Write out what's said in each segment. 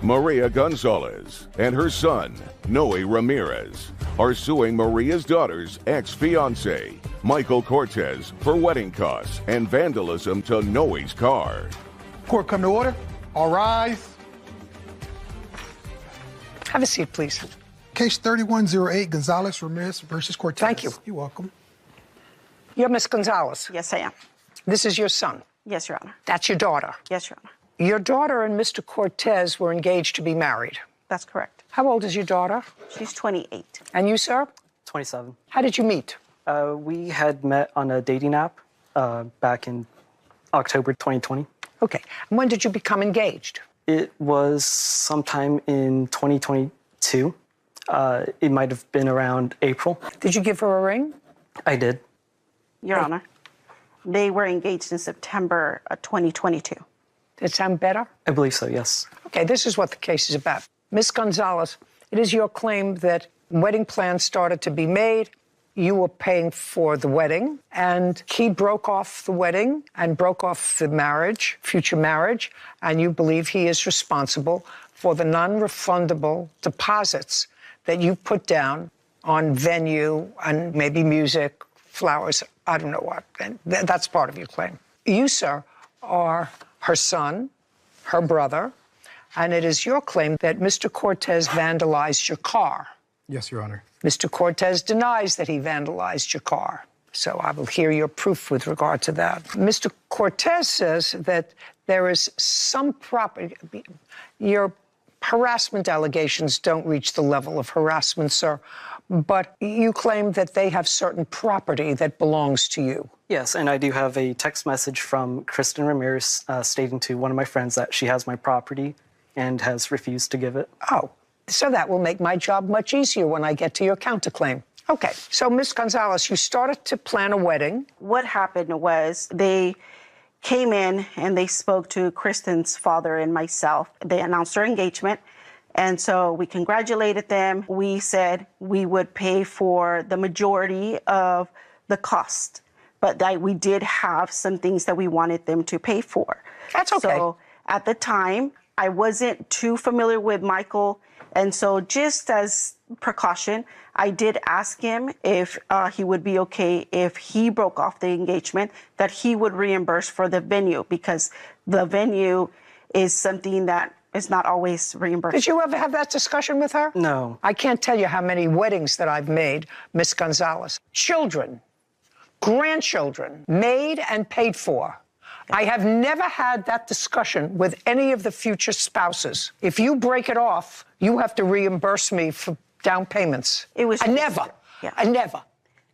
Maria Gonzalez and her son, Noe Ramirez, are suing Maria's daughter's ex-fiancé, Michael Cortez, for wedding costs and vandalism to Noe's car. Court come to order. All rise. Have a seat, please. Case 3108, Gonzalez Ramirez versus Cortez. Thank you. You're welcome. You're Miss Gonzalez. Yes, I am. This is your son. Yes, Your Honor. That's your daughter. Yes, Your Honor. Your daughter and Mr. Cortez were engaged to be married. That's correct. How old is your daughter? She's 28. And you, sir? 27. How did you meet? We had met on a dating app back in October 2020. Okay. And when did you become engaged? It was sometime in 2022. It might have been around April. Did you give her a ring? I did. Your Honor, they were engaged in September 2022. Did it sound better? I believe so, yes. Okay, this is what the case is about. Miss Gonzalez, it is your claim that wedding plans started to be made, you were paying for the wedding, and he broke off the wedding and broke off the marriage, future marriage, and you believe he is responsible for the non-refundable deposits that you put down on venue and maybe music, flowers, I don't know what, and that's part of your claim. You, sir, are her son, her brother, and it is your claim that Mr. Cortez vandalized your car. Yes, Your Honor. Mr. Cortez denies that he vandalized your car. So I will hear your proof with regard to that. Mr. Cortez says that there is some property. Your harassment allegations don't reach the level of harassment, sir, but you claim that they have certain property that belongs to you. Yes, and I do have a text message from Kristen Ramirez stating to one of my friends that she has my property and has refused to give it. Oh, so that will make my job much easier when I get to your counterclaim. Okay, so Ms. Gonzalez, you started to plan a wedding. What happened was they came in and they spoke to Kristen's father and myself. They announced their engagement. And so we congratulated them. We said we would pay for the majority of the cost, but that we did have some things that we wanted them to pay for. That's okay. So at the time, I wasn't too familiar with Michael. And so just as precaution, I did ask him if he would be okay if he broke off the engagement, that he would reimburse for the venue, because the venue is something that is not always reimbursed. Did you ever have that discussion with her? No. I can't tell you how many weddings that I've made, Miss Gonzalez. Children, grandchildren, made and paid for. I have never had that discussion with any of the future spouses. If you break it off, you have to reimburse me for down payments. It was I never. Yeah. I never.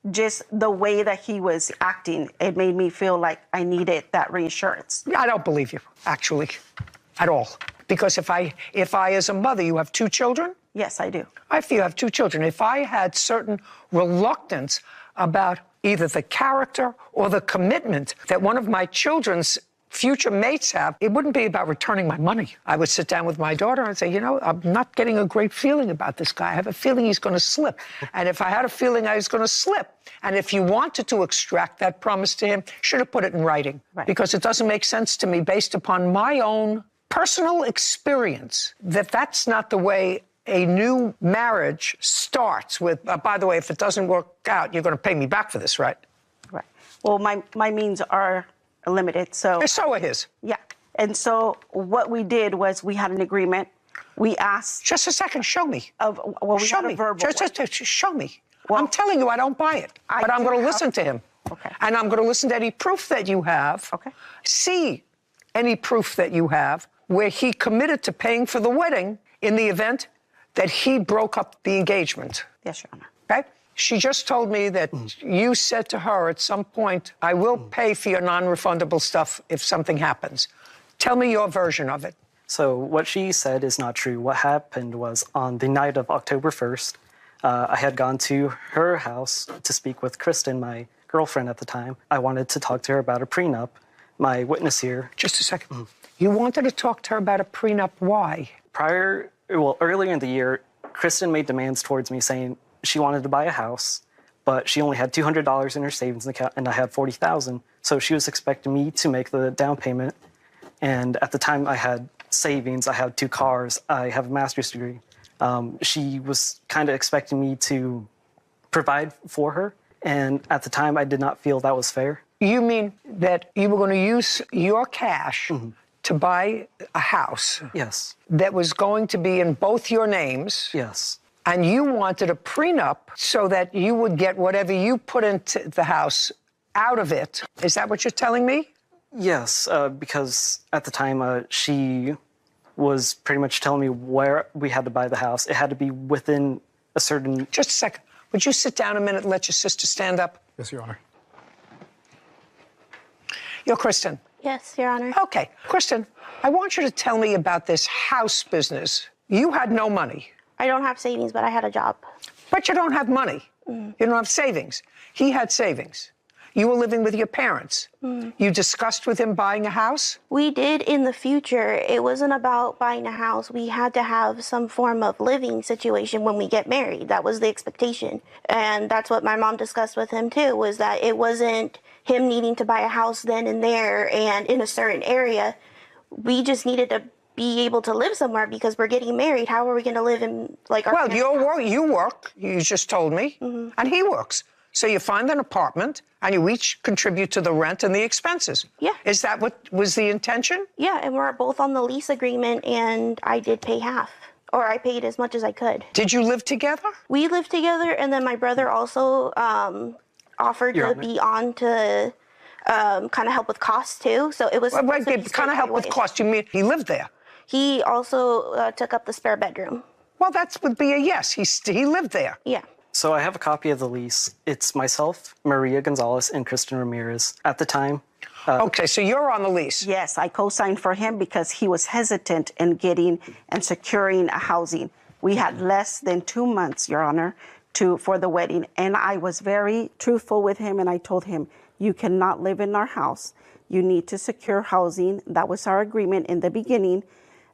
Just the way that he was acting, it made me feel like I needed that reinsurance. I don't believe you, actually, at all. Because if I, as a mother, you have two children? Yes, I do. If you have two children, if I had certain reluctance about either the character or the commitment that one of my children's future mates have, it wouldn't be about returning my money. I would sit down with my daughter and say, you know, I'm not getting a great feeling about this guy. I have a feeling he's going to slip. And if I had a feeling I was going to slip, and if you wanted to extract that promise to him, should have put it in writing. Right. Because it doesn't make sense to me, based upon my own personal experience, that that's not the way a new marriage starts with, by the way, if it doesn't work out, you're going to pay me back for this, right? Right. Well, my means are limited, so... And so are his. Yeah. And so what we did was we had an agreement. We asked... Just a second, show me. We show had me. a verbal... Just show me. Well, I'm telling you, I don't buy it. But I'm going to listen to him. Okay. And I'm going to listen to any proof that you have. Okay. See any proof that you have where he committed to paying for the wedding in the event that he broke up the engagement. Yes, Your Honor. Okay? She just told me that you said to her at some point, I will pay for your non-refundable stuff if something happens. Tell me your version of it. So what she said is not true. What happened was on the night of October 1st, I had gone to her house to speak with Kristen, my girlfriend at the time. I wanted to talk to her about a prenup. My witness here... Just a second. You wanted to talk to her about a prenup. Why? Earlier in the year, Kristen made demands towards me saying she wanted to buy a house, but she only had $200 in her savings account, and I had $40,000. So she was expecting me to make the down payment. And at the time, I had savings. I have 2 cars. I have a master's degree. She was kind of expecting me to provide for her. And at the time, I did not feel that was fair. You mean that you were going to use your cash to buy a house? Yes. That was going to be in both your names? Yes. And you wanted a prenup so that you would get whatever you put into the house out of it. Is that what you're telling me? Yes, because at the time, she was pretty much telling me where we had to buy the house. It had to be within a certain... Just a second. Would you sit down a minute and let your sister stand up? Yes, Your Honor. You're Kristen. Yes, Your Honor. Okay. Kristen, I want you to tell me about this house business. You had no money. I don't have savings, but I had a job. But you don't have money. You don't have savings. He had savings. You were living with your parents. You discussed with him buying a house? We did in the future. It wasn't about buying a house. We had to have some form of living situation when we get married. That was the expectation. And that's what my mom discussed with him too, was that it wasn't him needing to buy a house then and there and in a certain area. We just needed to be able to live somewhere because we're getting married. How are we going to live in like our you work, you just told me, and he works. So you find an apartment, and you each contribute to the rent and the expenses. Yeah. Is that what was the intention? Yeah, and we're both on the lease agreement, and I did pay half. Or I paid as much as I could. Did you live together? We lived together, and then my brother also offered to be on to kind of help with costs, too. So it was... kind of help with costs. You mean he lived there? He also took up the spare bedroom. Well, that would be a yes. He lived there. Yeah. So I have a copy of the lease. It's myself, Maria Gonzalez, and Kristen Ramirez. At the time... Okay, so you're on the lease. Yes, I co-signed for him because he was hesitant in getting and securing a housing. We had less than 2 months, Your Honor, for the wedding. And I was very truthful with him, and I told him, you cannot live in our house. You need to secure housing. That was our agreement in the beginning,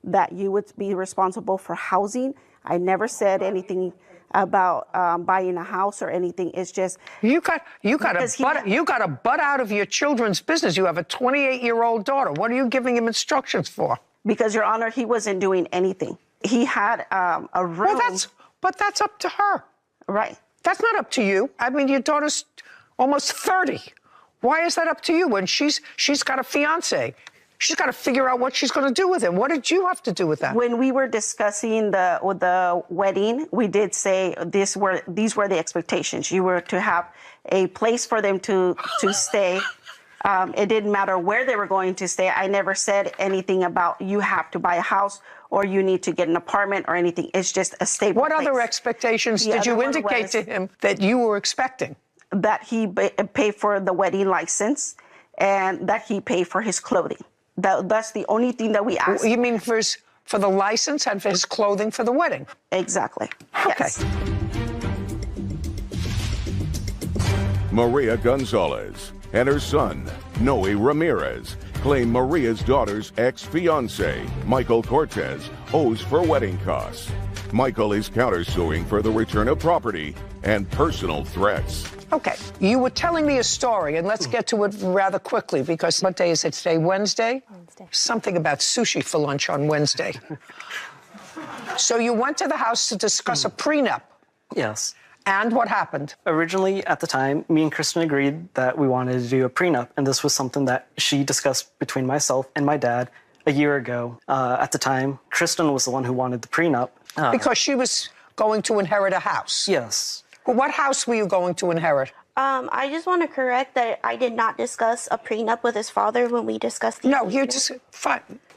that you would be responsible for housing. I never said anything about buying a house or anything. It's just you got a butt out of your children's business. You have a 28-year-old daughter. What are you giving him instructions for? Because, Your Honor, he wasn't doing anything. He had a room. Well, that's up to her. Right. That's not up to you. I mean, your daughter's almost 30. Why is that up to you when she's got a fiance? She's got to figure out what she's going to do with him. What did you have to do with that? When we were discussing the wedding, we did say these were the expectations. You were to have a place for them to stay. It didn't matter where they were going to stay. I never said anything about you have to buy a house or you need to get an apartment or anything. It's just a stable place. What other expectations did you indicate to him that you were expecting? That he pay for the wedding license and that he pay for his clothing. That's the only thing that we asked. You mean for the license and for his clothing for the wedding? Exactly. Okay. Yes. Maria Gonzalez and her son, Noe Ramirez, claim Maria's daughter's ex-fiancé, Michael Cortez, owes for wedding costs. Michael is countersuing for the return of property and personal threats. Okay, you were telling me a story, and let's get to it rather quickly, because what day is it today, Wednesday? Wednesday. Something about sushi for lunch on Wednesday. So you went to the house to discuss a prenup. Yes. And what happened? Originally, at the time, me and Kristen agreed that we wanted to do a prenup, and this was something that she discussed between myself and my dad a year ago. At the time, Kristen was the one who wanted the prenup. Because she was going to inherit a house. Yes. Well, what house were you going to inherit? I just want to correct that I did not discuss a prenup with his father when we discussed the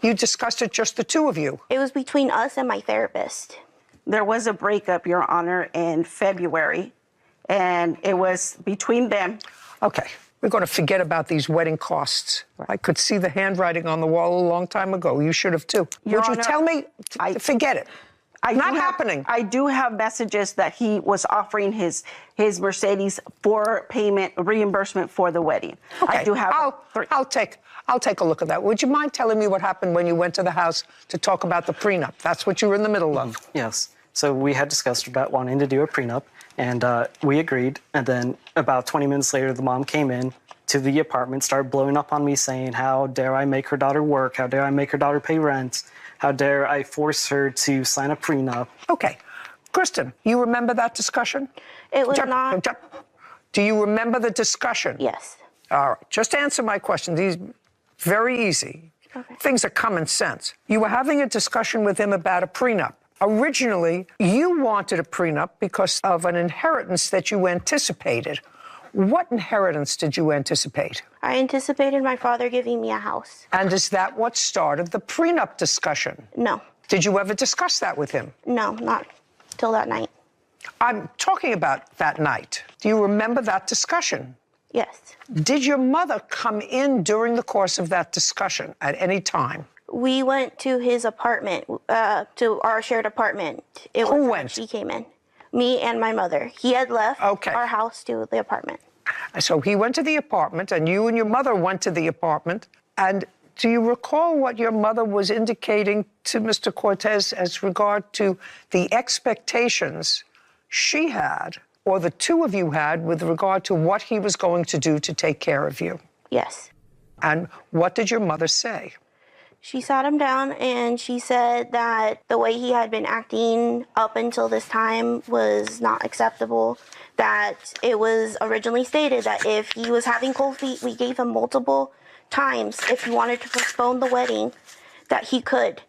you discussed it, just the two of you. It was between us and my therapist. There was a breakup, Your Honor, in February, and it was between them. Okay, we're going to forget about these wedding costs. I could see the handwriting on the wall a long time ago. You should have, too. Would you tell me? Forget it. Not happening. I do have messages that he was offering his Mercedes for payment reimbursement for the wedding. Okay. I do have. I'll take a look at that. Would you mind telling me what happened when you went to the house to talk about the prenup? That's what you were in the middle of. Yes. So we had discussed about wanting to do a prenup, and we agreed. And then about 20 minutes later, the mom came in to the apartment, started blowing up on me, saying, "How dare I make her daughter work? How dare I make her daughter pay rent? How dare I force her to sign a prenup? Okay. Kristen, you remember that discussion? It was not. Do you remember the discussion? Yes. All right. Just answer my question. These very easy. Okay. Things are common sense. You were having a discussion with him about a prenup. Originally, you wanted a prenup because of an inheritance that you anticipated. What inheritance did you anticipate? I anticipated my father giving me a house. And is that what started the prenup discussion? No. Did you ever discuss that with him? No, not till that night. I'm talking about that night. Do you remember that discussion? Yes. Did your mother come in during the course of that discussion at any time? We went to his apartment, to our shared apartment. Who went? She came in. Me and my mother. He had left our house to the apartment. So he went to the apartment, and you and your mother went to the apartment. And do you recall what your mother was indicating to Mr. Cortez as regard to the expectations she had, or the two of you had, with regard to what he was going to do to take care of you? Yes. And what did your mother say? She sat him down and she said that the way he had been acting up until this time was not acceptable, that it was originally stated that if he was having cold feet, we gave him multiple times if he wanted to postpone the wedding, that he could.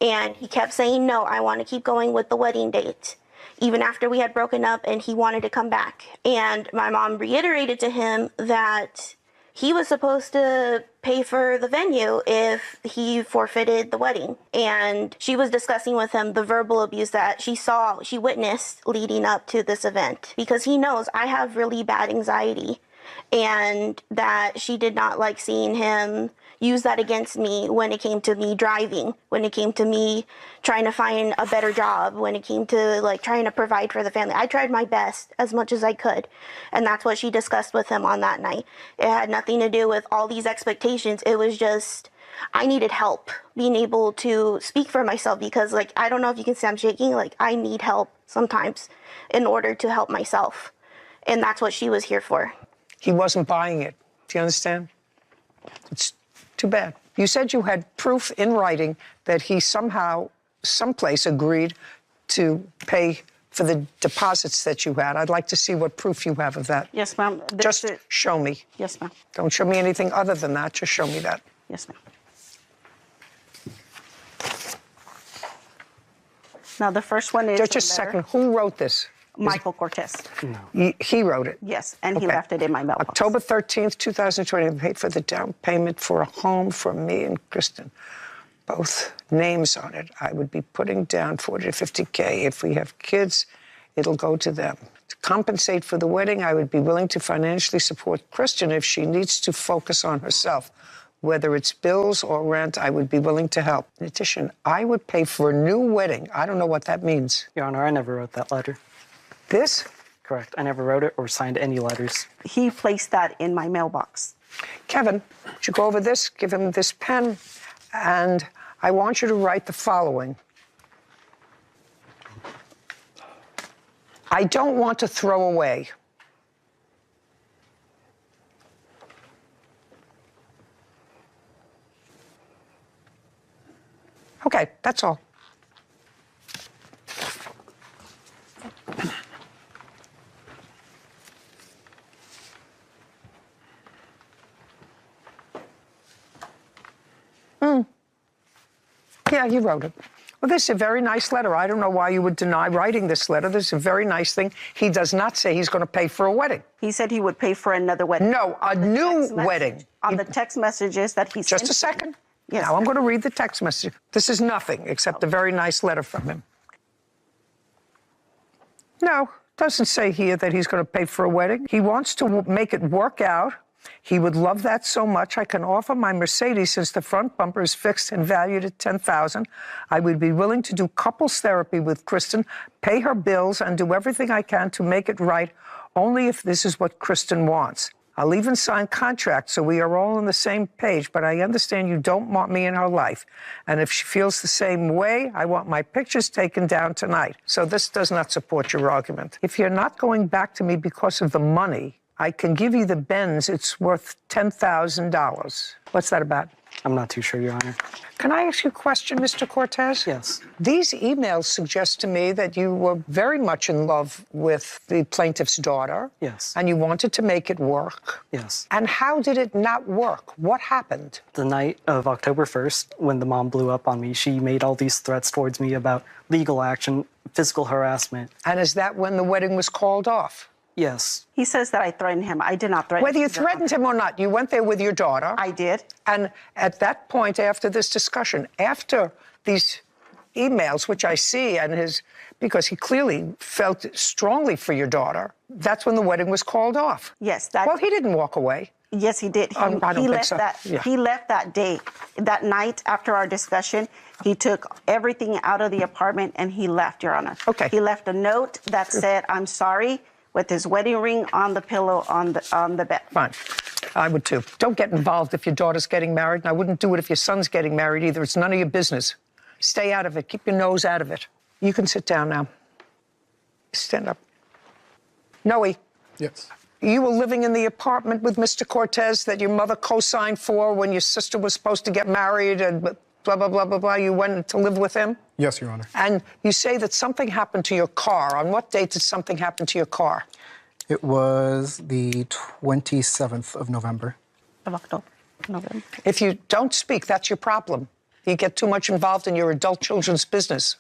And he kept saying, no, I want to keep going with the wedding date, even after we had broken up and he wanted to come back. And my mom reiterated to him that he was supposed to pay for the venue if he forfeited the wedding. And she was discussing with him the verbal abuse that she witnessed leading up to this event, because he knows I have really bad anxiety, and that she did not like seeing him use that against me when it came to me driving, when it came to me trying to find a better job, when it came to like trying to provide for the family. I tried my best as much as I could. And that's what she discussed with him on that night. It had nothing to do with all these expectations. It was just, I needed help being able to speak for myself, because like, I don't know if you can see I'm shaking. Like, I need help sometimes in order to help myself. And that's what she was here for. He wasn't buying it. Do you understand? It's too bad. You said you had proof in writing that he somehow, someplace agreed to pay for the deposits that you had. I'd like to see what proof you have of that. Yes, ma'am. Just show me. Yes, ma'am. Don't show me anything other than that. Just show me that. Yes, ma'am. Now, the first one is Just a second. Who wrote this? Michael Cortez. No. He wrote it? Yes, and he left it in my mailbox. October 13th, 2020, paid for the down payment for a home for me and Kristen. Both names on it. I would be putting down $40 to $50K. If we have kids, it'll go to them. To compensate for the wedding, I would be willing to financially support Kristen if she needs to focus on herself. Whether it's bills or rent, I would be willing to help. In addition, I would pay for a new wedding. I don't know what that means. Your Honor, I never wrote that letter. This? Correct. I never wrote it or signed any letters. He placed that in my mailbox. Kevin, would you go over this? Give him this pen, and I want you to write the following. I don't want to throw away. Okay, that's all. Yeah, you wrote it. Well, this is a very nice letter. I don't know why you would deny writing this letter. This is a very nice thing. He does not say he's going to pay for a wedding. He said he would pay for another wedding. No, a new wedding. On the text messages that he sent. Just a second. Yes. Now I'm going to read the text message. This is nothing except a very nice letter from him. No, doesn't say here that he's going to pay for a wedding. He wants to make it work out. He would love that so much. I can offer my Mercedes since the front bumper is fixed and valued at $10,000. I would be willing to do couples therapy with Kristen, pay her bills, and do everything I can to make it right, only if this is what Kristen wants. I'll even sign contracts so we are all on the same page, but I understand you don't want me in her life. And if she feels the same way, I want my pictures taken down tonight. So this does not support your argument. If you're not going back to me because of the money, I can give you the Benz. It's worth $10,000. What's that about? I'm not too sure, Your Honor. Can I ask you a question, Mr. Cortez? Yes. These emails suggest to me that you were very much in love with the plaintiff's daughter. Yes. And you wanted to make it work. Yes. And how did it not work? What happened? The night of October 1st, when the mom blew up on me, she made all these threats towards me about legal action, physical harassment. And is that when the wedding was called off? Yes. He says that I threatened him. I did not threaten him. Whether you threatened him or not, you went there with your daughter. I did. And at that point, after this discussion, after these emails, which I see, because he clearly felt strongly for your daughter, that's when the wedding was called off. Yes. Well, he didn't walk away. Yes, he did. I don't think so. He left that day, that night after our discussion. He took everything out of the apartment and he left, Your Honor. Okay. He left a note that said, "I'm sorry," with his wedding ring on the pillow on the bed. Fine. I would too. Don't get involved if your daughter's getting married, and I wouldn't do it if your son's getting married either. It's none of your business. Stay out of it. Keep your nose out of it. You can sit down now. Stand up. Noe. Yes. You were living in the apartment with Mr. Cortez that your mother co-signed for when your sister was supposed to get married and blah, blah, blah, blah, blah. You went to live with him? Yes, Your Honor. And you say that something happened to your car. On what date did something happen to your car? It was the 27th of November. Of October, November. If you don't speak, that's your problem. You get too much involved in your adult children's business.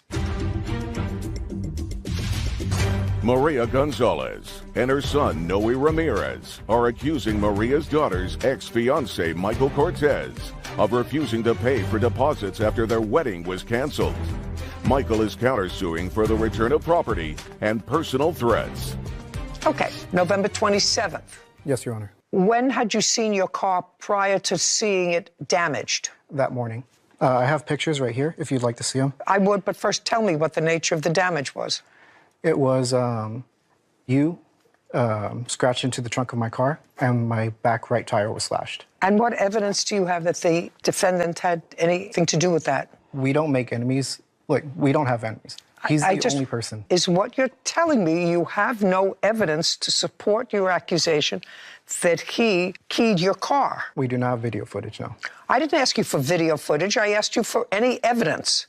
Maria Gonzalez and her son, Noe Ramirez, are accusing Maria's daughter's ex-fiancé, Michael Cortez, of refusing to pay for deposits after their wedding was canceled. Michael is countersuing for the return of property and personal threats. Okay, November 27th. Yes, Your Honor. When had you seen your car prior to seeing it damaged? That morning. I have pictures right here, if you'd like to see them. I would, but first tell me what the nature of the damage was. It was you scratched into the trunk of my car, and my back right tire was slashed. And what evidence do you have that the defendant had anything to do with that? We don't make enemies. Like, we don't have enemies. He's the only person. Is what you're telling me you have no evidence to support your accusation that he keyed your car? We do not have video footage, no. I didn't ask you for video footage. I asked you for any evidence.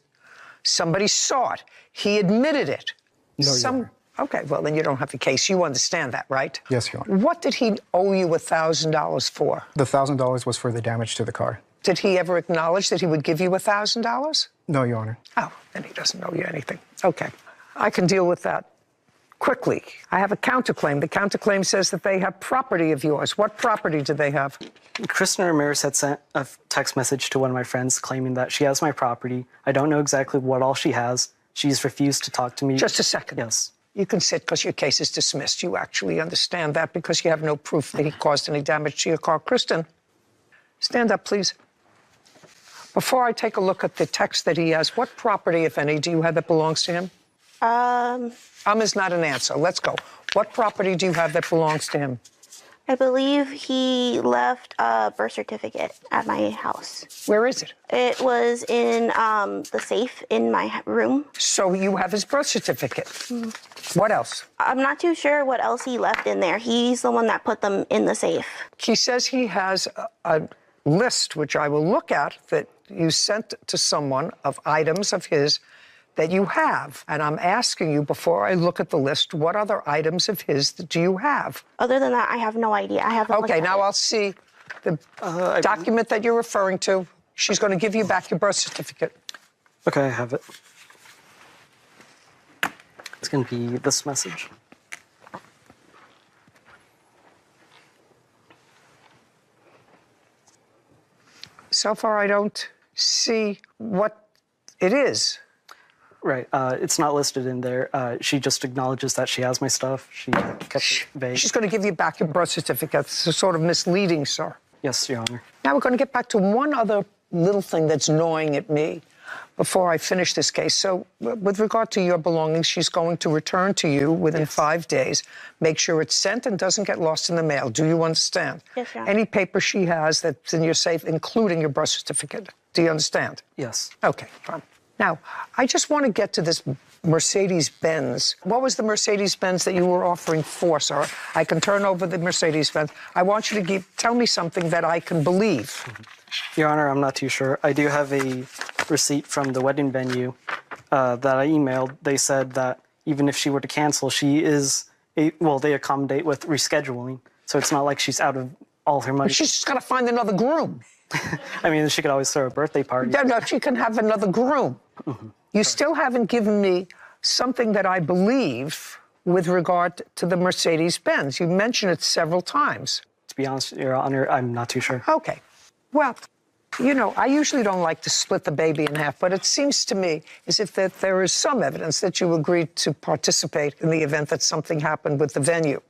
Somebody saw it. He admitted it. No, Your Honor. Okay, well, then you don't have the case. You understand that, right? Yes, Your Honor. What did he owe you $1,000 for? The $1,000 was for the damage to the car. Did he ever acknowledge that he would give you $1,000? No, Your Honor. Oh, then he doesn't owe you anything. Okay, I can deal with that quickly. I have a counterclaim. The counterclaim says that they have property of yours. What property do they have? Kristen Ramirez had sent a text message to one of my friends claiming that she has my property. I don't know exactly what all she has. She's refused to talk to me. Just a second. Yes. You can sit because your case is dismissed. You actually understand that because you have no proof that he caused any damage to your car. Kristen, stand up, please. Before I take a look at the text that he has, what property, if any, do you have that belongs to him? Is not an answer. Let's go. What property do you have that belongs to him? I believe he left a birth certificate at my house. Where is it? It was in the safe in my room. So you have his birth certificate. What else? I'm not too sure what else he left in there. He's the one that put them in the safe. He says he has a list, which I will look at, that you sent to someone of items of his that you have. And I'm asking you, before I look at the list, what other items of his do you have? Other than that, I have no idea. I haven't looked Okay, at now it. I'll see the document that you're referring to. She's going to give you back your birth certificate. Okay, I have it. It's going to be this message. So far, I don't see what it is. Right. It's not listed in there. She just acknowledges that she has my stuff. She kept it vague. She's going to give you back your birth certificate. It's sort of misleading, sir. Yes, Your Honor. Now we're going to get back to one other little thing that's gnawing at me before I finish this case. So with regard to your belongings, she's going to return to you within 5 days. Make sure it's sent and doesn't get lost in the mail. Do you understand? Yes, Your Honor. Any paper she has that's in your safe, including your birth certificate. Do you understand? Yes. Okay, fine. Now, I just want to get to this Mercedes-Benz. What was the Mercedes-Benz that you were offering for, sir? I can turn over the Mercedes-Benz. I want you to tell me something that I can believe. Your Honor, I'm not too sure. I do have a receipt from the wedding venue that I emailed. They said that even if she were to cancel, they accommodate with rescheduling. So it's not like she's out of all her money. But she's just got to find another groom. I mean, she could always throw a birthday party. No, she can have another groom. You still haven't given me something that I believe with regard to the Mercedes-Benz. You mentioned it several times. To be honest, Your Honor, I'm not too sure. Okay. Well, you know, I usually don't like to split the baby in half, but it seems to me as if that there is some evidence that you agreed to participate in the event that something happened with the venue.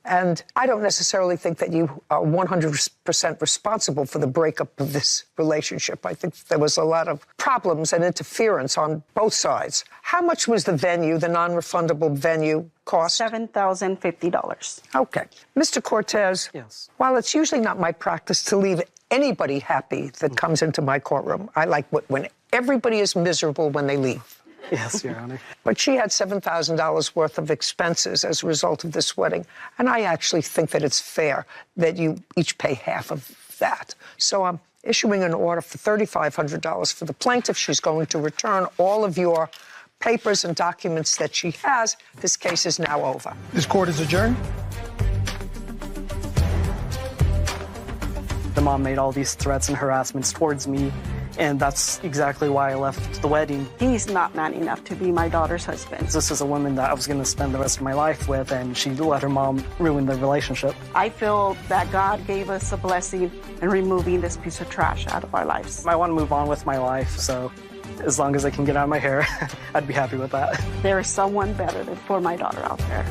And I don't necessarily think that you are 100% responsible for the breakup of this relationship. I think there was a lot of problems and interference on both sides. How much was the venue, the non-refundable venue, cost? $7,050. Okay. Mr. Cortez, yes. While it's usually not my practice to leave anybody happy that comes into my courtroom, I like when everybody is miserable when they leave. Yes, Your Honor. But she had $7,000 worth of expenses as a result of this wedding, and I actually think that it's fair that you each pay half of that. So I'm issuing an order for $3,500 for the plaintiff. She's going to return all of your papers and documents that she has. This case is now over. This court is adjourned. The mom made all these threats and harassments towards me, and that's exactly why I left the wedding. He's not man enough to be my daughter's husband. This is a woman that I was going to spend the rest of my life with, and she let her mom ruin the relationship. I feel that God gave us a blessing in removing this piece of trash out of our lives. I want to move on with my life, so as long as I can get out of my hair, I'd be happy with that. There is someone better than for my daughter out there.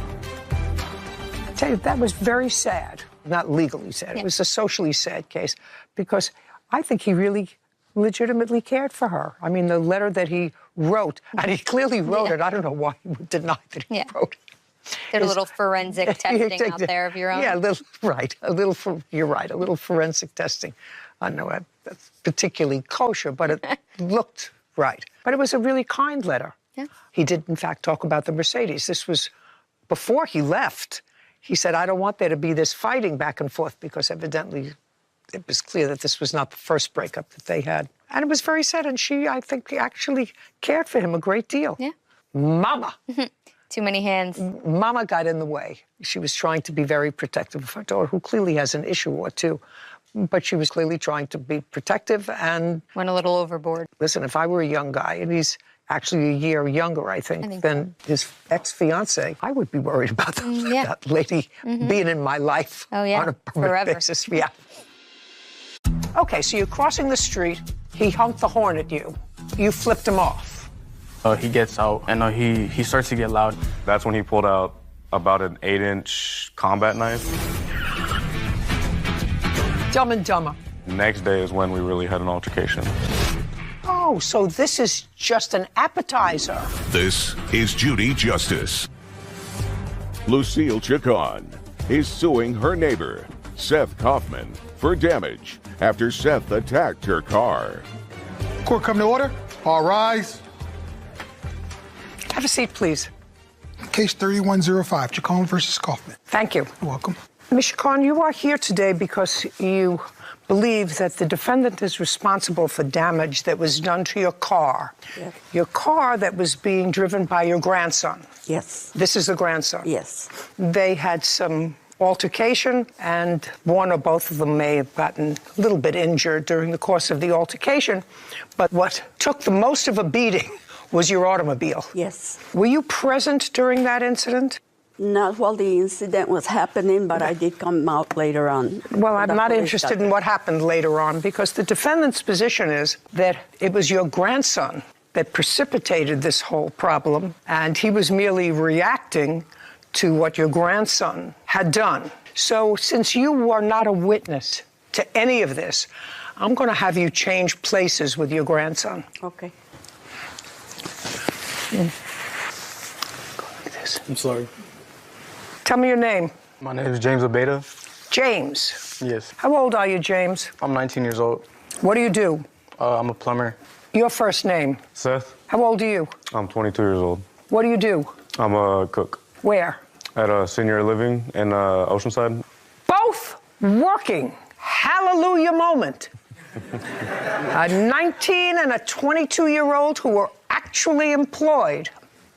I tell you, that was very sad. Not legally sad. It was a socially sad case because I think he really legitimately cared for her. I mean, the letter that he wrote, and he clearly wrote it. I don't know why he would deny that he wrote it. There's a little forensic testing out there of your own. Yeah, you're right, a little forensic testing. I know that's particularly kosher, but it looked right. But it was a really kind letter. Yeah. He did, in fact, talk about the Mercedes. This was before he left. He said, I don't want there to be this fighting back and forth because evidently it was clear that this was not the first breakup that they had. And it was very sad, and she, I think, actually cared for him a great deal. Yeah. Mama. Too many hands. Mama got in the way. She was trying to be very protective of her daughter, who clearly has an issue or two. But she was clearly trying to be protective and... Went a little overboard. Listen, if I were a young guy, and he's actually a year younger, I think than his ex-fiancée, I would be worried about that lady being in my life on a permanent basis. Yeah. Okay, so you're crossing the street. He honked the horn at you. You flipped him off. He gets out, and he starts to get loud. That's when he pulled out about an 8-inch combat knife. Dumb and Dumber. Next day is when we really had an altercation. Oh, so this is just an appetizer. This is Judy Justice. Lucille Chacon is suing her neighbor, Seth Kaufman, for damage after Seth attacked her car. Court come to order. All rise. Have a seat, please. Case 3105, Chacon versus Kaufman. Thank you. You're welcome. Ms. Chacon, you are here today because you believe that the defendant is responsible for damage that was done to your car. Yes. Your car that was being driven by your grandson. Yes. This is the grandson. Yes. They had some altercation, and one or both of them may have gotten a little bit injured during the course of the altercation. But what took the most of a beating was your automobile. Yes. Were you present during that incident? Not while the incident was happening, but I did come out later on. Well, I'm not interested in what happened later on, because the defendant's position is that it was your grandson that precipitated this whole problem, and he was merely reacting to what your grandson had done. So since you were not a witness to any of this, I'm going to have you change places with your grandson. Okay. Go like this. I'm sorry. Tell me your name. My name is James Abeda. James. Yes. How old are you, James? I'm 19 years old. What do you do? I'm a plumber. Your first name? Seth. How old are you? I'm 22 years old. What do you do? I'm a cook. Where? At a senior living in Oceanside. Both working. Hallelujah moment. A 19 and a 22-year-old who are actually employed.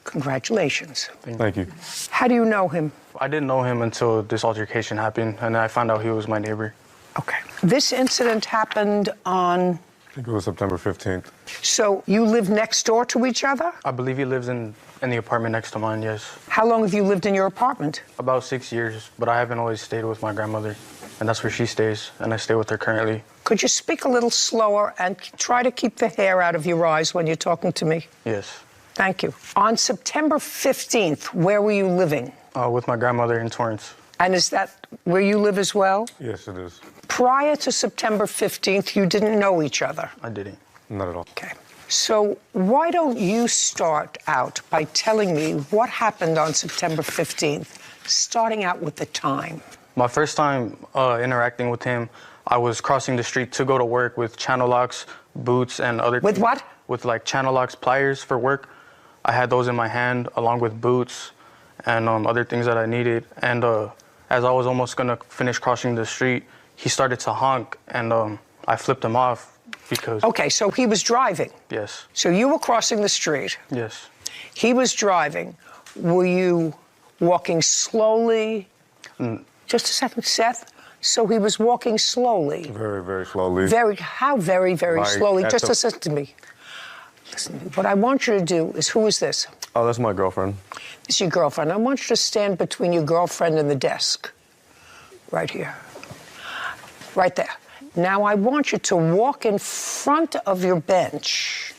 Congratulations. Thank you. How do you know him? I didn't know him until this altercation happened, and I found out he was my neighbor. Okay. This incident happened on... I think it was September 15th. So you live next door to each other? I believe he lives in the apartment next to mine, yes. How long have you lived in your apartment? About 6 years, but I haven't always stayed with my grandmother, and that's where she stays, and I stay with her currently. Could you speak a little slower and try to keep the hair out of your eyes when you're talking to me? Yes. Thank you. On September 15th, where were you living? With my grandmother in Torrance. And is that where you live as well? Yes, it is. Prior to September 15th, you didn't know each other? I didn't. Not at all. Okay. So why don't you start out by telling me what happened on September 15th, starting out with the time? My first time interacting with him, I was crossing the street to go to work with channel locks, boots, and other... With what? With like channel locks, pliers for work. I had those in my hand, along with boots and other things that I needed. And as I was almost gonna finish crossing the street, he started to honk, and I flipped him off because... Okay, so he was driving? Yes. So you were crossing the street? Yes. He was driving. Were you walking slowly? Just a second, Seth. So he was walking slowly? Very, very slowly. How very, very Like slowly? Just listen to me. Listen, what I want you to do is, who is this? Oh, that's my girlfriend. This is your girlfriend. I want you to stand between your girlfriend and the desk. Right here. Right there. Now I want you to walk in front of your bench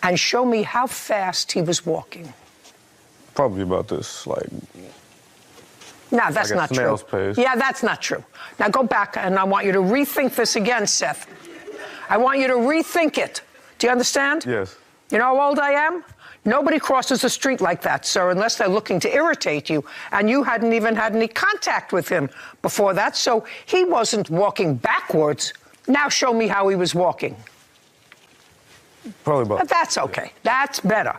and show me how fast he was walking. Probably about this, like... No, that's like not true. snail's pace. Yeah, that's not true. Now go back, and I want you to rethink this again, Seth. I want you to rethink it. Do you understand? Yes. You know how old I am? Nobody crosses the street like that, sir, unless they're looking to irritate you. And you hadn't even had any contact with him before that, so he wasn't walking backwards. Now show me how he was walking. Probably about... But that's okay. That's better.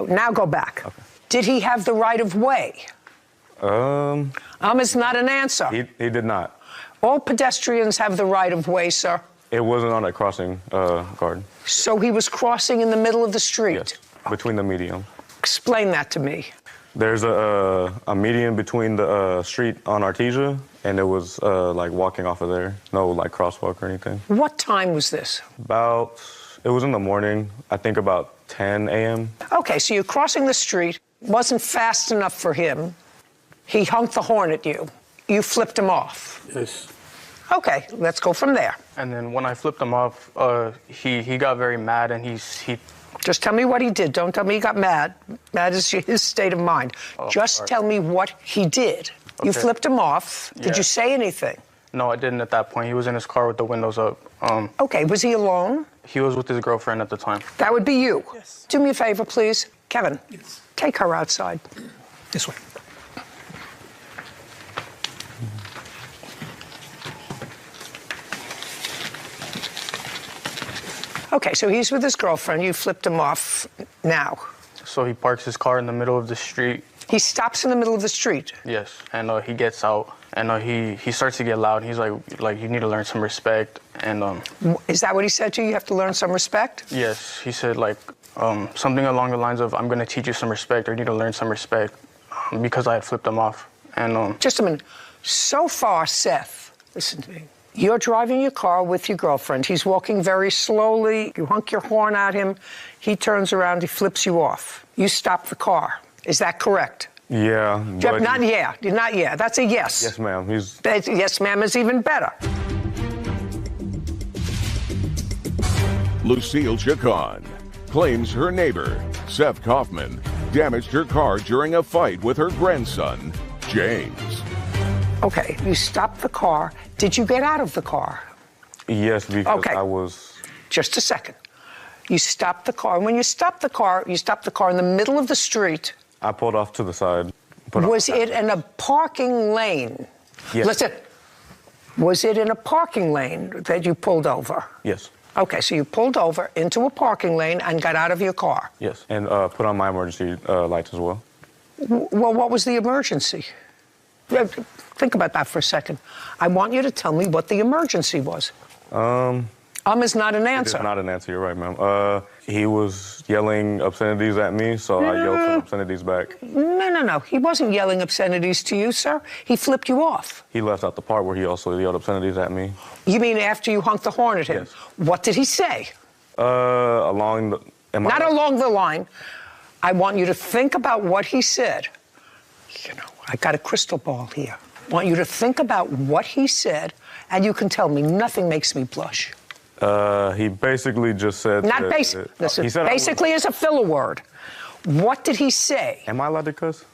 Now go back. Okay. Did he have the right of way? Is not an answer. He did not. All pedestrians have the right of way, sir. It wasn't on a crossing guard. So he was crossing in the middle of the street? Yes, between the median. Explain that to me. There's a median between the street on Artesia, and it was like walking off of there. No like crosswalk or anything. What time was this? It was in the morning, I think about 10 a.m. Okay, so you're crossing the street. Wasn't fast enough for him. He honked the horn at you. You flipped him off. Yes. Okay, let's go from there. And then when I flipped him off, he got very mad, and he... Just tell me what he did. Don't tell me he got mad. Mad is his state of mind. Just tell me what he did. Okay. You flipped him off. Did you say anything? No, I didn't at that point. He was in his car with the windows up. Okay, was he alone? He was with his girlfriend at the time. That would be you. Yes. Do me a favor, please. Kevin, Yes. take her outside. This way. Okay, so he's with his girlfriend. You flipped him off now. So he parks his car in the middle of the street. He stops in the middle of the street? Yes, and he gets out, and he starts to get loud. He's like, you need to learn some respect, and... Is that what he said to you? You have to learn some respect? Yes, he said, like, something along the lines of, I'm going to teach you some respect, or you need to learn some respect, because I had flipped him off, and... Just a minute. So far, Seth, listen to me. You're driving your car with your girlfriend. He's walking very slowly. You honk your horn at him. He turns around. He flips you off. You stop the car. Is that correct? Yeah. Not yeah. Not yeah. That's a yes. Yes, ma'am. Yes, ma'am is even better. Lucille Chacon claims her neighbor, Seth Kaufman, damaged her car during a fight with her grandson, James. Okay, you stopped the car. Did you get out of the car? Yes, because I was... Just a second. You stopped the car. When you stopped the car in the middle of the street. I pulled off to the side. Was it in a parking lane? Yes. Listen, was it in a parking lane that you pulled over? Yes. Okay, so you pulled over into a parking lane and got out of your car. Yes, and put on my emergency lights as well. Well, what was the emergency? Think about that for a second. I want you to tell me what the emergency was. Is not an answer. It's not an answer, you're right, ma'am. He was yelling obscenities at me, so I yelled some obscenities back. No. He wasn't yelling obscenities to you, sir. He flipped you off. He left out the part where he also yelled obscenities at me. You mean after you honked the horn at him? Yes. What did he say? Along the... Not along the line. I want you to think about what he said. You know, I got a crystal ball here. I want you to think about what he said, and you can tell me. Nothing makes me blush. He basically just said... Not basic. Listen, basically is a filler word. What did he say? Am I allowed to cuss,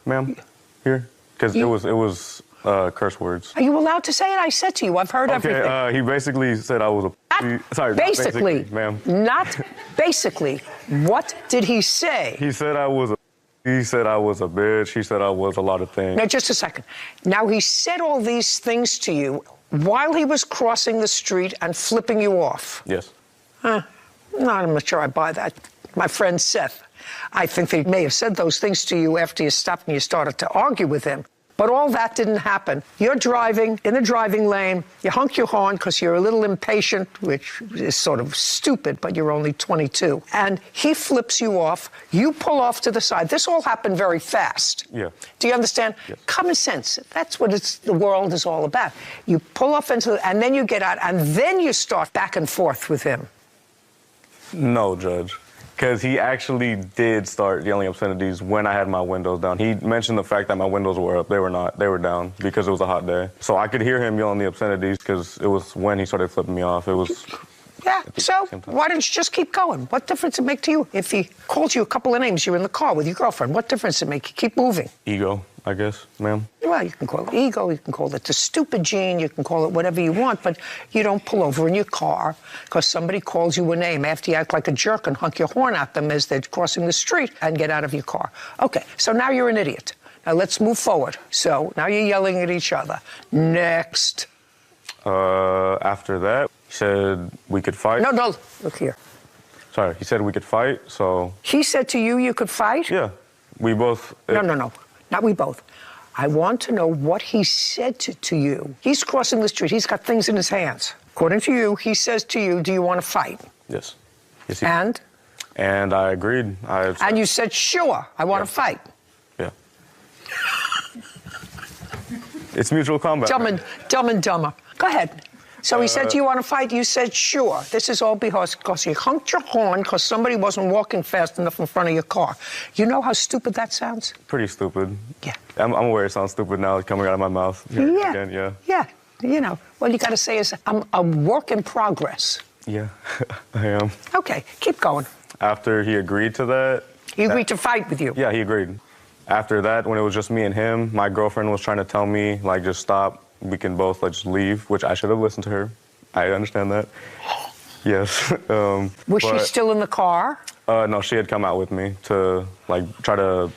ma'am, here? Because it was curse words. Are you allowed to say it? I said to you, I've heard everything. He basically said I was a... Sorry, basically, ma'am. Not basically. What did he say? He said I was a... He said I was a bitch. He said I was a lot of things. Now, just a second. Now, he said all these things to you while he was crossing the street and flipping you off. Yes. No, I'm not sure I buy that. My friend Seth, I think they may have said those things to you after you stopped and you started to argue with him. But all that didn't happen. You're driving in the driving lane. You honk your horn because you're a little impatient, which is sort of stupid, but you're only 22. And he flips you off. You pull off to the side. This all happened very fast. Yeah. Do you understand? Yes. Common sense. That's what the world is all about. You pull off and then you get out, and then you start back and forth with him. No, Judge. Because he actually did start yelling obscenities when I had my windows down. He mentioned the fact that my windows were up. They were not. They were down because it was a hot day. So I could hear him yelling the obscenities because it was when he started flipping me off. It was... Yeah, so why don't you just keep going? What difference does it make to you? If he calls you a couple of names, you're in the car with your girlfriend, what difference does it make? You keep moving. Ego, I guess, ma'am. Well, you can call it ego, you can call it the stupid gene, you can call it whatever you want, but you don't pull over in your car because somebody calls you a name after you act like a jerk and honk your horn at them as they're crossing the street and get out of your car. Okay, so now you're an idiot. Now let's move forward. So now you're yelling at each other. Next. After that, he said we could fight. No, look here. Sorry, he said we could fight, so... He said to you, you could fight? Yeah, we both... No, not we both. I want to know what he said to you. He's crossing the street. He's got things in his hands. According to you, he says to you, do you want to fight? Yes. And? And I agreed. And you said, sure, I want to fight. Yeah. It's mutual combat. Dumb and dumber. Go ahead. So he said, do you want to fight? You said, sure. This is all because you honked your horn because somebody wasn't walking fast enough in front of your car. You know how stupid that sounds? Pretty stupid. Yeah. I'm aware it sounds stupid now coming out of my mouth. Yeah. Again, yeah. Yeah. You know, what you got to say is, I'm a work in progress. Yeah, I am. Okay, keep going. After he agreed to that... He agreed to fight with you? Yeah, he agreed. After that, when it was just me and him, my girlfriend was trying to tell me, like, just stop. We can both, like, just leave, which I should have listened to her. I understand that. Yes. Was she still in the car? No, she had come out with me to, like, try to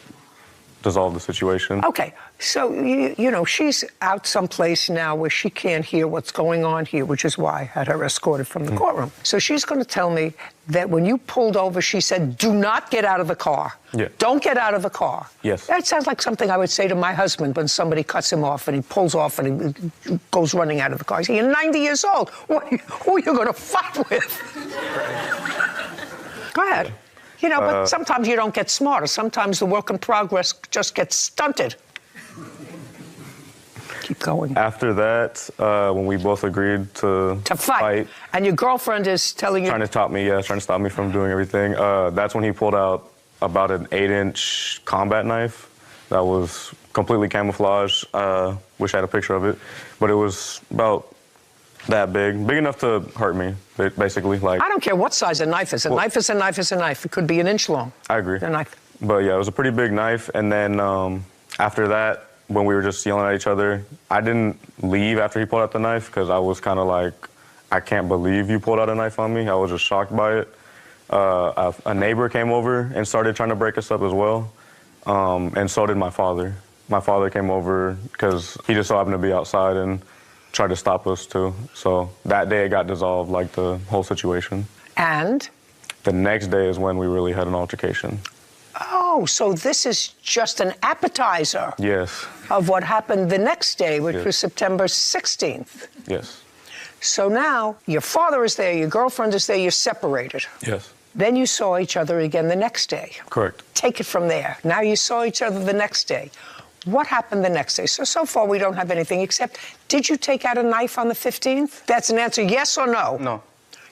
dissolve the situation. Okay, so, you know, she's out someplace now where she can't hear what's going on here, which is why I had her escorted from the courtroom. So she's going to tell me that when you pulled over, she said, do not get out of the car. Yeah. Don't get out of the car. Yes. That sounds like something I would say to my husband when somebody cuts him off and he pulls off and he goes running out of the car. I say, you're 90 years old. Who are you going to fight with? Go ahead. You know, but sometimes you don't get smarter. Sometimes the work in progress just gets stunted. Keep going. After that, when we both agreed to fight. And your girlfriend is telling you... Trying to stop me from doing everything. That's when he pulled out about an 8-inch combat knife that was completely camouflaged. Wish I had a picture of it. But it was about that big enough to hurt me, basically. Like, I don't care what size a knife is. A knife is a knife is a knife. It could be an inch long. I agree. A knife. But yeah, it was a pretty big knife. And then after that, when we were just yelling at each other, I didn't leave after he pulled out the knife because I was kind of like, I can't believe you pulled out a knife on me. I was just shocked by it. A neighbor came over and started trying to break us up as well. And so did my father. My father came over because he just so happened to be outside and tried to stop us too. So that day it got dissolved, like the whole situation. And? The next day is when we really had an altercation. Oh, so this is just an appetizer. Yes. Of what happened the next day, which Yes. was September 16th. Yes. So now your father is there, your girlfriend is there, you're separated. Yes. Then you saw each other again the next day. Correct. Take it from there. Now you saw each other the next day. What happened the next day? So far we don't have anything except, did you take out a knife on the 15th? That's an answer, yes or no? No.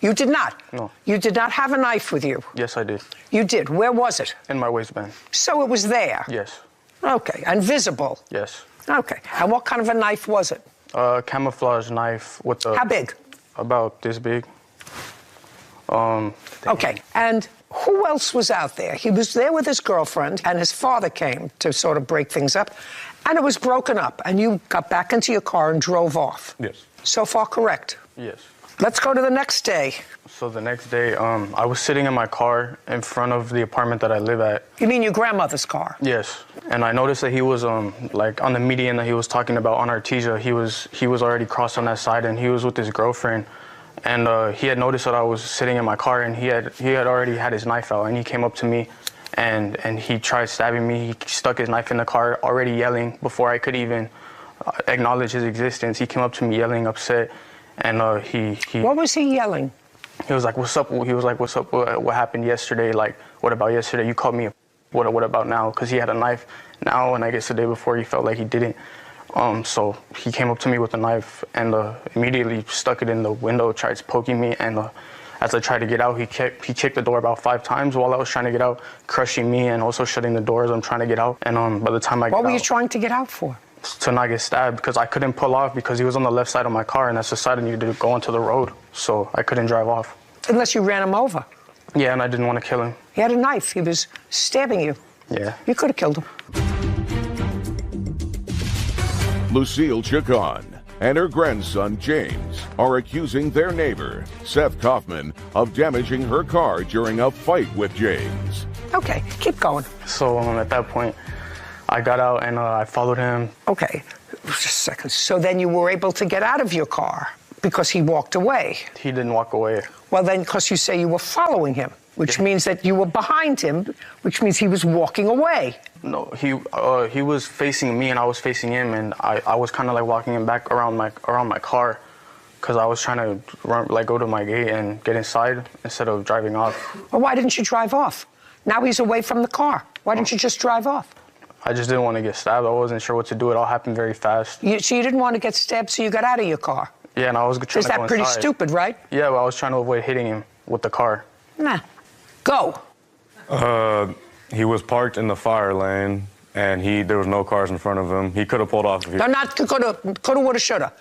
You did not? No. You did not have a knife with you? Yes, I did. You did. Where was it? In my waistband. So it was there? Yes. Okay. And visible? Yes. Okay. And what kind of a knife was it? A camouflage knife with a... How big? About this big. Okay. And who else was out there? He was there with his girlfriend, and his father came to sort of break things up, and it was broken up, and you got back into your car and drove off. Yes. So far, correct? Yes. Let's go to the next day. So the next day, I was sitting in my car in front of the apartment that I live at. You mean your grandmother's car? Yes. And I noticed that he was, like, on the median that he was talking about on Artesia, he was already crossed on that side, and he was with his girlfriend. And he had noticed that I was sitting in my car, and he had already had his knife out, and he came up to me, and he tried stabbing me. He stuck his knife in the car, already yelling before I could even acknowledge his existence. He came up to me yelling, upset, and he... What was he yelling? He was like, what's up? He was like, what's up? What happened yesterday? Like, what about yesterday? You called me a... What about now? Because he had a knife now, and I guess the day before he felt like he didn't. So he came up to me with a knife and immediately stuck it in the window, tried poking me, and as I tried to get out, he kicked the door about 5 times while I was trying to get out, crushing me and also shutting the door as I'm trying to get out. And by the time I got out... What were you trying to get out for? To not get stabbed, because I couldn't pull off because he was on the left side of my car, and that's the side I needed to go onto the road, so I couldn't drive off. Unless you ran him over. Yeah, and I didn't want to kill him. He had a knife. He was stabbing you. Yeah. You could have killed him. Lucille Chacon and her grandson, James, are accusing their neighbor, Seth Kaufman, of damaging her car during a fight with James. Okay, keep going. So at that point, I got out and I followed him. Okay, just a second. So then you were able to get out of your car because he walked away. He didn't walk away. Well, then, because you say you were following him, which means that you were behind him, which means he was walking away. No, he was facing me and I was facing him, and I was kind of like walking him back around my car because I was trying to go to my gate and get inside instead of driving off. Well, why didn't you drive off? Now he's away from the car. Why didn't you just drive off? I just didn't want to get stabbed. I wasn't sure what to do. It all happened very fast. So you didn't want to get stabbed, so you got out of your car? Yeah, and I was trying to go inside. Is that pretty stupid, right? Yeah, well, I was trying to avoid hitting him with the car. Nah. Go. He was parked in the fire lane, and there was no cars in front of him. He could have pulled off if he... No, not coulda, woulda, shoulda.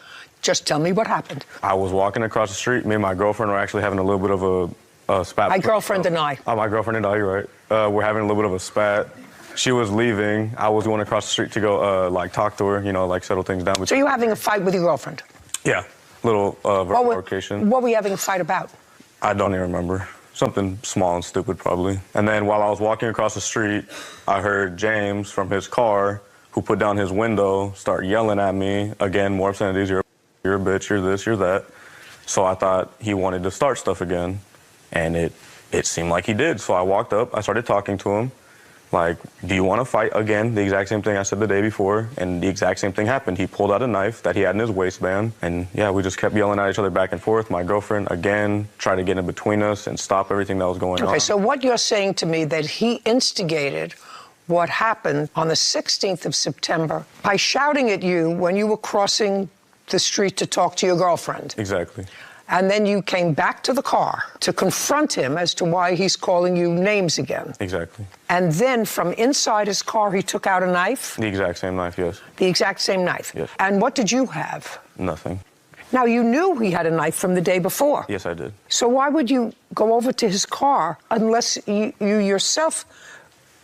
Just tell me what happened. I was walking across the street. Me and my girlfriend were actually having a little bit of a spat. My girlfriend and I. Oh, my girlfriend and I, you're right. We're having a little bit of a spat. She was leaving. I was going across the street to go, talk to her, settle things down. So you were having a fight with your girlfriend? Yeah, little verbal altercation. What were you having a fight about? I don't even remember. Something small and stupid, probably. And then while I was walking across the street, I heard James from his car, who put down his window, start yelling at me. Again, more obscenities. You're a bitch, you're this, you're that. So I thought he wanted to start stuff again. And it seemed like he did. So I walked up, I started talking to him. Like, do you want to fight again? The exact same thing I said the day before, and the exact same thing happened. He pulled out a knife that he had in his waistband, and yeah, we just kept yelling at each other back and forth. My girlfriend, again, tried to get in between us and stop everything that was going on. Okay, so what you're saying to me that he instigated what happened on the 16th of September by shouting at you when you were crossing the street to talk to your girlfriend. Exactly. And then you came back to the car to confront him as to why he's calling you names again. Exactly. And then from inside his car, he took out a knife? The exact same knife, yes. The exact same knife? Yes. And what did you have? Nothing. Now, you knew he had a knife from the day before. Yes, I did. So why would you go over to his car unless you yourself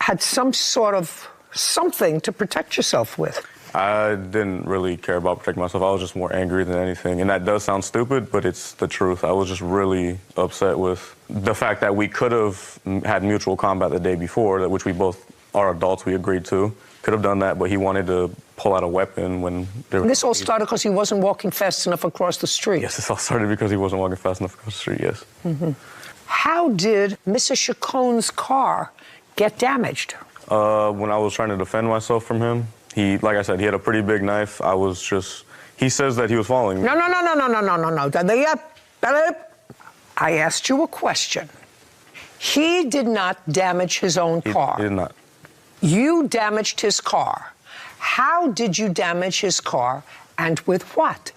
had some sort of something to protect yourself with? I didn't really care about protecting myself. I was just more angry than anything. And that does sound stupid, but it's the truth. I was just really upset with the fact that we could have had mutual combat the day before, which we both are adults. We agreed to. Could have done that, but he wanted to pull out a weapon when there was... This all started because he wasn't walking fast enough across the street. Yes, this all started because he wasn't walking fast enough across the street, yes. Mm-hmm. How did Mrs. Chacon's car get damaged? When I was trying to defend myself from him, like I said, he had a pretty big knife. He says that he was following me. No. I asked you a question. He did not damage his own car. He did not. You damaged his car. How did you damage his car, and with what?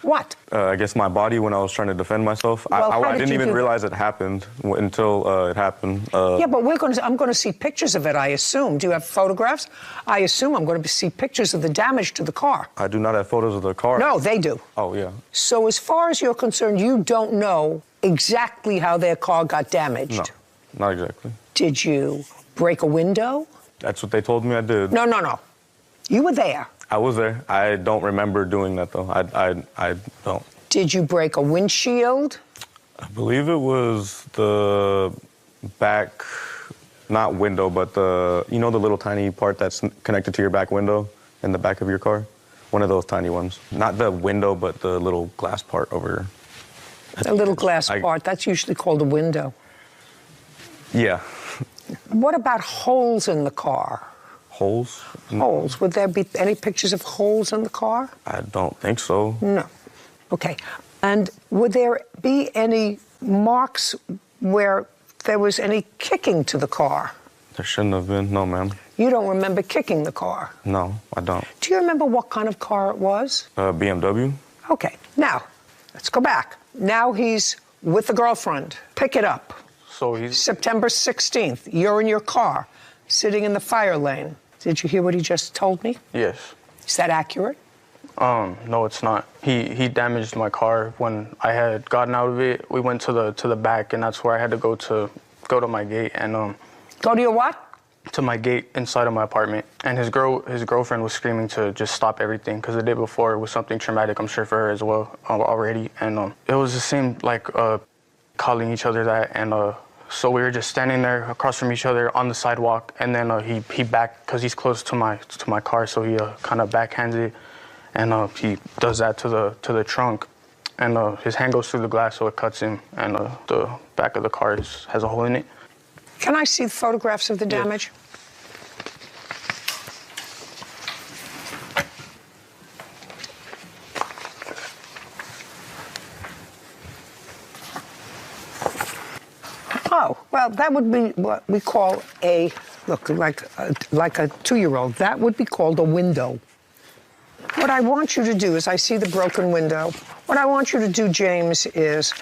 What? I guess my body when I was trying to defend myself. Well, I didn't even realize it happened until it happened. Yeah, but I'm going to see pictures of it, I assume. Do you have photographs? I assume I'm going to see pictures of the damage to the car. I do not have photos of the car. No, they do. Oh, yeah. So as far as you're concerned, you don't know exactly how their car got damaged? No, not exactly. Did you break a window? That's what they told me I did. No. You were there. I was there. I don't remember doing that, though. I don't. Did you break a windshield? I believe it was the back, not window, but the little tiny part that's connected to your back window in the back of your car? One of those tiny ones. Not the window, but the little glass part over. The little glass part, that's usually called a window. Yeah. What about holes in the car? Holes? Holes. Would there be any pictures of holes in the car? I don't think so. No. Okay. And would there be any marks where there was any kicking to the car? There shouldn't have been. No, ma'am. You don't remember kicking the car? No, I don't. Do you remember what kind of car it was? BMW. Okay. Now, let's go back. Now he's with the girlfriend. Pick it up. So he's... September 16th. You're in your car, sitting in the fire lane. Did you hear what he just told me? Yes. Is that accurate? No, it's not. He damaged my car when I had gotten out of it. We went to the back, and that's where I had to go to my gate and Go to your what? To my gate inside of my apartment. And his girlfriend was screaming to just stop everything because the day before it was something traumatic, I'm sure, for her as well already. And it was the same, like calling each other that, and so we were just standing there across from each other on the sidewalk, and then he backed, because he's close to my car, so he kind of backhands it, and he does that to the trunk, and his hand goes through the glass, so it cuts him, and the back of the car has a hole in it. Can I see the photographs of the damage? Yeah. Oh, well, that would be what we call like a 2-year-old. That would be called a window. What I want you to do is, I see the broken window. What I want you to do, James, is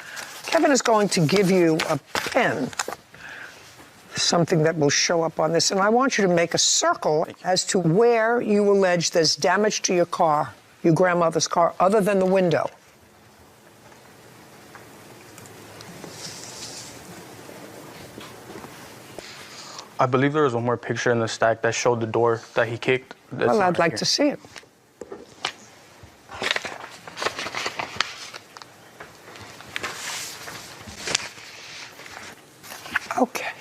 Kevin is going to give you a pen, something that will show up on this, and I want you to make a circle as to where you allege there's damage to your car, your grandmother's car, other than the window. I believe there was one more picture in the stack that showed the door that he kicked. Well, I'd like to see it. Okay.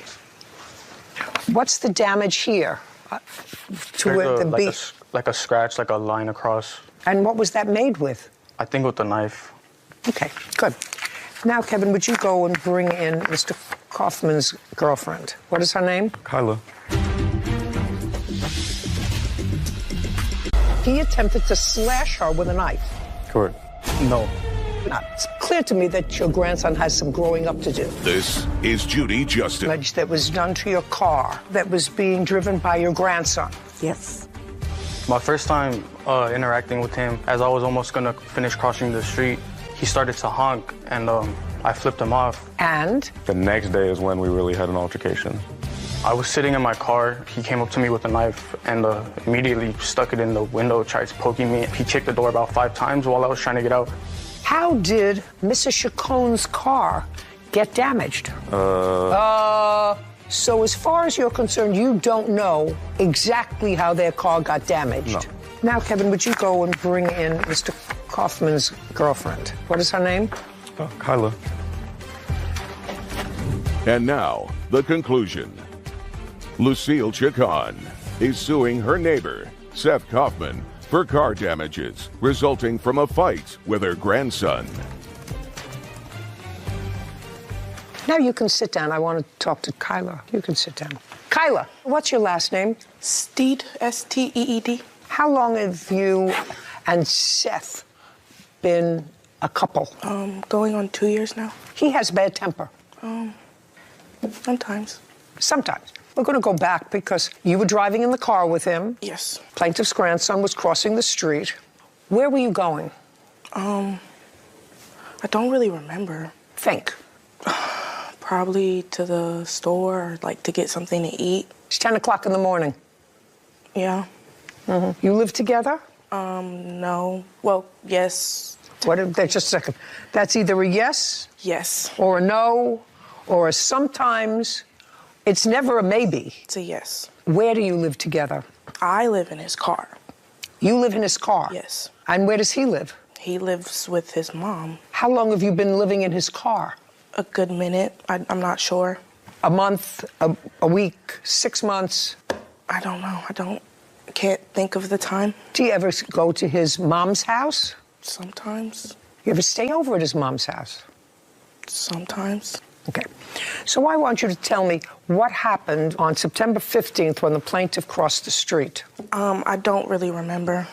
What's the damage here? Like a scratch, like a line across. And what was that made with? I think with a knife. Okay, good. Now, Kevin, would you go and bring in Mr. Kaufman's girlfriend? What is her name? Kyla. He attempted to slash her with a knife. Correct. No. Now, it's clear to me that your grandson has some growing up to do. This is Judy Justin. That was done to your car, that was being driven by your grandson. Yes. My first time interacting with him, as I was almost gonna finish crossing the street, he started to honk, and I flipped him off. And? The next day is when we really had an altercation. I was sitting in my car. He came up to me with a knife and immediately stuck it in the window, tried poking me. He kicked the door about 5 times while I was trying to get out. How did Mrs. Chacon's car get damaged? So as far as you're concerned, you don't know exactly how their car got damaged? No. Now, Kevin, would you go and bring in Mr. Kaufman's girlfriend? What is her name? Kyla. And now, the conclusion. Lucille Chacon is suing her neighbor, Seth Kaufman, for car damages resulting from a fight with her grandson. Now you can sit down. I want to talk to Kyla. You can sit down. Kyla, what's your last name? Steed, S-T-E-E-D. How long have you and Seth been a couple? Going on 2 years now. He has bad temper. Sometimes. Sometimes. We're going to go back because you were driving in the car with him. Yes. Plaintiff's grandson was crossing the street. Where were you going? I don't really remember. Think. Probably to the store, or like to get something to eat. It's 10 o'clock in the morning. Yeah. Mm-hmm. You live together? No. Well, yes. Just a second. That's either a yes. Yes. Or a no, or a sometimes. It's never a maybe. It's a yes. Where do you live together? I live in his car. You live in his car? Yes. And where does he live? He lives with his mom. How long have you been living in his car? A good minute. I'm not sure. A month, a week, 6 months? I don't know. Can't think of the time. Do you ever go to his mom's house? Sometimes. You ever stay over at his mom's house? Sometimes. Okay. So I want you to tell me what happened on September 15th when the plaintiff crossed the street. I don't really remember.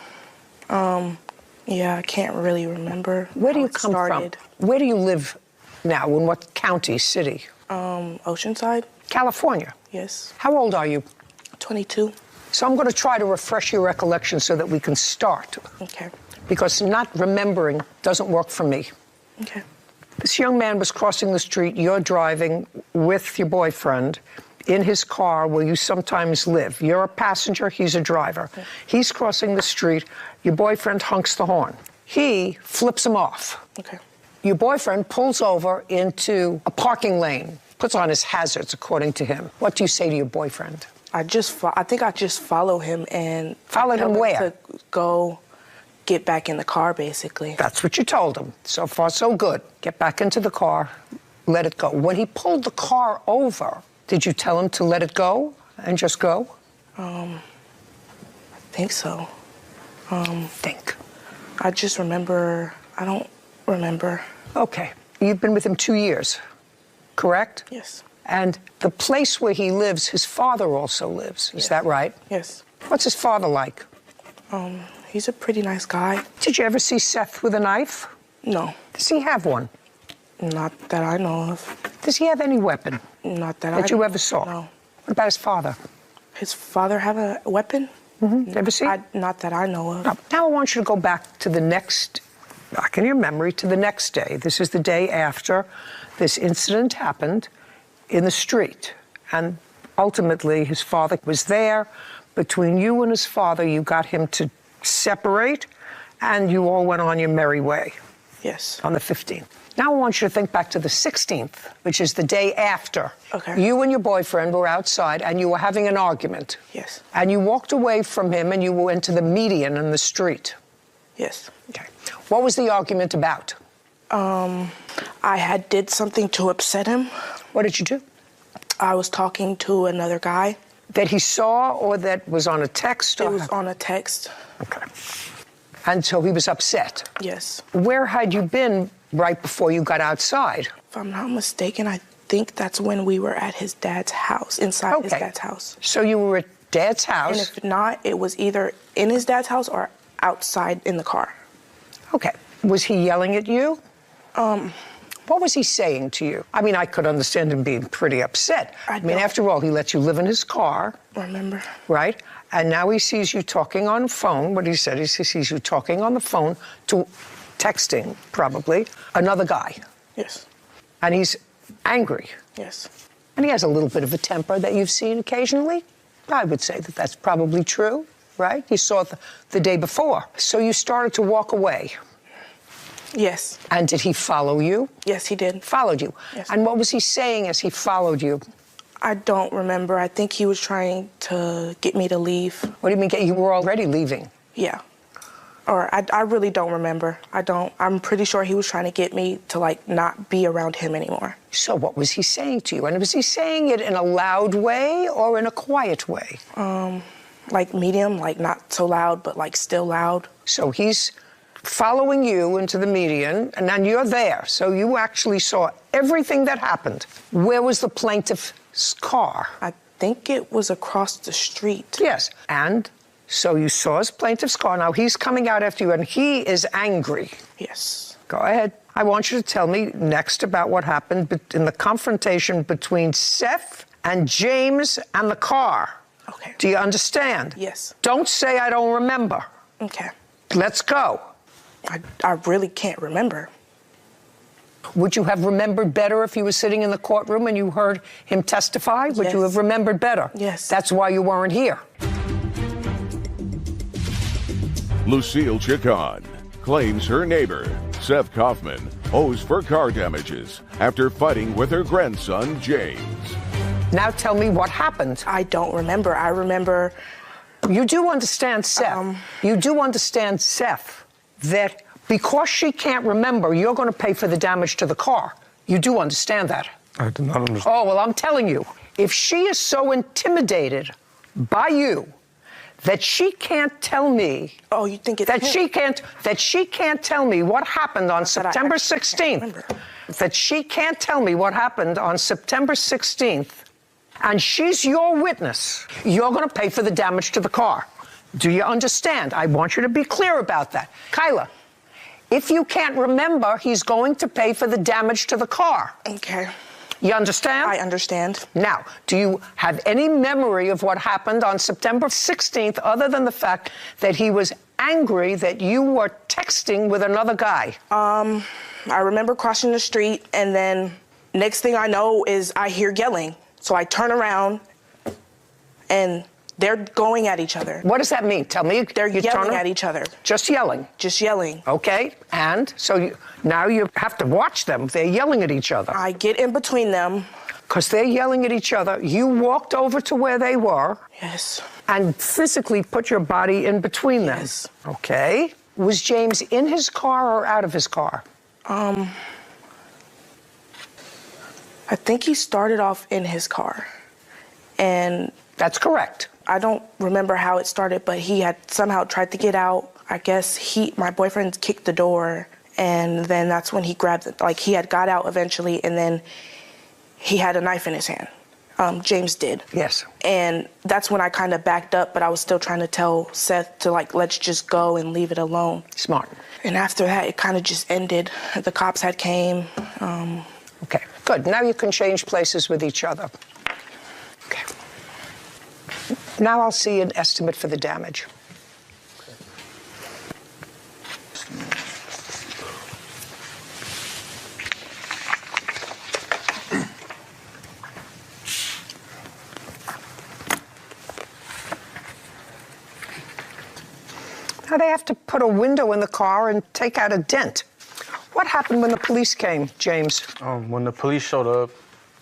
Yeah, I can't really remember. Where do you come from? Where do you live now? In what county, city? Oceanside. California? Yes. How old are you? 22. So I'm going to try to refresh your recollection so that we can start. Okay. Because not remembering doesn't work for me. Okay. This young man was crossing the street. You're driving with your boyfriend in his car where you sometimes live. You're a passenger, he's a driver. Okay. He's crossing the street. Your boyfriend honks the horn. He flips him off. Okay. Your boyfriend pulls over into a parking lane, puts on his hazards, according to him. What do you say to your boyfriend? I think I just follow him and... Followed him where? To go get back in the car, basically. That's what you told him. So far, so good. Get back into the car, let it go. When he pulled the car over, did you tell him to let it go and just go? I think so. Think. I just remember... I don't remember. Okay. You've been with him 2 years, correct? Yes. And the place where he lives, his father also lives. Is that right? Yes. What's his father like? He's a pretty nice guy. Did you ever see Seth with a knife? No. Does he have one? Not that I know of. Does he have any weapon? Not that you ever saw? No. What about his father? His father have a weapon? Mm-hmm. Ever see? Not that I know of. Now I want you to go back to back in your memory, to the next day. This is the day after this incident happened in the street. And ultimately, his father was there. Between you and his father, you got him to separate, and you all went on your merry way. Yes. On the 15th. Now I want you to think back to the 16th, which is the day after. Okay. You and your boyfriend were outside, and you were having an argument. Yes. And you walked away from him, and you went to the median in the street. Yes. Okay. What was the argument about? I did something to upset him. What did you do? I was talking to another guy. That he saw, or that was on a text? It was on a text. Okay. And so he was upset? Yes. Where had you been right before you got outside? If I'm not mistaken, I think that's when we were at his dad's house, inside his dad's house. So you were at Dad's house? And if not, it was either in his dad's house or outside in the car. Okay. Was he yelling at you? What was he saying to you? I mean, I could understand him being pretty upset. I mean, after all, he lets you live in his car. Remember. Right? And now he sees you talking on the phone. What he said is he sees you talking on the phone to texting, probably, another guy. Yes. And he's angry. Yes. And he has a little bit of a temper that you've seen occasionally. I would say that that's probably true, right? You saw it the day before. So you started to walk away. Yes. And did he follow you? Yes, he did. Followed you. Yes. And what was he saying as he followed you? I don't remember. I think he was trying to get me to leave. What do you mean, you were already leaving? Yeah. Or I really don't remember. I'm pretty sure he was trying to get me to, like, not be around him anymore. So what was he saying to you? And was he saying it in a loud way or in a quiet way? Like medium, like not so loud, but like still loud. So he's following you into the median, and then you're there. So you actually saw everything that happened. Where was the plaintiff's car? I think it was across the street. Yes. And so you saw his plaintiff's car. Now he's coming out after you, and he is angry. Yes. Go ahead. I want you to tell me next about what happened in the confrontation between Seth and James and the car. Okay. Do you understand? Yes. Don't say I don't remember. Okay. Let's go. I really can't remember. Would you have remembered better if you were sitting in the courtroom and you heard him testify? Would you have remembered better? Yes. That's why you weren't here. Lucille Chacon claims her neighbor, Seth Kaufman, owes for car damages after fighting with her grandson, James. Now tell me what happened. I don't remember. I remember... You do understand, Seth. You do understand, Seth, that because she can't remember, you're going to pay for the damage to the car. You do understand that. I do not understand. Oh, well, I'm telling you, if she is so intimidated by you that she can't tell me... Oh, you think it's that she can't tell me what happened on September 16th. That she can't tell me what happened on September 16th, and she's your witness, you're going to pay for the damage to the car. Do you understand? I want you to be clear about that. Kyla, if you can't remember, he's going to pay for the damage to the car. Okay. You understand? I understand. Now, do you have any memory of what happened on September 16th other than the fact that he was angry that you were texting with another guy? I remember crossing the street, and then next thing I know is I hear yelling. So I turn around, and they're going at each other. What does that mean? Tell me. They're yelling at each other. Just yelling? Just yelling. Okay, and so now you have to watch them. They're yelling at each other. I get in between them. Because they're yelling at each other. You walked over to where they were. Yes. And physically put your body in between them. Yes. Okay. Was James in his car or out of his car? I think he started off in his car. And... That's correct. I don't remember how it started, but he had somehow tried to get out. I guess my boyfriend kicked the door, and then that's when he grabbed it. Like, he had got out eventually, and then he had a knife in his hand. James did. Yes. And that's when I kind of backed up, but I was still trying to tell Seth to, like, let's just go and leave it alone. Smart. And after that, it kind of just ended. The cops had came. Okay, good. Now you can change places with each other. Okay. Now I'll see an estimate for the damage. Now they have to put a window in the car and take out a dent. What happened when the police came, James? When the police showed up,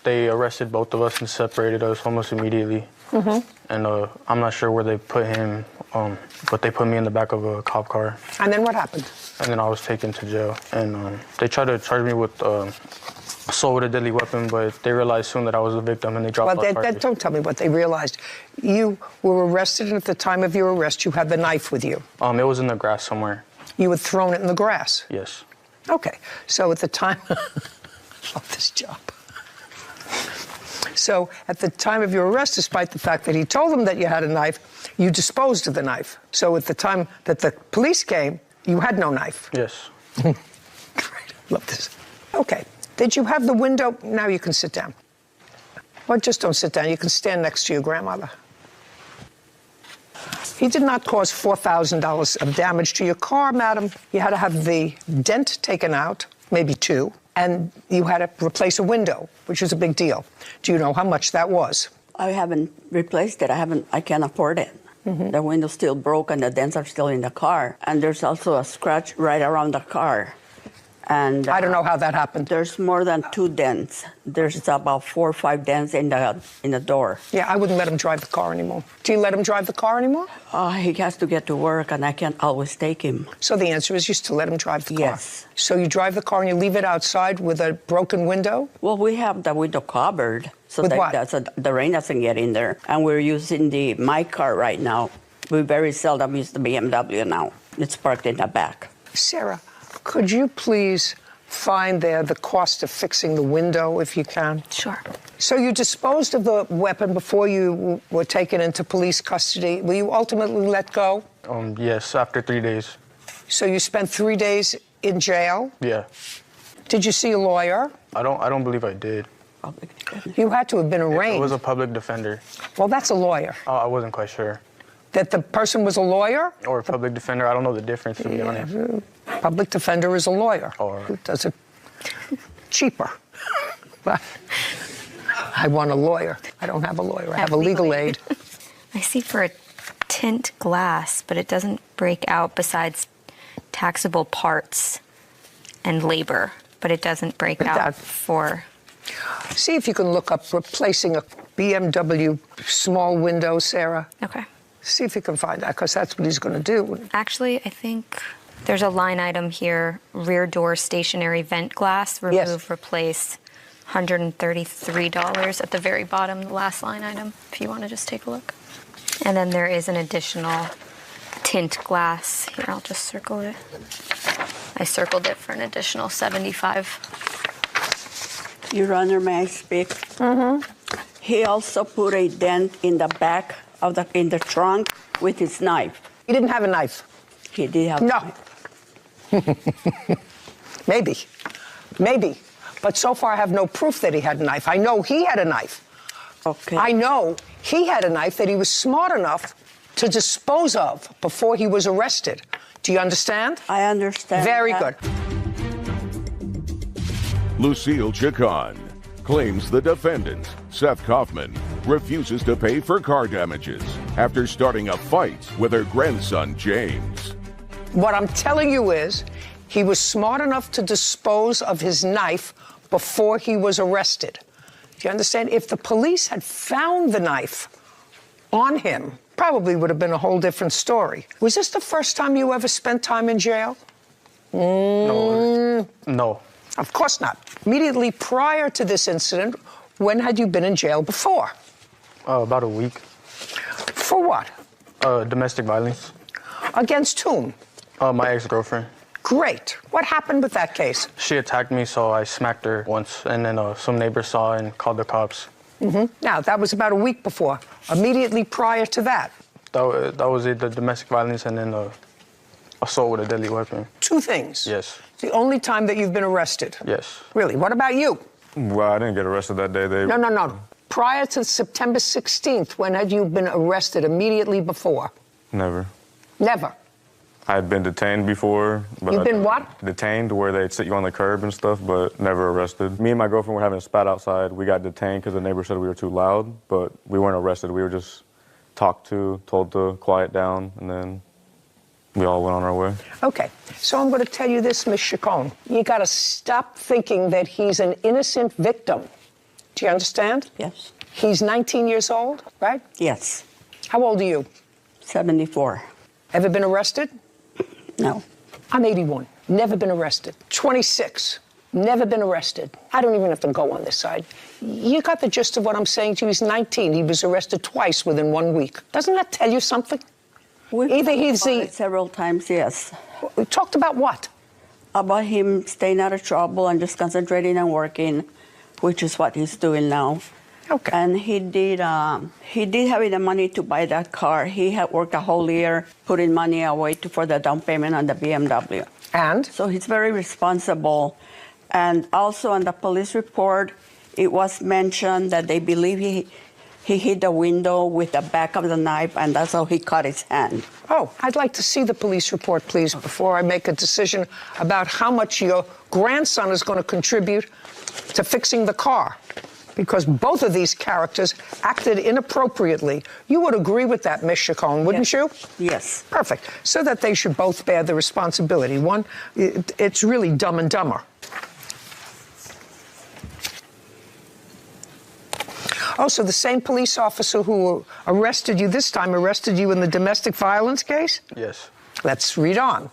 they arrested both of us and separated us almost immediately. And I'm not sure where they put him, but they put me in the back of a cop car. And then what happened? And then I was taken to jail. And they tried to charge me with assault with a deadly weapon, but they realized soon that I was a victim, and they dropped all charges. Don't tell me what they realized. You were arrested, and at the time of your arrest, you had the knife with you. It was in the grass somewhere. You had thrown it in the grass? Yes. Okay. So at the time... I love this job. So at the time of your arrest, despite the fact that he told them that you had a knife, you disposed of the knife. So at the time that the police came, you had no knife. Yes. Great. Love this. Okay. Did you have the window? Now you can sit down. Well, just don't sit down. You can stand next to your grandmother. He did not cause $4,000 of damage to your car, madam. You had to have the dent taken out, maybe two, and you had to replace a window, which was a big deal. Do you know how much that was? I haven't replaced it. I can't afford it. The window's still broken. The dents are still in the car. And there's also a scratch right around the car. And I don't know how that happened. There's more than 2 dents. There's about 4 or 5 dents in the door. Yeah, I wouldn't let him drive the car anymore. Do you let him drive the car anymore? He has to get to work, and I can't always take him. So the answer is you still let him drive the car? Yes. So you drive the car and you leave it outside with a broken window? Well, we have the window covered so With that what? the rain doesn't get in there. And we're using my car right now. We very seldom use the BMW now. It's parked in the back. Sarah, could you please find there the cost of fixing the window, if you can? Sure. So you disposed of the weapon before you were taken into police custody. Were you ultimately let go? Yes, after 3 days. So you spent 3 days in jail? Yeah. Did you see a lawyer? I don't believe I did. You had to have been arraigned. It was a public defender. Well, that's a lawyer. I wasn't quite sure. That the person was a lawyer? Or a public defender. I don't know the difference, to be honest. Public defender is a lawyer. Who does it cheaper. But I want a lawyer. I don't have a lawyer. I have a legal aid. I see for a tint glass, but it doesn't break out besides taxable parts and labor, but it doesn't break out for... See if you can look up replacing a BMW small window, Sarah. Okay. See if you can find that, because that's what he's going to do. Actually, I think there's a line item here, rear door stationary vent glass, remove, replace, $133 at the very bottom, the last line item, if you want to just take a look. And then there is an additional tint glass. Here, I'll just circle it. I circled it for an additional $75. Your Honor, may I speak? Mm-hmm. He also put a dent in the back of in the trunk with his knife. He didn't have a knife. He did have a knife. Maybe. Maybe. But so far I have no proof that he had a knife. I know he had a knife. Okay. I know he had a knife that he was smart enough to dispose of before he was arrested. Do you understand? I understand. Very that. good. Lucille Chacon claims the defendant, Seth Kaufman, refuses to pay for car damages after starting a fight with her grandson, James. What I'm telling you is he was smart enough to dispose of his knife before he was arrested. Do you understand? If the police had found the knife on him, probably would have been a whole different story. Was this the first time you ever spent time in jail? No. Of course not. Immediately prior to this incident, when had you been in jail before? About a week. For what? Domestic violence. Against whom? My ex-girlfriend. Great. What happened with that case? She attacked me, so I smacked her once, and then some neighbors saw and called the cops. Mm-hmm. Now, that was about a week before. Immediately prior to that? That was it, the domestic violence and then assault with a deadly weapon. 2 things? Yes. The only time that you've been arrested? Yes. Really? What about you? Well, I didn't get arrested that day. No. Prior to September 16th, when had you been arrested immediately before? Never. Never? I had been detained before. But You've been what? Detained, where they'd sit you on the curb and stuff, but never arrested. Me and my girlfriend were having a spat outside. We got detained because the neighbor said we were too loud, but we weren't arrested. We were just talked to, told to quiet down, and then we all went on our way. Okay, so I'm going to tell you this, Ms. Chacon. You got to stop thinking that he's an innocent victim. Do you understand? Yes. He's 19 years old, right? Yes. How old are you? 74. Ever been arrested? No. I'm 81. Never been arrested. 26. Never been arrested. I don't even have to go on this side. You got the gist of what I'm saying to you. He's 19. He was arrested twice within 1 week. Doesn't that tell you something? We've talked about it several times, yes. We talked about what? About him staying out of trouble and just concentrating on working, which is what he's doing now. Okay. And he did have the money to buy that car. He had worked a whole year putting money away for the down payment on the BMW. And? So he's very responsible. And also on the police report, it was mentioned that they believe he hit the window with the back of the knife, and that's how he cut his hand. Oh, I'd like to see the police report, please, before I make a decision about how much your grandson is going to contribute to fixing the car. because both of these characters acted inappropriately. You would agree with that, Ms. Chacon, wouldn't you? Yes. Perfect. So that they should both bear the responsibility. One, it's really Dumb and Dumber. Oh, so the same police officer who arrested you this time arrested you in the domestic violence case? Yes. Let's read on.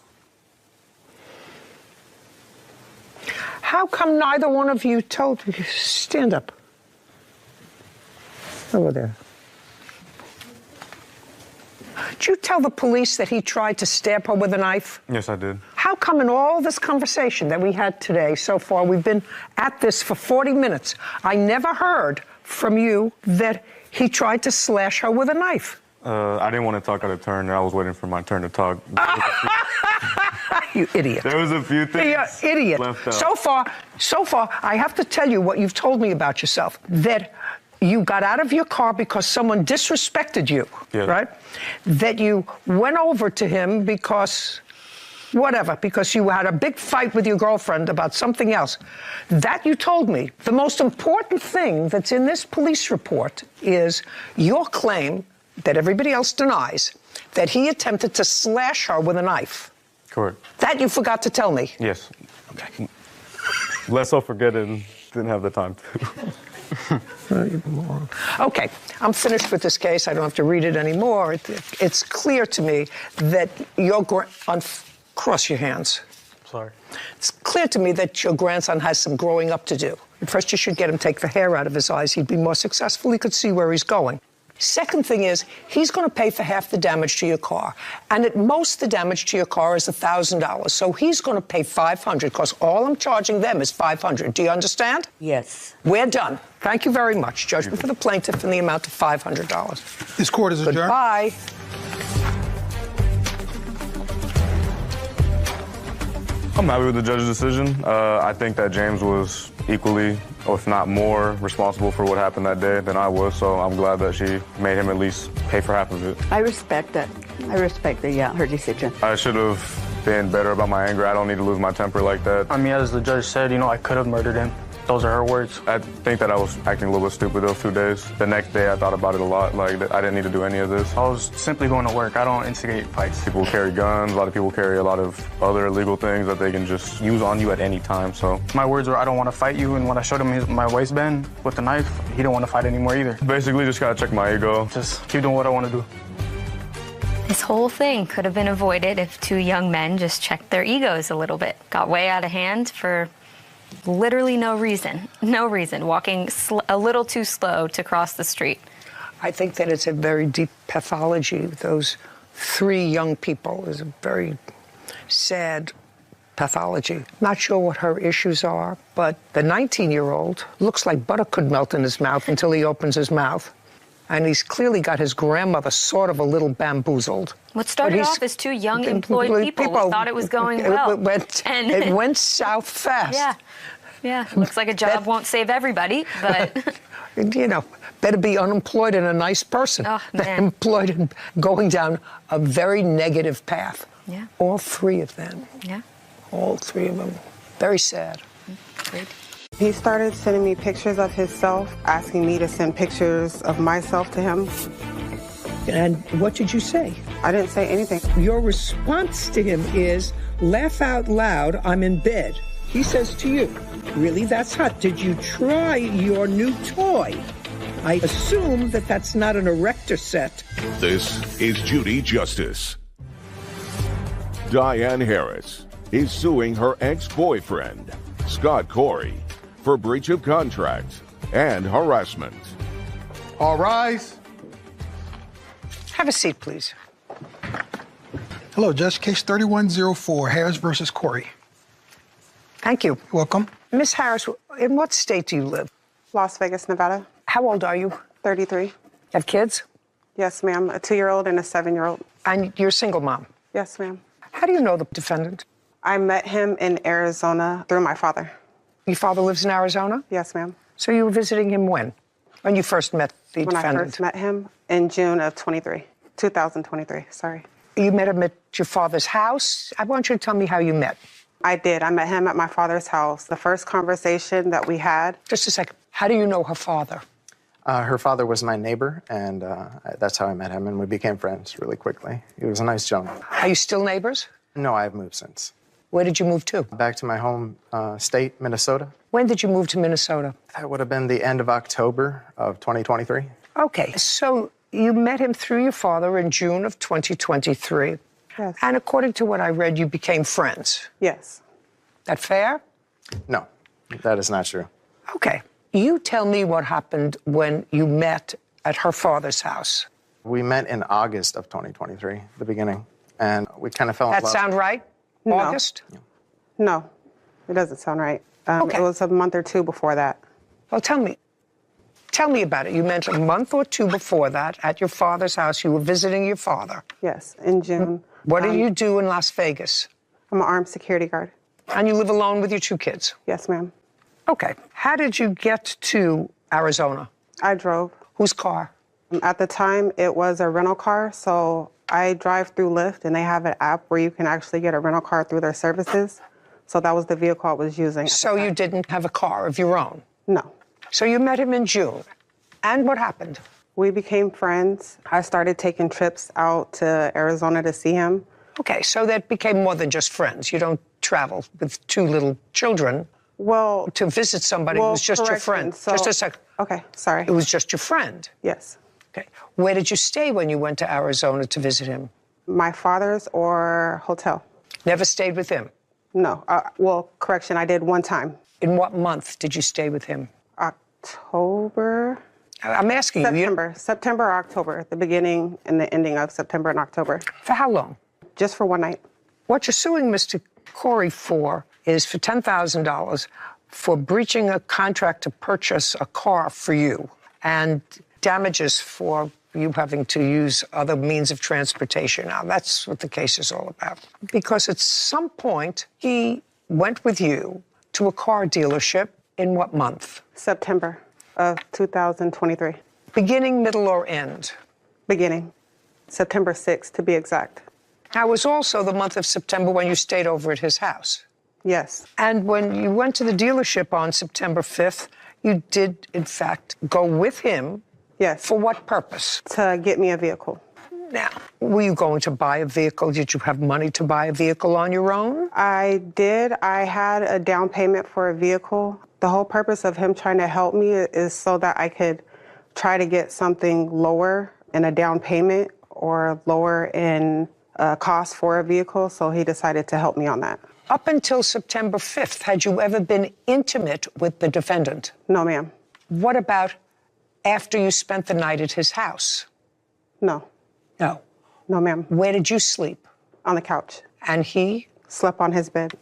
How come neither one of you told me? Stand up. Over there. Did you tell the police that he tried to stab her with a knife? Yes, I did. How come in all this conversation that we had today so far, we've been at this for 40 minutes, I never heard from you that he tried to slash her with a knife? I didn't want to talk out of turn. I was waiting for my turn to talk. You idiot. There was a few things You're idiot. left out. So far, I have to tell you what you've told me about yourself, that you got out of your car because someone disrespected you, right? That you went over to him because you had a big fight with your girlfriend about something else. That you told me. The most important thing that's in this police report is your claim that everybody else denies, that he attempted to slash her with a knife. Correct. That you forgot to tell me. Yes. Okay. Lest I'll forget it and didn't have the time to. Okay, I'm finished with this case. I don't have to read it anymore. It's clear to me that cross your hands. Sorry. It's clear to me that your grandson has some growing up to do. First, you should get him take the hair out of his eyes. He'd be more successful. He could see where he's going. Second thing is, he's going to pay for half the damage to your car. And at most, the damage to your car is $1,000. So he's going to pay $500 because all I'm charging them is $500. Do you understand? Yes. We're done. Thank you very much. Judgment for the plaintiff in the amount of $500. This court is adjourned. Goodbye. I'm happy with the judge's decision. I think that James was equally, or if not more, responsible for what happened that day than I was, so I'm glad that she made him at least pay for half of it. I respect that. Her decision. I should have been better about my anger. I don't need to lose my temper like that. I mean, as the judge said, I could have murdered him. Those are her words. I think that I was acting a little bit stupid those 2 days. The next day, I thought about it a lot. Like, I didn't need to do any of this. I was simply going to work. I don't instigate fights. People carry guns. A lot of people carry a lot of other illegal things that they can just use on you at any time, so. My words were, I don't want to fight you, and when I showed him my waistband with the knife, he didn't want to fight anymore either. Basically, just gotta check my ego. Just keep doing what I want to do. This whole thing could have been avoided if 2 young men just checked their egos a little bit. Got way out of hand for literally no reason. No reason. Walking a little too slow to cross the street. I think that it's a very deep pathology. Those 3 young people is a very sad pathology. Not sure what her issues are, but the 19-year-old looks like butter could melt in his mouth until he opens his mouth. And he's clearly got his grandmother sort of a little bamboozled. What started off as 2 young employed people who thought it was going well. It went south fast. Yeah. Looks like a job won't save everybody, but... Better be unemployed and a nice person than employed and going down a very negative path. Yeah. All 3 of them. Yeah. All 3 of them. Very sad. Great. He started sending me pictures of himself, asking me to send pictures of myself to him. And what did you say? I didn't say anything. Your response to him is, laugh out loud, I'm in bed. He says to you, really, that's hot. Did you try your new toy? I assume that that's not an erector set. This is Judy Justice. Diane Harris is suing her ex-boyfriend, Scott Corey, for breach of contract and harassment. All rise. Have a seat, please. Hello, Judge. Case 3104, Harris versus Corey. Thank you. Welcome. Miss Harris, in what state do you live? Las Vegas, Nevada. How old are you? 33. Have kids? Yes, ma'am. A 2-year-old and a 7-year-old. And you're a single mom? Yes, ma'am. How do you know the defendant? I met him in Arizona through my father. Your father lives in Arizona? Yes, ma'am. So you were visiting him when? When you first met the defendant? When I first met him in June of 2023, sorry. You met him at your father's house? I want you to tell me how you met. I did. I met him at my father's house. The first conversation that we had... Just a second. How do you know her father? Her father was my neighbor, and that's how I met him, and we became friends really quickly. He was a nice gentleman. Are you still neighbors? No, I've moved since. Where did you move to? Back to my home state, Minnesota. When did you move to Minnesota? That would have been the end of October of 2023. Okay, so you met him through your father in June of 2023. Yes. And according to what I read, you became friends. Yes. That fair? No, that is not true. Okay. You tell me what happened when you met at her father's house. We met in August of 2023, the beginning, and we kind of fell in love. That sound right? No. August? No, it doesn't sound right. Okay. It was a month or two before that. Well, tell me about it. You meant a month or two before that at your father's house. You were visiting your father. Yes, in June. What do you do in Las Vegas? I'm an armed security guard. And you live alone with your 2 kids? Yes, ma'am. Okay. How did you get to Arizona? I drove. Whose car? At the time, it was a rental car, so I drive through Lyft, and they have an app where you can actually get a rental car through their services. So that was the vehicle I was using. So you didn't have a car of your own? No. So you met him in June. And what happened? We became friends. I started taking trips out to Arizona to see him. Okay, so that became more than just friends. You don't travel with 2 little children. Well, to visit somebody who was just your friend. So, just a sec. Okay, sorry. It was just your friend. Yes. Okay. Where did you stay when you went to Arizona to visit him? My father's or hotel. Never stayed with him? No. Well, correction, I did one time. In what month did you stay with him? October. I'm asking you. September or October, the beginning and the ending of September and October. For how long? Just for one night. What you're suing Mr. Corey for is for $10,000 for breaching a contract to purchase a car for you and damages for you having to use other means of transportation. Now, that's what the case is all about. Because at some point, he went with you to a car dealership in what month? September of 2023. Beginning, middle, or end? Beginning. September 6th, to be exact. Now, it was also the month of September when you stayed over at his house. Yes. And when you went to the dealership on September 5th, you did, in fact, go with him. Yes. For what purpose? To get me a vehicle. Now, were you going to buy a vehicle? Did you have money to buy a vehicle on your own? I did. I had a down payment for a vehicle. The whole purpose of him trying to help me is so that I could try to get something lower in a down payment or lower in cost for a vehicle. So he decided to help me on that. Up until September 5th, had you ever been intimate with the defendant? No, ma'am. What about after you spent the night at his house? No. No? No, ma'am. Where did you sleep? On the couch. And he? Slept on his bed.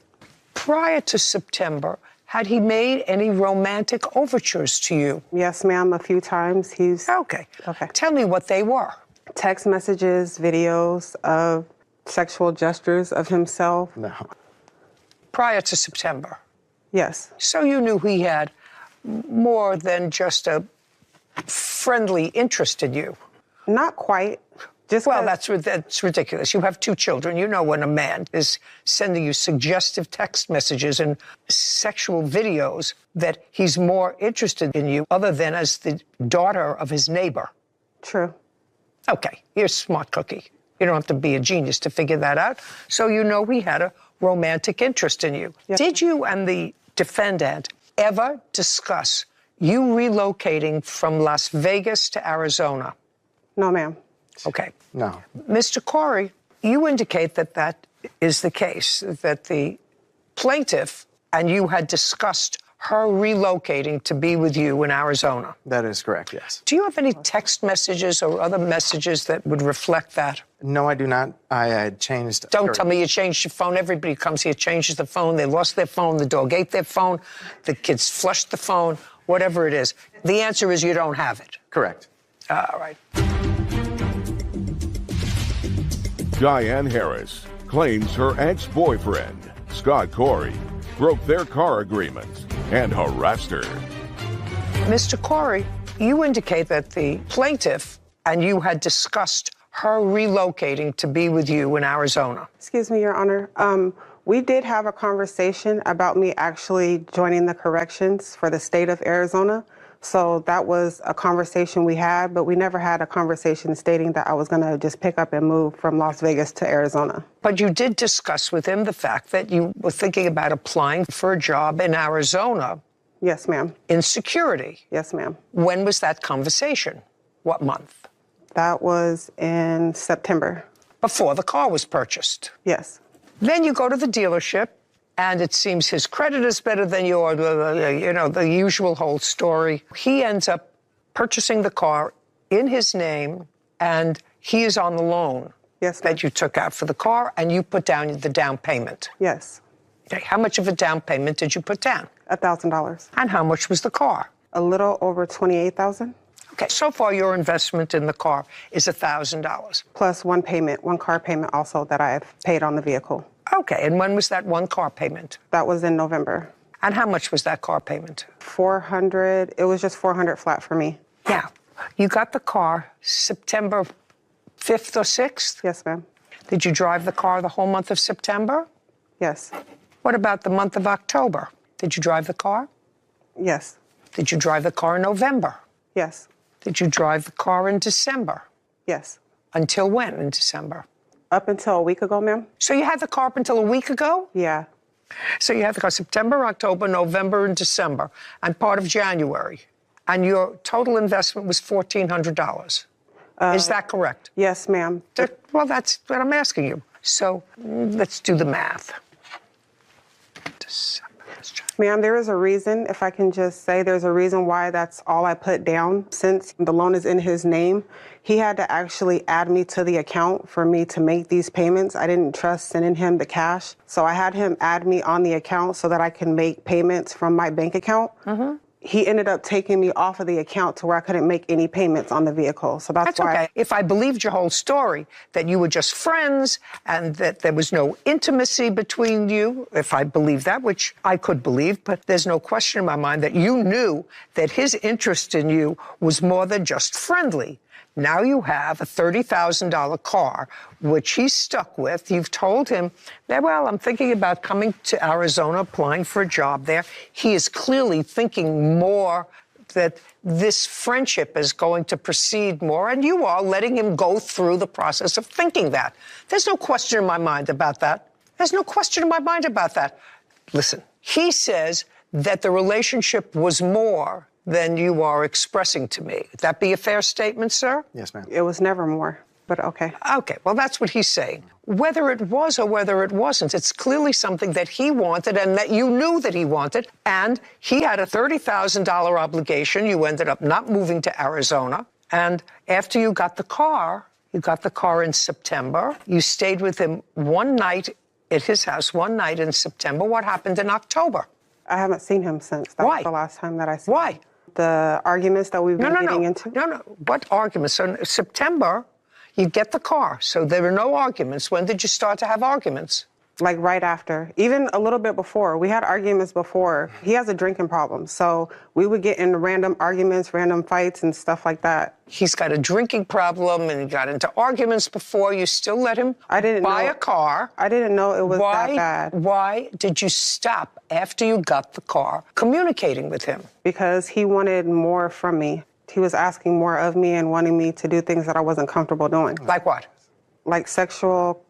Prior to September, had he made any romantic overtures to you? Yes, ma'am, a few times. Okay. Tell me what they were. Text messages, videos of sexual gestures of himself. No. Prior to September? Yes. So you knew he had more than just a friendly interest in you? Not quite. Well, that's ridiculous. You have 2 children. You know when a man is sending you suggestive text messages and sexual videos that he's more interested in you other than as the daughter of his neighbor. True. Okay, you're a smart cookie. You don't have to be a genius to figure that out. So you know he had a romantic interest in you. Yes. Did you and the defendant ever discuss you relocating from Las Vegas to Arizona? No, ma'am. Okay. No. Mr. Corey, you indicate that that is the case, that the plaintiff and you had discussed her relocating to be with you in Arizona. That is correct, yes. Do you have any text messages or other messages that would reflect that? No, I do not. I had changed. Don't tell me you changed your phone. Everybody comes here, changes the phone. They lost their phone. The dog ate their phone. The kids flushed the phone. Whatever it is. The answer is you don't have it. Correct. All right. Diane Harris claims her ex-boyfriend, Scott Corey, broke their car agreement and harassed her. Mr. Corey, you indicate that the plaintiff and you had discussed her relocating to be with you in Arizona. Excuse me, Your Honor. We did have a conversation about me actually joining the corrections for the state of Arizona, So that was a conversation we had, but we never had a conversation stating that I was going to just pick up and move from Las Vegas to Arizona. But you did discuss with him the fact that you were thinking about applying for a job in Arizona. Yes, ma'am. In security. Yes, ma'am. When was that conversation? What month? That was in September. Before the car was purchased? Yes. Then you go to the dealership, and it seems his credit is better than yours, you know, the usual whole story. He ends up purchasing the car in his name, and he is on the loan that you took out for the car, and you put down the down payment. Yes. Okay, how much of a down payment did you put down? $1,000. And how much was the car? A little over $28,000. Okay, so far your investment in the car is $1,000. Plus one payment, one car payment also that I have paid on the vehicle. Okay, and when was that one car payment? That was in November. And how much was that car payment? $400. It was just $400 flat for me. Yeah. You got the car September 5th or 6th? Yes, ma'am. Did you drive the car the whole month of September? Yes. What about the month of October? Did you drive the car? Yes. Did you drive the car in November? Yes. Did you drive the car in December? Yes. Until when in December? Up until a week ago, ma'am. So you had the car up until a week ago? Yeah. So you had the car September, October, November, and December, and part of January. And your total investment was $1,400. Is that correct? Yes, ma'am. Well, that's what I'm asking you. So let's do the math. Ma'am, there is a reason, if I can just say, there's a reason why that's all I put down. Since the loan is in his name, he had to actually add me to the account for me to make these payments. I didn't trust sending him the cash, so I had him add me on the account so that I can make payments from my bank account. Mm-hmm. He ended up taking me off of the account to where I couldn't make any payments on the vehicle. So that's why. Okay. If I believed your whole story, that you were just friends and that there was no intimacy between you, if I believe that, which I could believe, but there's no question in my mind that you knew that his interest in you was more than just friendly. Now you have a $30,000 car, which he's stuck with. You've told him that, well, I'm thinking about coming to Arizona, applying for a job there. He is clearly thinking more that this friendship is going to proceed more, and you are letting him go through the process of thinking that. There's no question in my mind about that. There's no question in my mind about that. Listen, he says that the relationship was more than you are expressing to me. Would that be a fair statement, sir? Yes, ma'am. It was never more, but okay. Okay, well, that's what he's saying. Whether it was or whether it wasn't, it's clearly something that he wanted and that you knew that he wanted, and he had a $30,000 obligation. You ended up not moving to Arizona, and after you got the car in September. You stayed with him one night at his house, one night in September. What happened in October? I haven't seen him since. That was the last time that I saw him. Why? The arguments that we've been getting into? No. What arguments? So in September, you get the car. So there were no arguments. When did you start to have arguments? Like right after. Even a little bit before. We had arguments before. He has a drinking problem. So we would get in random arguments, random fights and stuff like that. He's got a drinking problem and he got into arguments before. You still let him buy a car. I didn't know it was that bad. Why did you stop after you got the car communicating with him? Because he wanted more from me. He was asking more of me and wanting me to do things that I wasn't comfortable doing. Like what? Like sexual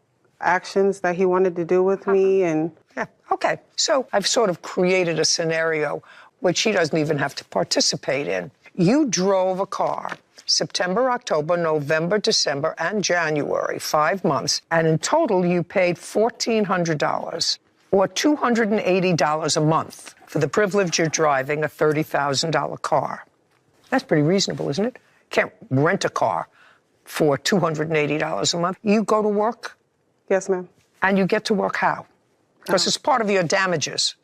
actions that he wanted to do with me. And yeah, okay. So I've sort of created a scenario which he doesn't even have to participate in. You drove a car September, October, November, December, and January, 5 months, and in total you paid $1,400 or $280 a month for the privilege of driving a $30,000 car. That's pretty reasonable, isn't it? Can't rent a car for $280 a month. You go to work? Yes, ma'am. And you get to work how? Because it's part of your damages.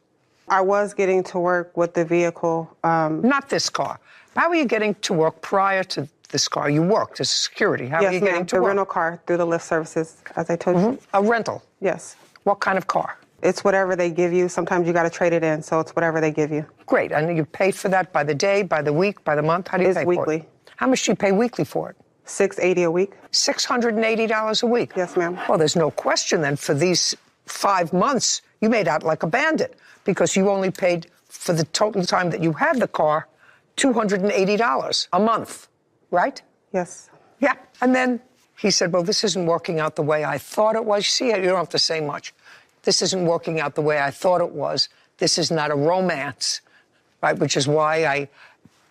I was getting to work with the vehicle. Not this car. How are you getting to work prior to this car? You worked as security. How are you getting to work? The rental car through the Lyft services, as I told you. A rental? Yes. What kind of car? It's whatever they give you. Sometimes you got to trade it in, so it's whatever they give you. Great. And you pay for that by the day, by the week, by the month? How do you pay weekly. for it? How much do you pay weekly for it? $680 a week. $680 a week? Yes, ma'am. Well, there's no question then for these 5 months, you made out like a bandit because you only paid for the total time that you had the car $280 a month, right? Yes. Yeah. And then he said, well, this isn't working out the way I thought it was. See, you don't have to say much. This isn't working out the way I thought it was. This is not a romance, right? Which is why I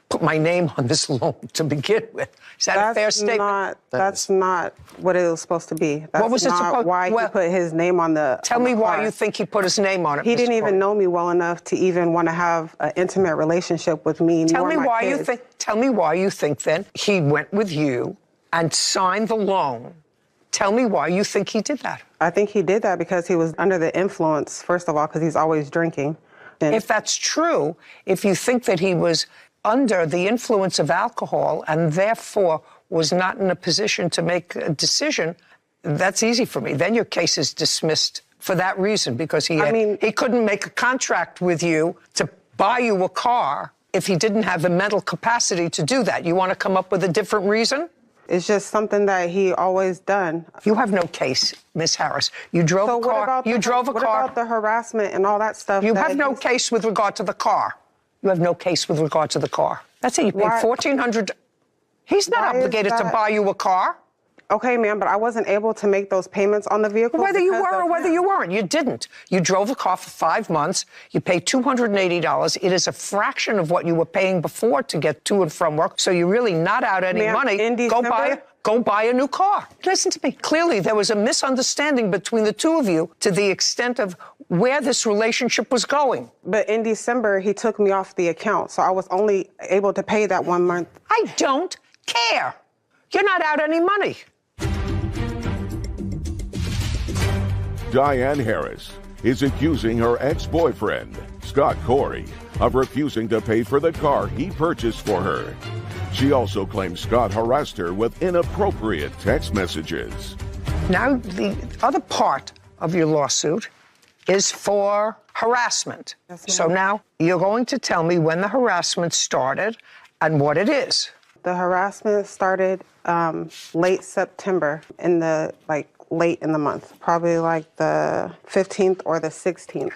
put my name on this loan to begin with. Is that a fair statement? That's not what it was supposed to be. That's what was it supposed? Why he put his name on the. Tell me why you think he put his name on it. He didn't even know me well enough to even want to have an intimate relationship with me. Tell me why kids. you think. Tell me why you think then he went with you and signed the loan. Tell me why you think he did that. I think he did that because he was under the influence. First of all, because he's always drinking. If that's true, if you think that he was under the influence of alcohol and therefore was not in a position to make a decision, that's easy for me. Then your case is dismissed for that reason, because he couldn't make a contract with you to buy you a car if he didn't have the mental capacity to do that. You want to come up with a different reason? It's just something that he always done. You have no case, Miss Harris. You drove a car. You drove a car. What about the harassment and all that stuff? You have no case with regard to the car. You have no case with regard to the car. That's it. You paid $1,400. He's not obligated to buy you a car. Okay, ma'am, but I wasn't able to make those payments on the vehicle. Whether you were or whether you weren't, you didn't. You drove a car for 5 months. You paid $280. It is a fraction of what you were paying before to get to and from work. So you're really not out any money. In December, Go buy a new car. Listen to me. Clearly, there was a misunderstanding between the two of you to the extent of where this relationship was going. But in December, he took me off the account, so I was only able to pay that 1 month. I don't care. You're not out any money. Diane Harris is accusing her ex-boyfriend, Scott Corey, of refusing to pay for the car he purchased for her. She also claims Scott harassed her with inappropriate text messages. Now, the other part of your lawsuit is for harassment. So now you're going to tell me when the harassment started and what it is. The harassment started late September, late in the month, probably like the 15th or the 16th.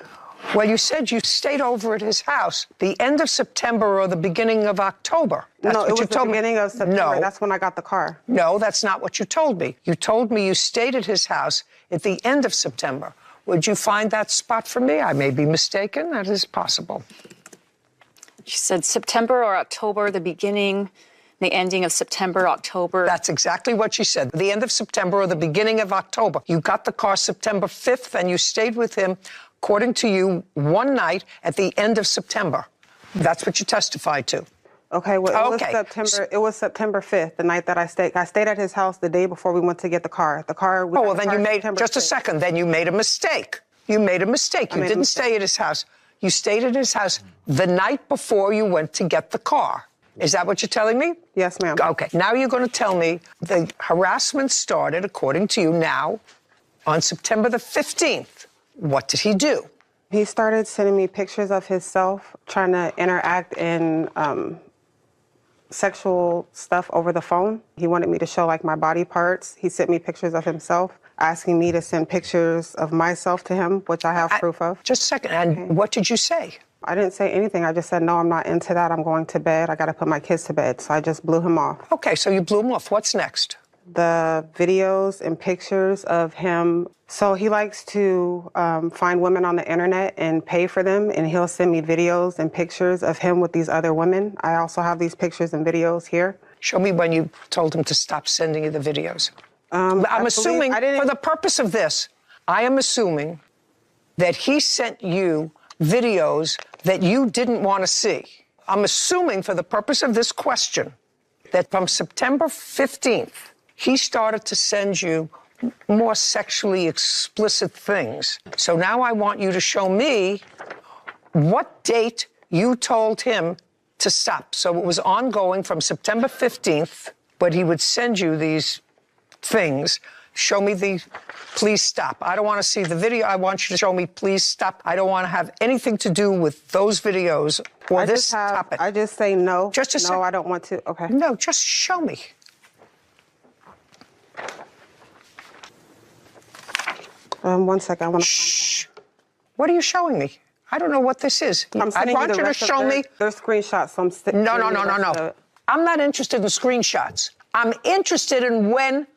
Well, you said you stayed over at his house the end of September or the beginning of October. That's no, what it was you the told beginning me. of September. No. That's when I got the car. No, that's not what you told me. You told me you stayed at his house at the end of September. Would you find that spot for me? I may be mistaken. That is possible. She said September or October, the beginning, the ending of September, October. That's exactly what she said. The end of September or the beginning of October. You got the car September 5th and you stayed with him, according to you, one night at the end of September. That's what you testified to. Okay, well, it was September 5th, the night that I stayed. I stayed at his house the day before we went to get the car. Then you made, just a second, then you made a mistake. You made a mistake. You didn't stay at his house. You stayed at his house the night before you went to get the car. Is that what you're telling me? Yes, ma'am. Okay, now you're going to tell me the harassment started, according to you now, on September the 15th. What did he do? He started sending me pictures of himself, trying to interact in sexual stuff over the phone. He wanted me to show my body parts. He sent me pictures of himself, asking me to send pictures of myself to him, which I have proof of. Just a second, and what did you say? I didn't say anything. I just said, no, I'm not into that. I'm going to bed. I got to put my kids to bed. So I just blew him off. Okay, so you blew him off. What's next? The videos and pictures of him. So he likes to find women on the internet and pay for them, and he'll send me videos and pictures of him with these other women. I also have these pictures and videos here. Show me when you told him to stop sending you the videos. I'm assuming, for the purpose of this, I am assuming that he sent you videos that you didn't want to see. I'm assuming, for the purpose of this question, that from September 15th, he started to send you more sexually explicit things. So now I want you to show me what date you told him to stop. So it was ongoing from September 15th, but he would send you these things. Show me the please stop. I don't want to see the video. I want you to show me please stop. I don't want to have anything to do with those videos or this topic. I just say no. Just a second. No, I don't want to. Okay. No, just show me. One second. I want to. Shh. What are you showing me? I don't know what this is. I want you to show me. There's screenshots. So I'm No. I'm not interested in screenshots. I'm interested in when,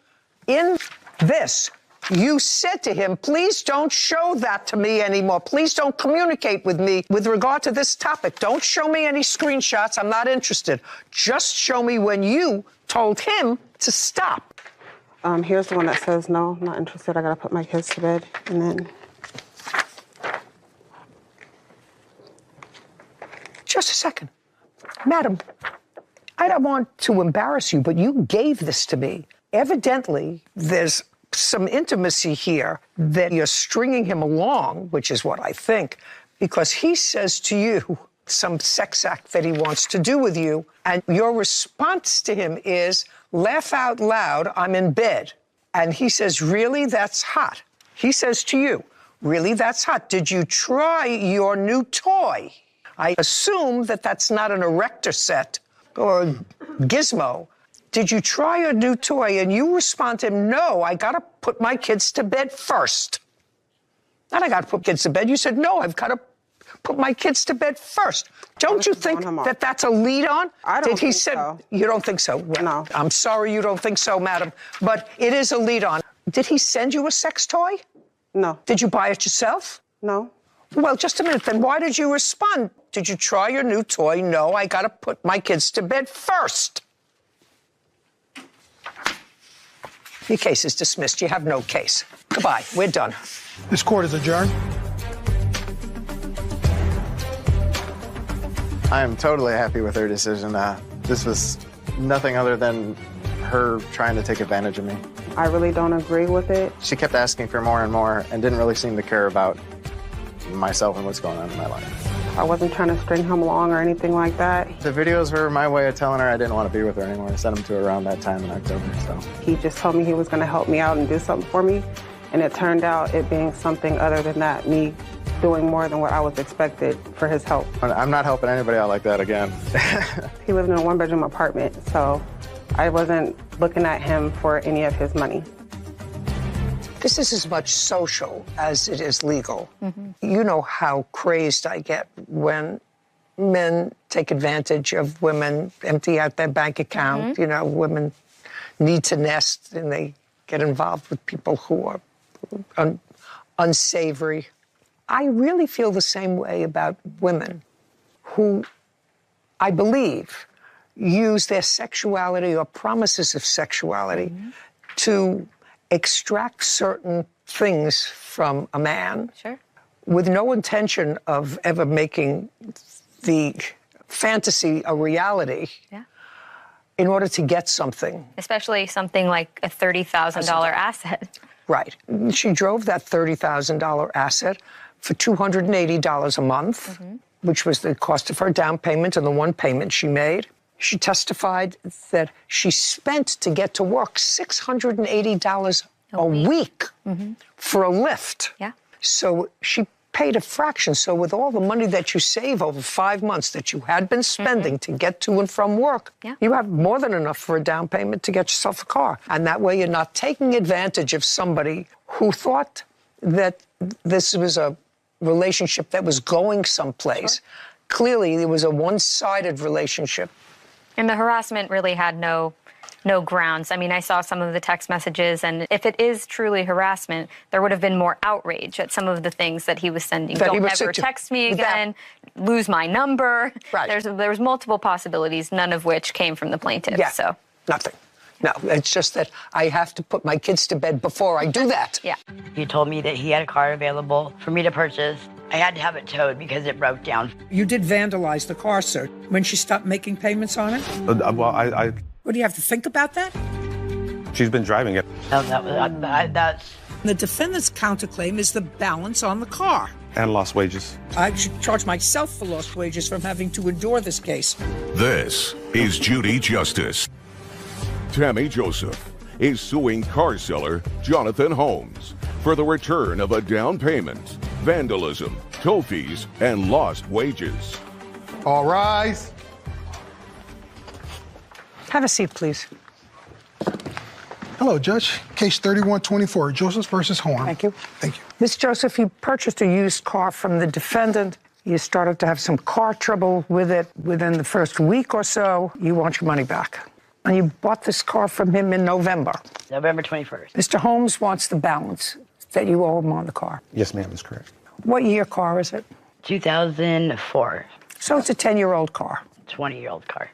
in this, you said to him, please don't show that to me anymore. Please don't communicate with me with regard to this topic. Don't show me any screenshots. I'm not interested. Just show me when you told him to stop. Here's the one that says, no, I'm not interested. I got to put my kids to bed. And then. Just a second. Madam, I don't want to embarrass you, but you gave this to me. Evidently, there's some intimacy here that you're stringing him along, which is what I think, because he says to you some sex act that he wants to do with you, and your response to him is, laugh out loud, I'm in bed. And he says, really, that's hot. He says to you, really, that's hot. Did you try your new toy? I assume that that's not an erector set or a gizmo. Did you try your new toy? And you respond to him, no, I got to put my kids to bed first. Not I got to put kids to bed. You said, no, I've got to put my kids to bed first. Don't you think that that's a lead on? I don't think so. You don't think so? Well, no. I'm sorry you don't think so, madam, but it is a lead on. Did he send you a sex toy? No. Did you buy it yourself? No. Well, just a minute, then why did you respond? Did you try your new toy? No, I got to put my kids to bed first. Your case is dismissed. You have no case. Goodbye. We're done. This court is adjourned. I am totally happy with her decision. This was nothing other than her trying to take advantage of me. I really don't agree with it. She kept asking for more and more and didn't really seem to care about myself and what's going on in my life. I wasn't trying to string him along or anything like that. The videos were my way of telling her I didn't want to be with her anymore. I sent them to her around that time in October, so. He just told me he was going to help me out and do something for me, and it turned out it being something other than that, me doing more than what I was expected for his help. I'm not helping anybody out like that again. He lived in a one-bedroom apartment, so I wasn't looking at him for any of his money. This is as much social as it is legal. You know how crazed I get when men take advantage of women, empty out their bank account. You know, women need to nest and they get involved with people who are unsavory. I really feel the same way about women who, I believe, use their sexuality or promises of sexuality to extract certain things from a man with no intention of ever making the fantasy a reality in order to get something. Especially something like a $30,000 asset. Right. She drove that $30,000 asset for $280 a month, which was the cost of her down payment and the one payment she made. She testified that she spent to get to work $680 a week for a lift. So she paid a fraction. So with all the money that you save over 5 months that you had been spending to get to and from work, you have more than enough for a down payment to get yourself a car. And that way you're not taking advantage of somebody who thought that this was a relationship that was going someplace. Clearly, it was a one-sided relationship. And the harassment really had no grounds. I mean, I saw some of the text messages, and if it is truly harassment, there would have been more outrage at some of the things that he was sending. Don't ever text me again, lose my number. There's multiple possibilities, none of which came from the plaintiff. So nothing. No, it's just that I have to put my kids to bed before I do that. He told me that he had a car available for me to purchase. I had to have it towed because it broke down. You did vandalize the car, sir, when she stopped making payments on it? Well, What, do you have to think about that? she's been driving it. No, that's... The defendant's counterclaim is the balance on the car. And lost wages. I should charge myself for lost wages from having to endure this case. This is Judy Justice. Tammy Joseph is suing car seller Jonathan Holmes for the return of a down payment, vandalism, tow fees, and lost wages. All rise. Have a seat, please. Hello, Judge. Case 3124, Joseph versus Horn. Thank you. Thank you. Ms. Joseph, you purchased a used car from the defendant. You started to have some car trouble with it within the first week or so. You want your money back. And you bought this car from him in November. November 21st. Mr. Holmes wants the balance that you owe him on the car. Yes, ma'am, that's correct. What year car is it? 2004. So it's a 10-year-old car. 20-year-old car.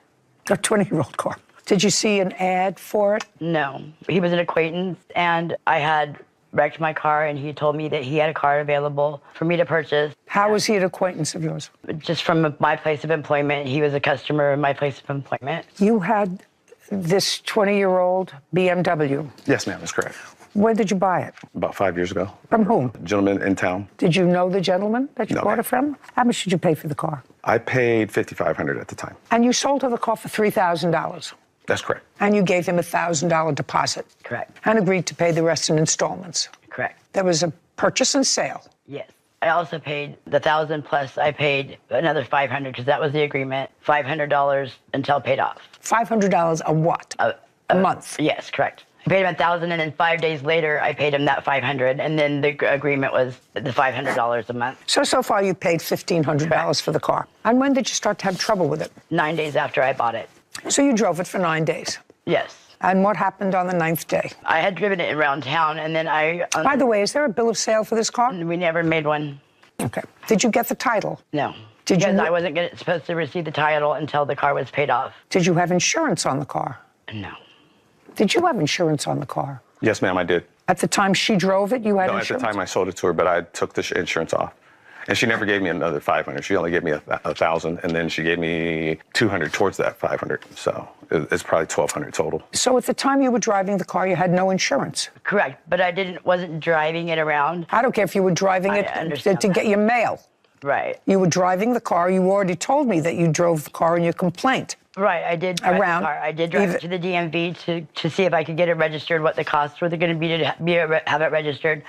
A 20-year-old car. Did you see an ad for it? No. He was an acquaintance, and I had wrecked my car, and he told me that he had a car available for me to purchase. How was he an acquaintance of yours? Just from my place of employment. He was a customer in my place of employment. You had this 20-year-old BMW. Yes, ma'am, that's correct. When did you buy it? About 5 years ago. From whom? A gentleman in town. Did you know the gentleman that you No, bought ma'am. it from? How much did you pay for the car? I paid $5,500 at the time. And you sold her the car for $3,000. That's correct. And you gave him a $1,000 deposit. Correct. And agreed to pay the rest in installments. Correct. There was a purchase and sale. Yes. I also paid the $1,000 plus I paid another $500 because that was the agreement. $500 until paid off. $500 a what? A month. Yes, correct. I paid him $1,000, and then 5 days later I paid him that $500, and then the agreement was the $500 a month. So far you paid $1,500 for the car. And when did you start to have trouble with it? 9 days after I bought it. So you drove it for 9 days? Yes. And what happened on the 9th day? I had driven it around town, and then By the way, is there a bill of sale for this car? We never made one. Okay. Did you get the title? No. Did because you? I wasn't supposed to receive the title until the car was paid off. Did you have insurance on the car? No. Did you have insurance on the car? Yes, ma'am, I did. At the time she drove it, you had No, insurance? at the time I sold it to her, but I took the insurance off. And she never gave me another $500. She only gave me $1,000, and then she gave me $200 towards that $500. So it's probably $1,200 total. So at the time you were driving the car, you had no insurance? Correct, but I wasn't driving it around. I don't care if you were driving it to get your mail. Right. You were driving the car. You already told me that you drove the car in your complaint. Right, I did drive around. the car. I did drive it to the DMV to see if I could get it registered, what the costs were going to be to have it registered.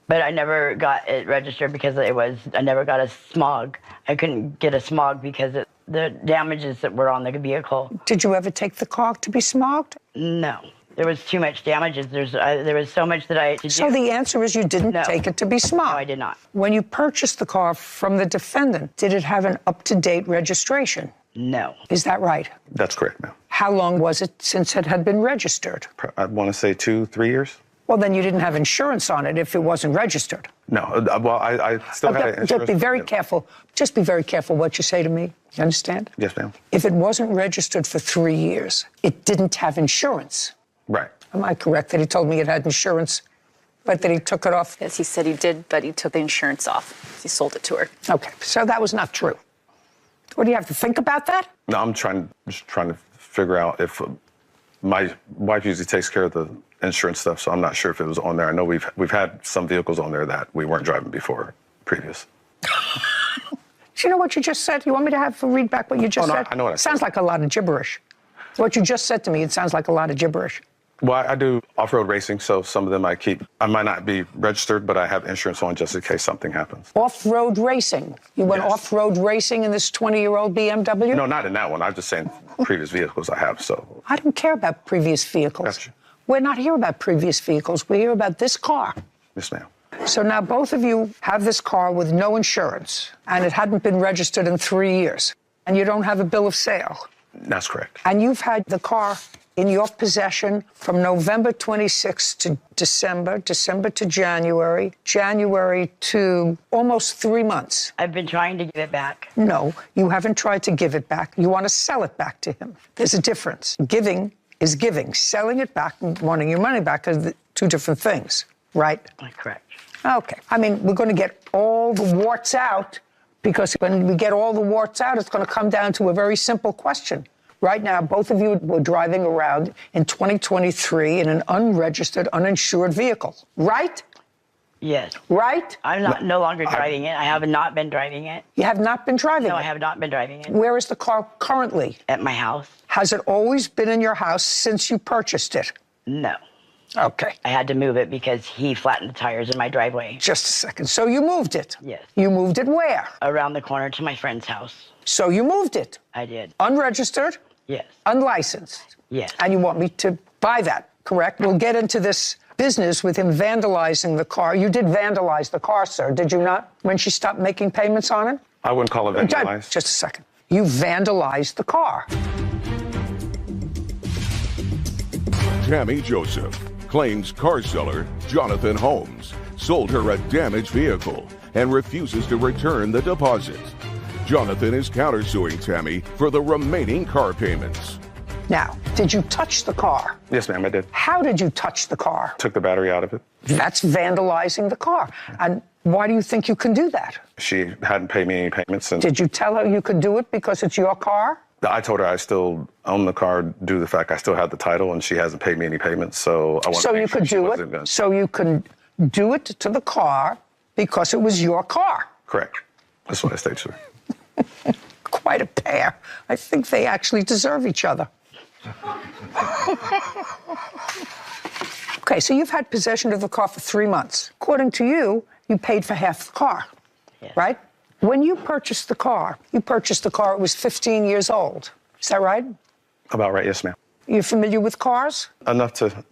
But I never got it registered because I never got a smog. I couldn't get a smog because of the damages that were on the vehicle. Did you ever take the car to be smogged? No. There was too much damages. There was so much that I had to do. So the answer is you didn't take it to be smogged? No, I did not. When you purchased the car from the defendant, did it have an up-to-date registration? No. Is that right? That's correct, ma'am. How long was it since it had been registered? I want to say 2-3 years. Well, then you didn't have insurance on it if it wasn't registered. No, well, I still had insurance. Just be very careful. Just be very careful what you say to me. You understand? Yes, ma'am. If it wasn't registered for 3 years, it didn't have insurance. Right. Am I correct that he told me it had insurance, but that he took it off? Yes, he said he did, but he took the insurance off. He sold it to her. Okay, so that was not true. What, do you have to think about that? No, I'm just trying to figure out if my wife usually takes care of the insurance stuff, so I'm not sure if it was on there. I know we've had some vehicles on there that we weren't driving before previous. Do you know what you just said? You want me to read back what you just said? I know what I said. Sounds like a lot of gibberish. What you just said to me, it sounds like a lot of gibberish. Well, I do off-road racing, so some of them I keep. I might not be registered, but I have insurance on just in case something happens. Off-road racing? You went off-road racing in this 20-year-old BMW? No, not in that one. I'm just saying previous vehicles I have, so. I don't care about previous vehicles. Gotcha. We're not here about previous vehicles. We're here about this car. Yes, ma'am. So now both of you have this car with no insurance, and it hadn't been registered in 3 years, and you don't have a bill of sale. That's correct. And you've had the car in your possession from November 26th to December to January, January to almost 3 months. I've been trying to give it back. No, you haven't tried to give it back. You want to sell it back to him. There's a difference. Giving is giving. Selling it back and wanting your money back are two different things, right? Correct. Okay. I mean, we're going to get all the warts out, because when we get all the warts out, it's going to come down to a very simple question. Right now, both of you were driving around in 2023 in an unregistered, uninsured vehicle, right? Yes. Right? I'm no longer driving it. I have not been driving it. You have not been driving it? No, I have not been driving it. Where is the car currently? At my house. Has it always been in your house since you purchased it? No. Okay. I had to move it because he flattened the tires in my driveway. Just a second. So you moved it? Yes. You moved it where? Around the corner to my friend's house. So you moved it? I did. Unregistered? Yes. Unlicensed? Yes. And you want me to buy that? correct? We'll get into this business with him vandalizing the car. You did vandalize the car, sir, did you not, when she stopped making payments on it? I wouldn't call it vandalized. Just a second. You vandalized the car. Tammy Joseph claims car seller Jonathan Holmes sold her a damaged vehicle and refuses to return the deposit. Jonathan is countersuing Tammy for the remaining car payments. Now, did you touch the car? Yes, ma'am, I did. How did you touch the car? Took the battery out of it. That's vandalizing the car. And why do you think you can do that? She hadn't paid me any payments. And Did you tell her you could do it because it's your car? I told her I still own the car due to the fact I still had the title and she hasn't paid me any payments. So I wanted to make sure she wasn't gonna- So you can do it to the car because it was your car. Correct. That's what I stated, sir. Quite a pair. I think they actually deserve each other. Okay, so you've had possession of the car for 3 months. According to you, you paid for half the car, right? When you purchased the car, it was 15 years old. Is that right? About right, yes, ma'am. You're familiar with cars? Enough to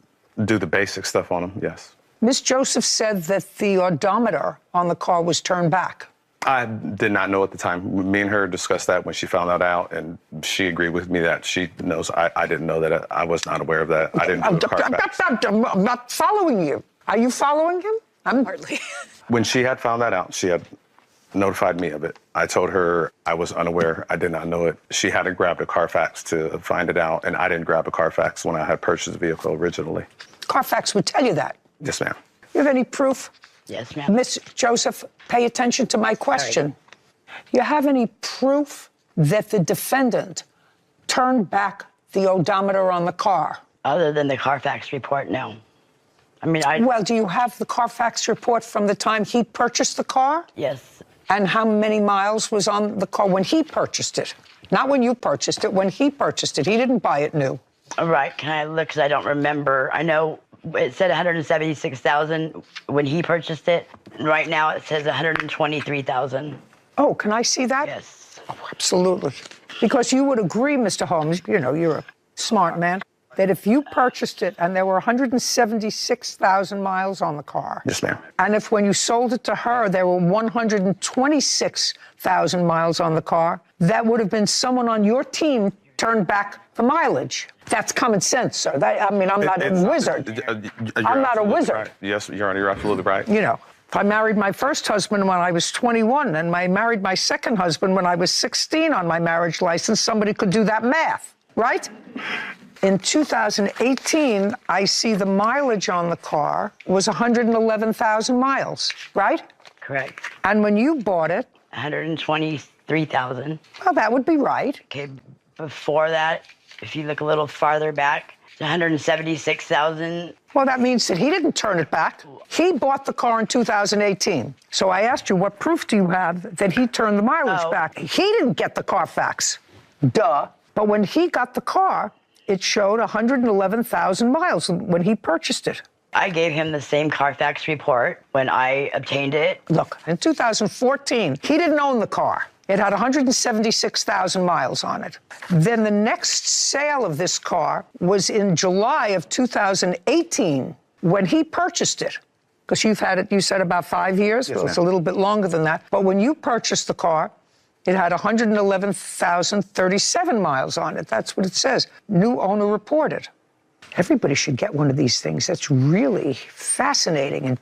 do the basic stuff on them, yes. Miss Joseph said that the odometer on the car was turned back. I did not know at the time. Me and her discussed that when she found that out, and she agreed with me that she knows. I didn't know that. I was not aware of that. I didn't do the car facts. I'm not following you. Are you following him? I'm hardly. When she had found that out, she had notified me of it. I told her I was unaware. I did not know it. She had to grab the Carfax to find it out, and I didn't grab a Carfax when I had purchased the vehicle originally. Carfax would tell you that. Yes, ma'am. You have any proof? Yes, ma'am. Miss Joseph, pay attention to my question. You have any proof that the defendant turned back the odometer on the car? Other than the Carfax report, no. Well, do you have the Carfax report from the time he purchased the car? Yes. And how many miles was on the car when he purchased it? Not when you purchased it, when he purchased it. He didn't buy it new. All right, can I look, because I don't remember. I know it said 176,000 when he purchased it. Right now it says 123,000. Oh, can I see that? Yes. Oh, absolutely. Because you would agree, Mr. Holmes, you know, you're a smart man, that if you purchased it and there were 176,000 miles on the car. Yes, ma'am. And if when you sold it to her, there were 126,000 miles on the car, that would have been someone on your team turned back the mileage. That's common sense, sir. I'm not a wizard. I'm not a wizard. Right. Yes, you're absolutely right. You know, if I married my first husband when I was 21 and I married my second husband when I was 16 on my marriage license, somebody could do that math, right? In 2018, I see the mileage on the car was 111,000 miles, right? Correct. And when you bought it? 123,000. Well, that would be right. Okay, before that, if you look a little farther back, it's 176,000. Well, that means that he didn't turn it back. He bought the car in 2018. So I asked you, what proof do you have that he turned the mileage back? He didn't get the Carfax. Duh. But when he got the car, it showed 111,000 miles when he purchased it. I gave him the same Carfax report when I obtained it. Look, in 2014, he didn't own the car. It had 176,000 miles on it. Then the next sale of this car was in July of 2018 when he purchased it. Because you've had it, you said, about 5 years? Yes, well, it's ma'am. a little bit longer than that. But when you purchased the car, it had 111,037 miles on it. That's what it says. New owner reported. Everybody should get one of these things. That's really fascinating. And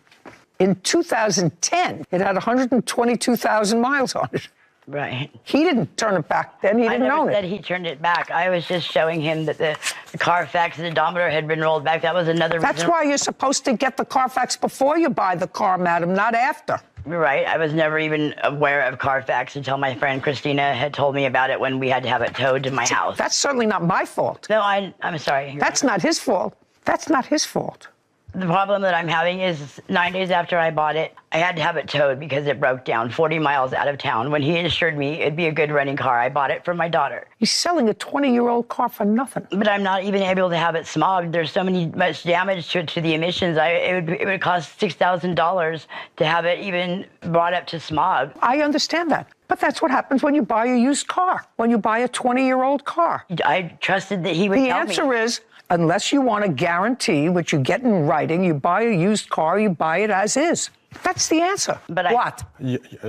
in 2010, it had 122,000 miles on it. Right. He didn't turn it back then. He didn't own it. I never said he turned it back. I was just showing him that the Carfax odometer had been rolled back. That was another reason. That's why you're supposed to get the Carfax before you buy the car, madam, not after. Right. I was never even aware of Carfax until my friend Christina had told me about it when we had to have it towed to my house. That's certainly not my fault. No, I'm sorry. That's not his fault. That's not his fault. The problem that I'm having is 9 days after I bought it, I had to have it towed because it broke down 40 miles out of town. When he assured me it'd be a good running car, I bought it for my daughter. He's selling a 20-year-old car for nothing. But I'm not even able to have it smogged. There's so much damage to the emissions. It would cost $6,000 to have it even brought up to smog. I understand that. But that's what happens when you buy a used car, when you buy a 20-year-old car. I trusted that he would tell me. The answer is unless you want a guarantee, which you get in writing. You buy a used car, you buy it as is. That's the answer. But what?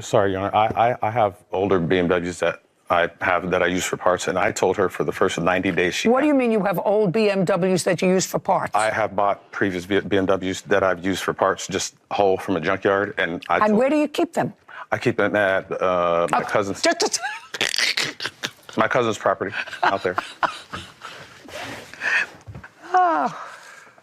Sorry, Your Honor. I have older BMWs that I use for parts, and I told her for the first 90 days What do you mean you have old BMWs that you use for parts? I have bought previous BMWs that I've used for parts, just whole from a junkyard, and where do you keep them? I keep them at my cousin's. My cousin's property out there. Oh.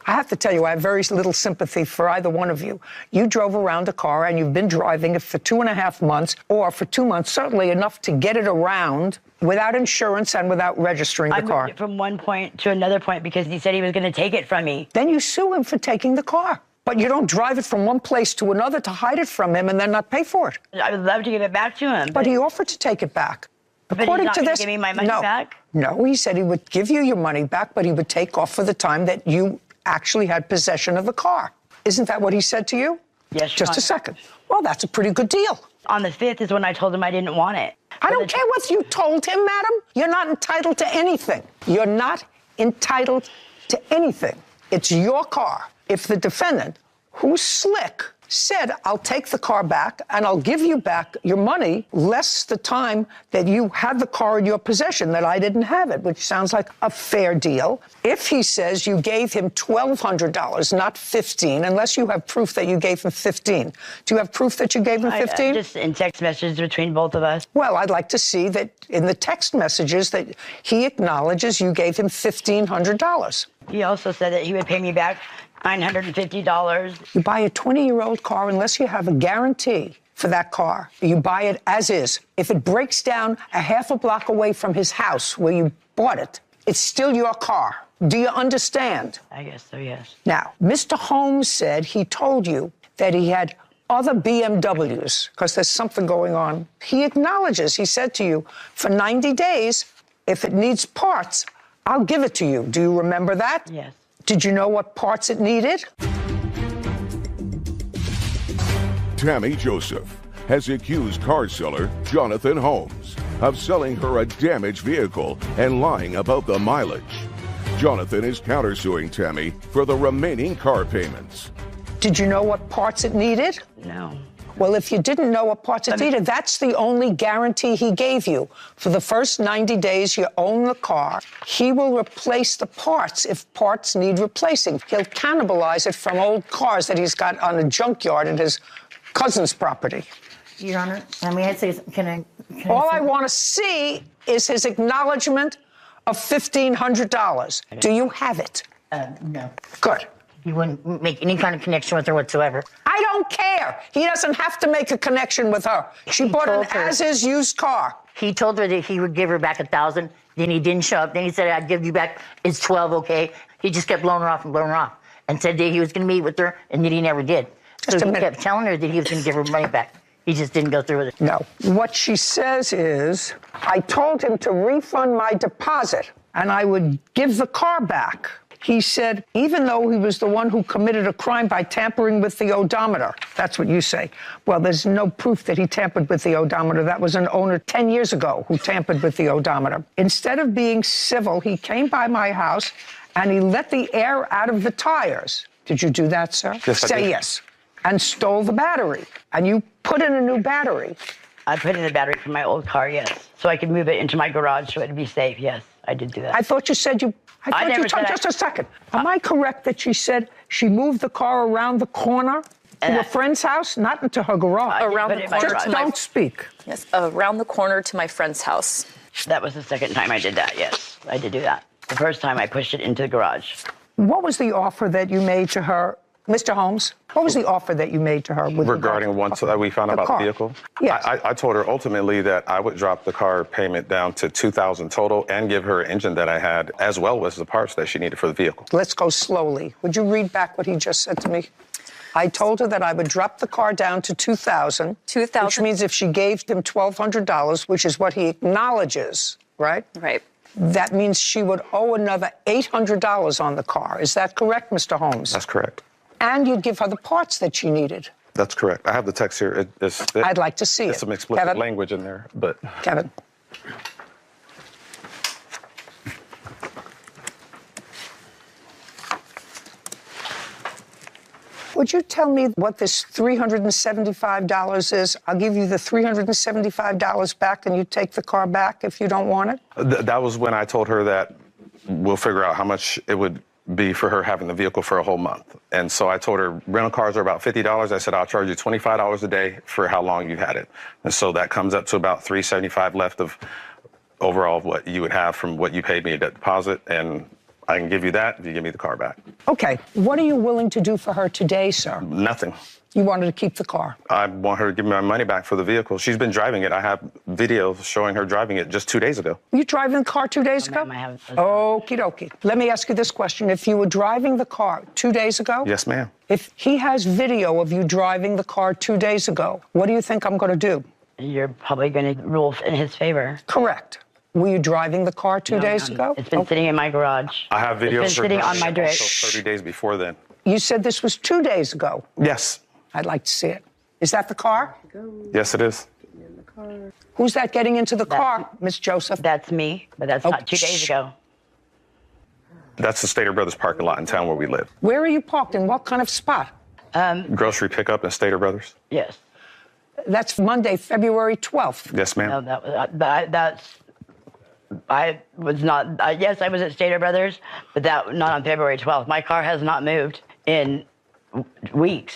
I have to tell you, I have very little sympathy for either one of you. You drove around a car and you've been driving it for 2.5 months, or for 2 months, certainly enough to get it around without insurance and without registering the car. I moved it from one point to another point because he said he was going to take it from me. Then you sue him for taking the car. But you don't drive it from one place to another to hide it from him and then not pay for it. I would love to give it back to him. But he offered to take it back. But he's not going to give me my money back? No, he said he would give you your money back, but he would take off for the time that you actually had possession of the car. Isn't that what he said to you? Yes, Just a second. Well, that's a pretty good deal. On the 5th is when I told him I didn't want it. I don't care what you told him, madam. You're not entitled to anything. You're not entitled to anything. It's your car. If the defendant, who's slick, said, I'll take the car back and I'll give you back your money less the time that you had the car in your possession, that I didn't have it, which sounds like a fair deal. If he says you gave him $1,200, not $15, unless you have proof that you gave him $15. Do you have proof that you gave him $15? Just in text messages between both of us. Well, I'd like to see that in the text messages that he acknowledges you gave him $1,500. He also said that he would pay me back $950. You buy a 20-year-old car unless you have a guarantee for that car. You buy it as is. If it breaks down a half a block away from his house where you bought it, it's still your car. Do you understand? I guess so, yes. Now, Mr. Holmes said he told you that he had other BMWs because there's something going on. He acknowledges, he said to you, for 90 days, if it needs parts, I'll give it to you. Do you remember that? Yes. Did you know what parts it needed? Tammy Joseph has accused car seller Jonathan Holmes of selling her a damaged vehicle and lying about the mileage. Jonathan is countersuing Tammy for the remaining car payments. Did you know what parts it needed? No. Well, if you didn't know what parts it needed, that's the only guarantee he gave you. For the first 90 days you own the car, he will replace the parts if parts need replacing. He'll cannibalize it from old cars that he's got on a junkyard at his cousin's property. Your Honor, may I say, All I want to see is his acknowledgement of $1,500. Do you have it? No. Good. You wouldn't make any kind of connection with her whatsoever. I don't care. He doesn't have to make a connection with her. She bought an as-is used car. He told her that he would give her back $1,000. Then he didn't show up. Then he said, I'd give you back, it's $1,200, okay? He just kept blowing her off and said that he was going to meet with her, and then he never did. So he kept telling her that he was going to give her money back. He just didn't go through with it. No. What she says is, I told him to refund my deposit, and I would give the car back. He said, even though he was the one who committed a crime by tampering with the odometer. That's what you say. Well, there's no proof that he tampered with the odometer. That was an owner 10 years ago who tampered with the odometer. Instead of being civil, he came by my house and he let the air out of the tires. Did you do that, sir? Yes, I did. Say yes. And stole the battery. And you put in a new battery. I put in the battery from my old car, yes. So I could move it into my garage so it'd be safe, yes. I did do that. I thought you said you... Just a second. Am I correct that she said she moved the car around the corner to a friend's house, not into her garage? Around the corner. Just don't speak. Yes, around the corner to my friend's house. That was the second time I did that, yes. I did do that. The first time I pushed it into the garage. What was the offer that you made to her, Mr. Holmes? What was the offer that you made to her? Regarding once we found out about the vehicle? Yes. I told her ultimately that I would drop the car payment down to $2,000 total and give her an engine that I had, as well as the parts that she needed for the vehicle. Let's go slowly. Would you read back what he just said to me? I told her that I would drop the car down to $2,000. $2,000. Which means if she gave him $1,200, which is what he acknowledges, right? Right. That means she would owe another $800 on the car. Is that correct, Mr. Holmes? That's correct. And you'd give her the parts that she needed. That's correct. I have the text here. I'd like to see it. There's some explicit Kevin? language in there, but... Kevin. Would you tell me what this $375 is? I'll give you the $375 back and you take the car back if you don't want it? That was when I told her that we'll figure out how much it would be for her having the vehicle for a whole month. And so I told her rental cars are about $50. I said, I'll charge you $25 a day for how long you had it. And so that comes up to about $375 left of overall what you would have from what you paid me a deposit. And I can give you that if you give me the car back. Okay. What are you willing to do for her today, sir? Nothing. You wanted to keep the car? I want her to give me my money back for the vehicle. She's been driving it. I have videos showing her driving it just 2 days ago. You driving the car 2 days ago? Okie dokie. Let me ask you this question. If you were driving the car 2 days ago? Yes, ma'am. If he has video of you driving the car 2 days ago, what do you think I'm going to do? You're probably going to rule in his favor. Correct. Were you driving the car 2 days ago? It's been sitting in my garage. I have videos It's been sitting on my drip. 30 days before then. You said this was 2 days ago. Yes. I'd like to see it. Is that the car? Yes, it is. Who's that getting into the car, Miss Joseph? That's me, but that's not 2 days ago. That's the Stater Brothers parking lot in town where we live. Where are you parked? In what kind of spot? Grocery pickup in Stater Brothers. Yes. That's Monday, February 12th. Yes, ma'am. No, that's. I was not. Yes, I was at Stater Brothers, but that not on February 12th. My car has not moved in weeks.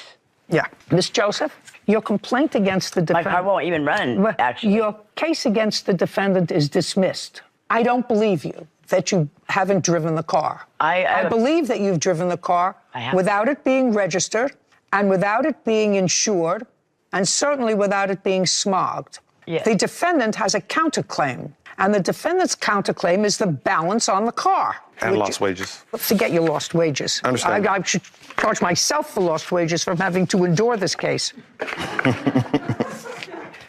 Yeah. Miss Joseph, your complaint against the defendant... My car won't even run, actually. Your case against the defendant is dismissed. I don't believe you that you haven't driven the car. I believe that you've driven the car without it being registered and without it being insured and certainly without it being smogged. Yes. The defendant has a counterclaim, and the defendant's counterclaim is the balance on the car. And lost wages. Forget your lost wages. I understand. I should charge myself for lost wages from having to endure this case.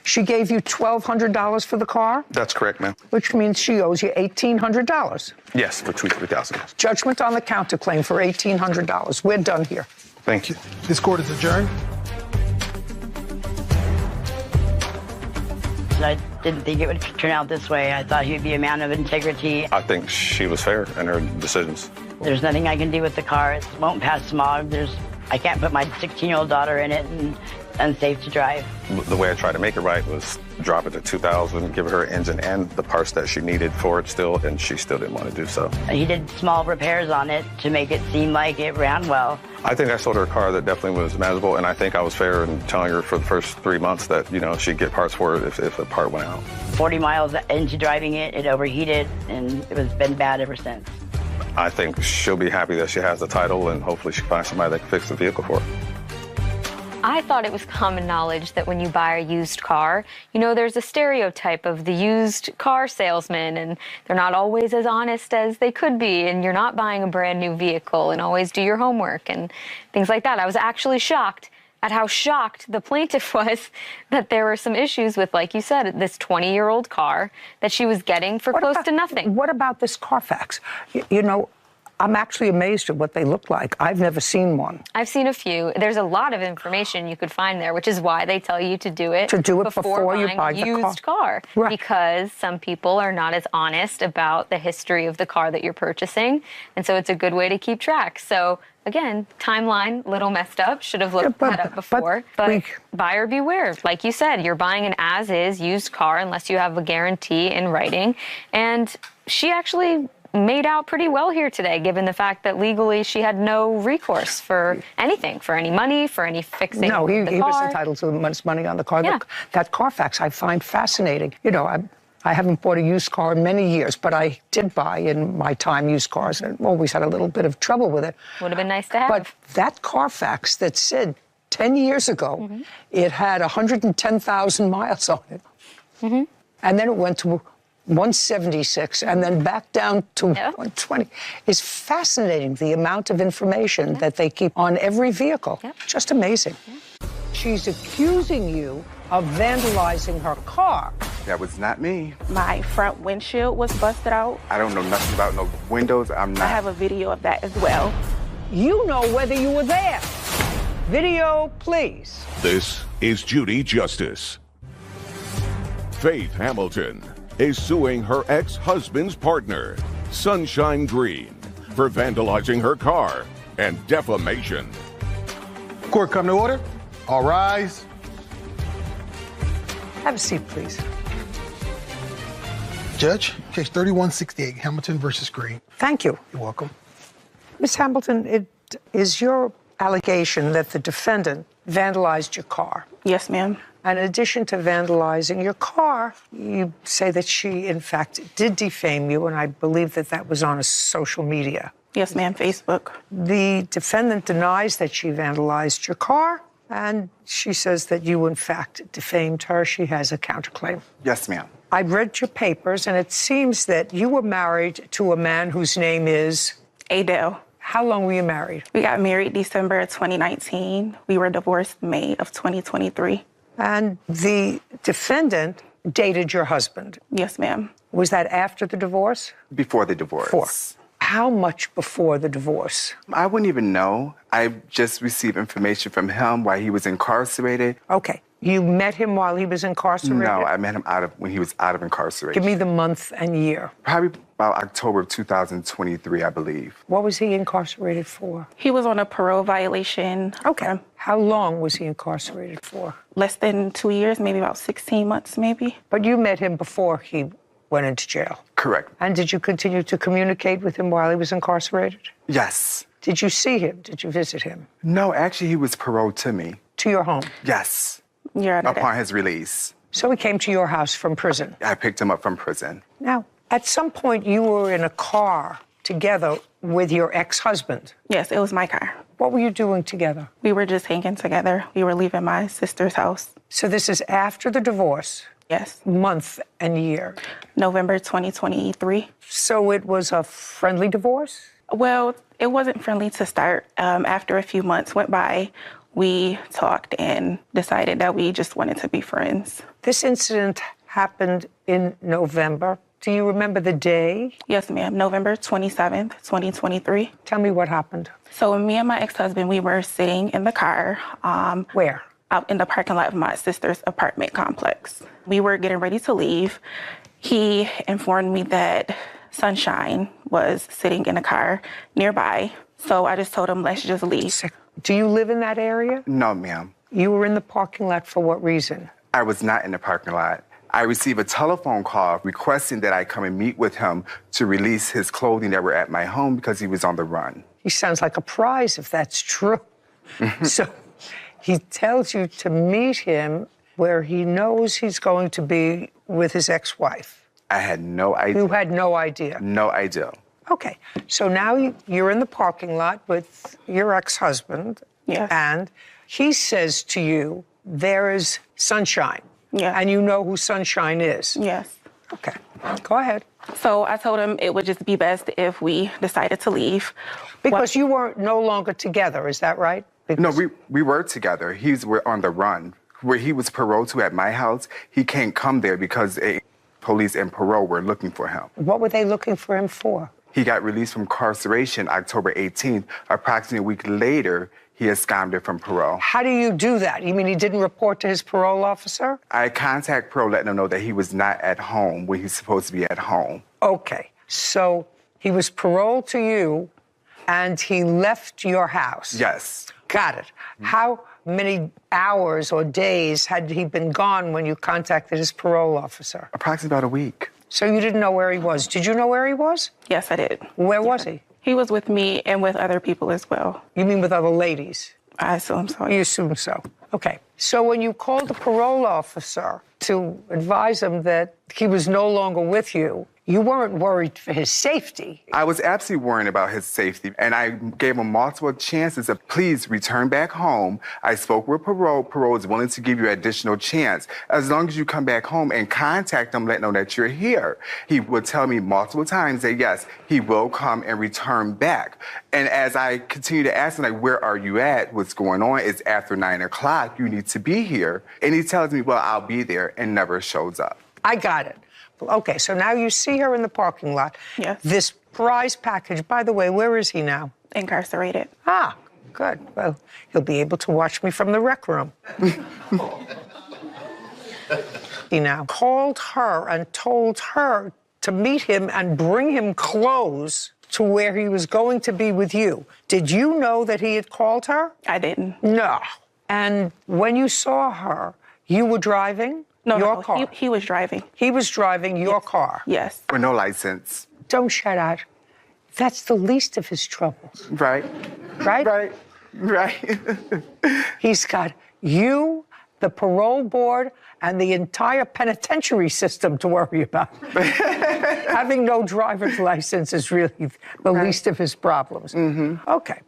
She gave you $1,200 for the car? That's correct, ma'am. Which means she owes you $1,800. Yes, for $3,000. Judgment on the counterclaim for $1,800. We're done here. Thank you. This court is adjourned. I didn't think it would turn out this way. I thought he'd be a man of integrity. I think she was fair in her decisions. There's nothing I can do with the car. It won't pass smog. I can't put my 16-year-old daughter in it, and unsafe to drive. The way I tried to make it right was drop it to $2,000, give her engine and the parts that she needed for it still, and she still didn't want to do so. He did small repairs on it to make it seem like it ran well. I think I sold her a car that definitely was manageable, and I think I was fair in telling her for the first 3 months that, she'd get parts for it if a part went out. 40 miles into driving it, it overheated, and it has been bad ever since. I think she'll be happy that she has the title, and hopefully she finds somebody that can fix the vehicle for her. I thought it was common knowledge that when you buy a used car, there's a stereotype of the used car salesman, and they're not always as honest as they could be, and you're not buying a brand new vehicle, and always do your homework and things like that. I was actually shocked at how shocked the plaintiff was that there were some issues with, like you said, this 20-year-old car that she was getting for close to nothing. What about this Carfax? I'm actually amazed at what they look like. I've never seen one. I've seen a few. There's a lot of information you could find there, which is why they tell you to do it before you buy the used car. Right. Because some people are not as honest about the history of the car that you're purchasing, and so it's a good way to keep track. So again, timeline, little messed up. Should have looked that up before. But buyer beware. Like you said, you're buying an as-is used car unless you have a guarantee in writing, and she actually made out pretty well here today, given the fact that legally she had no recourse for anything, for any money, for any fixing No, he the car. was entitled to much money on the car. Yeah. That Carfax I find fascinating. I haven't bought a used car in many years, but I did buy in my time used cars, and always had a little bit of trouble with it. Would have been nice to have. But that Carfax that said 10 years ago, it had 110,000 miles on it. And then it went to 176 and then back down to 120. It's fascinating, the amount of information that they keep on every vehicle. Just amazing. She's accusing you of vandalizing her car. That was not me. My front windshield was busted out. I don't know nothing about no windows. I have a video of that as well. You know whether you were there. Video, please. This is Judy Justice. Faith Hamilton is suing her ex-husband's partner, Sunshine Green, for vandalizing her car and defamation. Court come to order. All rise. Have a seat, please. Judge, case 3168, Hamilton versus Green. Thank you. You're welcome. Ms. Hamilton, it is your allegation that the defendant vandalized your car. Yes, ma'am. And in addition to vandalizing your car, you say that she, in fact, did defame you, and I believe that that was on a social media. Yes, ma'am, Facebook. The defendant denies that she vandalized your car, and she says that you, in fact, defamed her. She has a counterclaim. Yes, ma'am. I read your papers, and it seems that you were married to a man whose name is... Adele. How long were you married? We got married December 2019. We were divorced May of 2023. And the defendant dated your husband? Yes, ma'am. Was that after the divorce? Before the divorce. Before. How much before the divorce? I wouldn't even know. I just received information from him while he was incarcerated. Okay. You met him while he was incarcerated? No, I met him when he was out of incarceration. Give me the month and year. Probably about October of 2023, I believe. What was he incarcerated for? He was on a parole violation. Okay. How long was he incarcerated for? Less than 2 years, maybe about 16 months, maybe. But you met him before he went into jail? Correct. And did you continue to communicate with him while he was incarcerated? Yes. Did you see him? Did you visit him? No, actually, he was paroled to me. To your home? Yes. Upon his release. So he came to your house from prison? I picked him up from prison. Now, at some point, you were in a car together with your ex-husband. Yes, it was my car. What were you doing together? We were just hanging together. We were leaving my sister's house. So this is after the divorce? Yes. Month and year? November 2023. So it was a friendly divorce? Well, it wasn't friendly to start. After a few months went by, we talked and decided that we just wanted to be friends. This incident happened in November. Do you remember the day? Yes, ma'am. November 27th, 2023. Tell me what happened. So me and my ex-husband, we were sitting in the car. Where? Out in the parking lot of my sister's apartment complex. We were getting ready to leave. He informed me that Sunshine was sitting in a car nearby. So I just told him, let's just leave. Do you live in that area? No, ma'am. You were in the parking lot for what reason? I was not in the parking lot. I received a telephone call requesting that I come and meet with him to release his clothing that were at my home because he was on the run. He sounds like a prize, if that's true. So he tells you to meet him where he knows he's going to be with his ex-wife. I had no idea. You had no idea? No idea. Okay. So now you're in the parking lot with your ex-husband. Yes. And he says to you, there is Sunshine. Yeah. And you know who Sunshine is? Yes. Okay. Go ahead. So I told him it would just be best if we decided to leave. Because you were no longer together, is that right? No, we were together. We're on the run. Where he was paroled to at my house, he can't come there because police and parole were looking for him. What were they looking for him for? He got released from incarceration October 18th. Approximately a week later, he absconded from parole. How do you do that? You mean he didn't report to his parole officer? I contact parole, letting them know that he was not at home when he's supposed to be at home. Okay. So he was paroled to you, and he left your house? Yes. Got it. How many hours or days had he been gone when you contacted his parole officer? Approximately about a week. So you didn't know where he was. Did you know where he was? Yes, I did. Where was he? He was with me and with other people as well. You mean with other ladies? I assume so. You assume so. Okay. So when you called the parole officer to advise him that he was no longer with you, you weren't worried for his safety. I was absolutely worried about his safety, and I gave him multiple chances of please return back home. I spoke with parole. Parole is willing to give you an additional chance as long as you come back home and contact them, let them know that you're here. He would tell me multiple times that yes, he will come and return back. And as I continue to ask him, like, where are you at? What's going on? It's after 9 o'clock. You need to be here. And he tells me, well, I'll be there, and never shows up. I got it. Okay, so now you see her in the parking lot. Yes. This prize package, by the way, where is he now? Incarcerated. Ah, good. Well, he'll be able to watch me from the rec room. He now called her and told her to meet him and bring him clothes to where he was going to be with you, did you know that he had called her? I didn't. No. And when you saw her, you were driving your car? He was driving. He was driving your car? Yes. With no license. Don't shut out. That's the least of his troubles. Right. Right? Right. He's got you, the parole board, and the entire penitentiary system to worry about. Having no driver's license is really the least of his problems. Okay.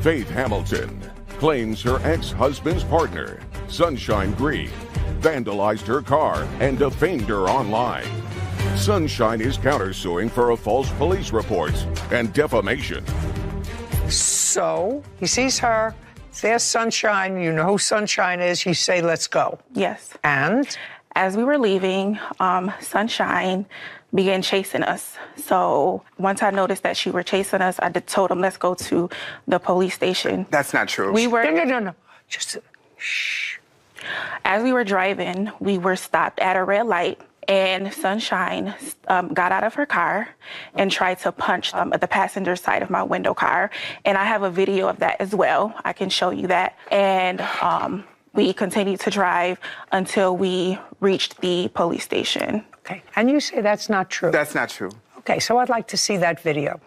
Faith Hamilton claims her ex-husband's partner, Sunshine Green, vandalized her car and defamed her online. Sunshine is countersuing for a false police report and defamation. So he sees her. There's Sunshine. You know who Sunshine is. You say, let's go. Yes. And? As we were leaving, Sunshine began chasing us. So once I noticed that she were chasing us, I told him, let's go to the police station. That's not true. We were... No. Just shh. As we were driving, we were stopped at a red light, and Sunshine got out of her car and tried to punch at the passenger side of my window car. And I have a video of that as well. I can show you that. And we continued to drive until we reached the police station. Okay. And you say that's not true? That's not true. Okay, so I'd like to see that video.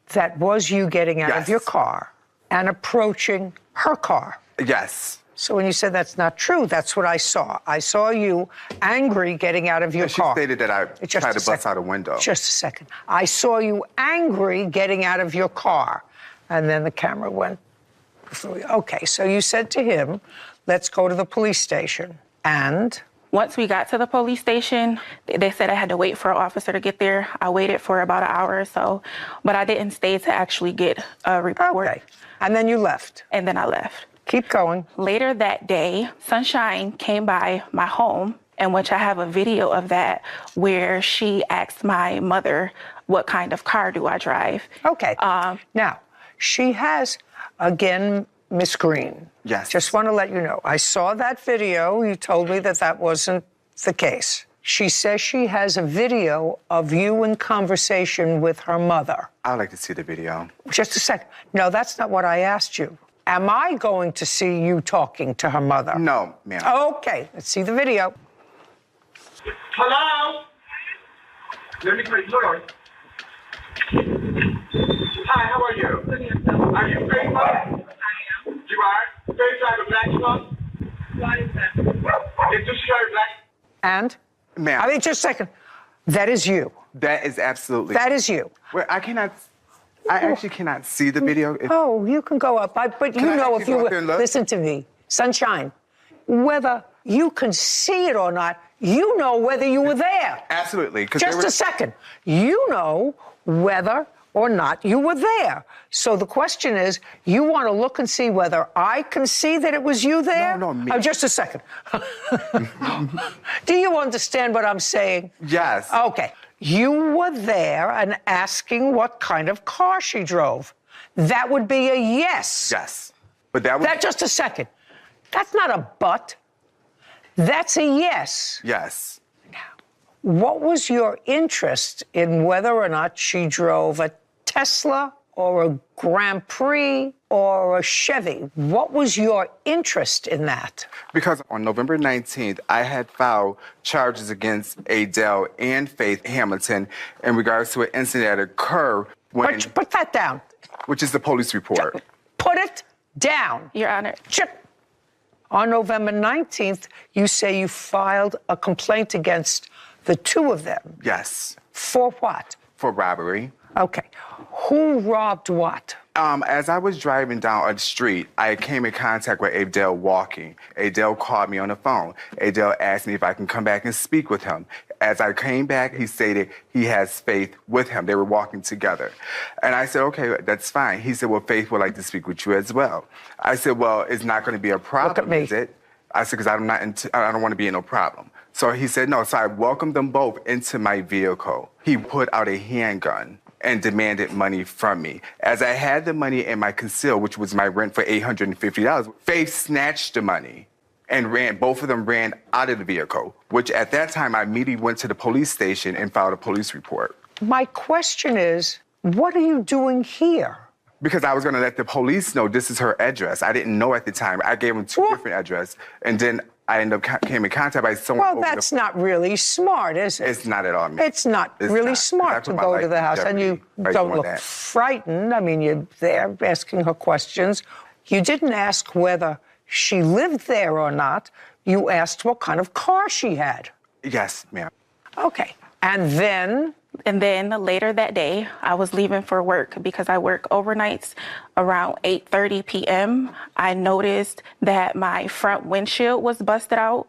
That was you getting out of your car and approaching her car. Yes. So when you said that's not true, that's what I saw. I saw you angry getting out of your car. She stated that I tried to bust out a window. Just a second. I saw you angry getting out of your car. And then the camera went through. Okay, so you said to him, let's go to the police station. And? Once we got to the police station, they said I had to wait for an officer to get there. I waited for about an hour or so, but I didn't stay to actually get a report. Okay. And then you left? And then I left. Keep going. Later that day, Sunshine came by my home, in which I have a video of that, where she asked my mother, what kind of car do I drive? Okay. Now, she has, again, Miss Green. Yes. Just want to let you know, I saw that video. You told me that that wasn't the case. She says she has a video of you in conversation with her mother. I'd like to see the video. Just a second. No, that's not what I asked you. Am I going to see you talking to her mother? No, ma'am. Okay, let's see the video. Hello? Let me put hold on. Hi, how are you? Are you Faith? I am. You are? Faith, I have a black son? Why is that? Is this shirt black? And? Ma'am. I mean, just a second. That is you. That is absolutely. That is you. Well, I actually cannot see the video. Oh, you can go up. But you know if you were, listen to me, Sunshine, whether you can see it or not, you know whether you were there. Absolutely. Just a second. You know whether or not you were there. So the question is, you want to look and see whether I can see that it was you there? No, me. Oh, just a second. Do you understand what I'm saying? Yes. Okay. You were there and asking what kind of car she drove. That would be a yes. Yes. But that was... Just a second. That's not a but. That's a yes. Yes. Now, what was your interest in whether or not she drove a Tesla or a Grand Prix or a Chevy? What was your interest in that? Because on November 19th, I had filed charges against Adele and Faith Hamilton in regards to an incident that occurred when... Put that down. Which is the police report. Put it down. Your Honor. On November 19th, you say you filed a complaint against the two of them. Yes. For what? For robbery. Okay. Who robbed what? As I was driving down a street, I came in contact with Adele walking. Adele called me on the phone. Adele asked me if I can come back and speak with him. As I came back, he stated he has Faith with him. They were walking together. And I said, okay, that's fine. He said, well, Faith would like to speak with you as well. I said, well, it's not going to be a problem, is it? I said, because I don't want to be in no problem. So he said, no. So I welcomed them both into my vehicle. He put out a handgun and demanded money from me. As I had the money in my conceal, which was my rent for $850, Faith snatched the money and both of them ran out of the vehicle, which at that time I immediately went to the police station and filed a police report. My question is, what are you doing here? Because I was going to let the police know this is her address. I didn't know at the time. I gave them two different addresses, and then I ended up came in contact by someone. Well, that's not really smart, is it? It's not at all. It's not really smart to go to the house, and you don't look frightened. I mean, you're there asking her questions. You didn't ask whether she lived there or not. You asked what kind of car she had. Yes, ma'am. Okay. And then later that day, I was leaving for work because I work overnights around 8:30 p.m. I noticed that my front windshield was busted out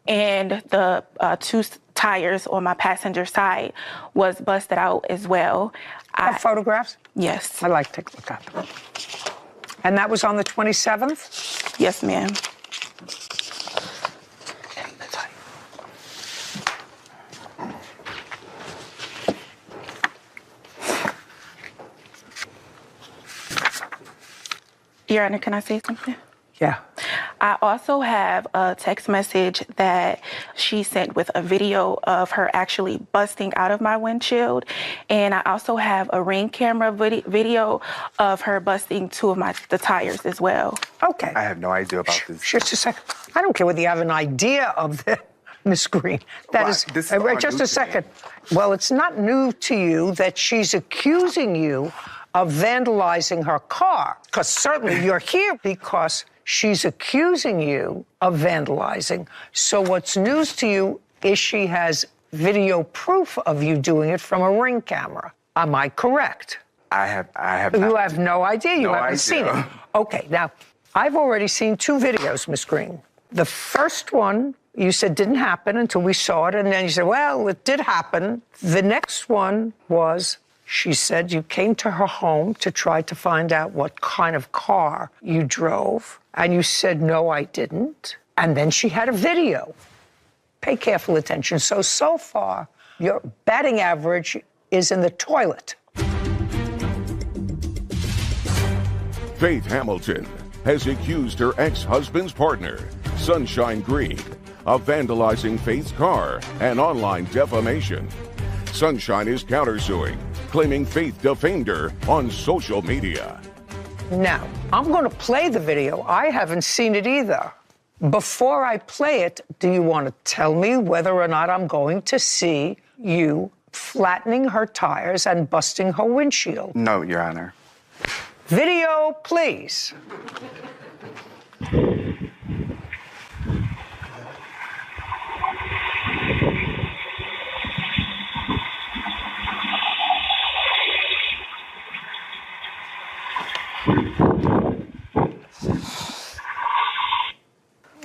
and the two tires on my passenger side was busted out as well. Photographs? Yes. I'd like to take a look at them. And that was on the 27th? Yes, ma'am. Your Honor, can I say something? Yeah. I also have a text message that she sent with a video of her actually busting out of my windshield. And I also have a Ring camera video of her busting two of the tires as well. Okay. I have no idea about this. Just a second. I don't care whether you have an idea of this, Miss Green. That is just a second. Well, it's not new to you that she's accusing you of vandalizing her car, because certainly you're here because she's accusing you of vandalizing. So what's news to you is she has video proof of you doing it from a Ring camera. Am I correct? I have. You have no idea. You haven't seen it. idea. Okay, now, I've already seen two videos, Miss Green. The first one, you said didn't happen until we saw it, and then you said, well, it did happen. The next one was, she said you came to her home to try to find out what kind of car you drove, and you said, no, I didn't. And then she had a video. Pay careful attention. So far, your batting average is in the toilet. Faith Hamilton has accused her ex-husband's partner, Sunshine Green, of vandalizing Faith's car and online defamation. Sunshine is countersuing, claiming Faith defamed her on social media. Now, I'm going to play the video. I haven't seen it either. Before I play it, do you want to tell me whether or not I'm going to see you flattening her tires and busting her windshield? No, Your Honor. Video, please.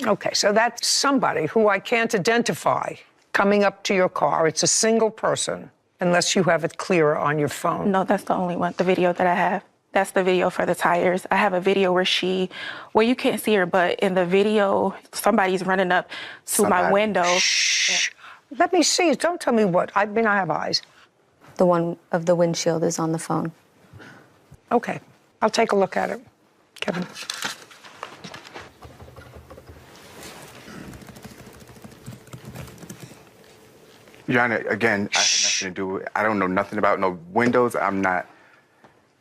Okay, so that's somebody who I can't identify coming up to your car. It's a single person, unless you have it clearer on your phone. No, that's the only one, the video that I have. That's the video for the tires. I have a video where you can't see her, but in the video, somebody's running up to my window. Shh. Let me see it. Don't tell me what. I mean, I have eyes. The one of the windshield is on the phone. Okay, I'll take a look at it. Kevin. Your Honor, again, I had nothing to do with it. I don't know nothing about no windows. I'm not,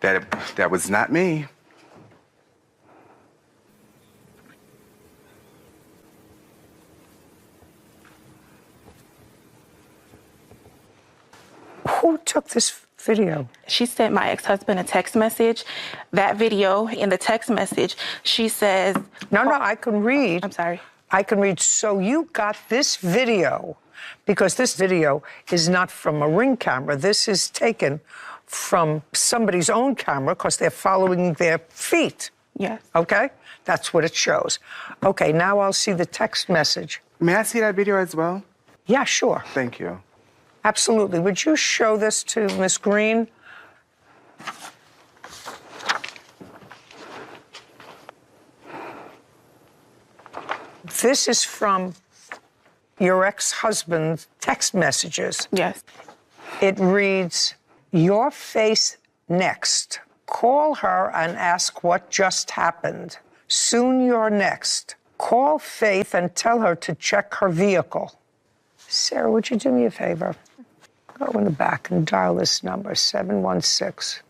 that was not me. Who took this video? She sent my ex-husband a text message. That video, in the text message, she says... No, I can read. I'm sorry. I can read. So you got this video, because this video is not from a Ring camera. This is taken from somebody's own camera because they're following their feet. Yes. Okay? That's what it shows. Okay, now I'll see the text message. May I see that video as well? Yeah, sure. Thank you. Absolutely. Would you show this to Miss Green? This is from your ex-husband's text messages. Yes. It reads, your face next. Call her and ask what just happened. Soon you're next. Call Faith and tell her to check her vehicle. Sarah, would you do me a favor? Go in the back and dial this number, 716.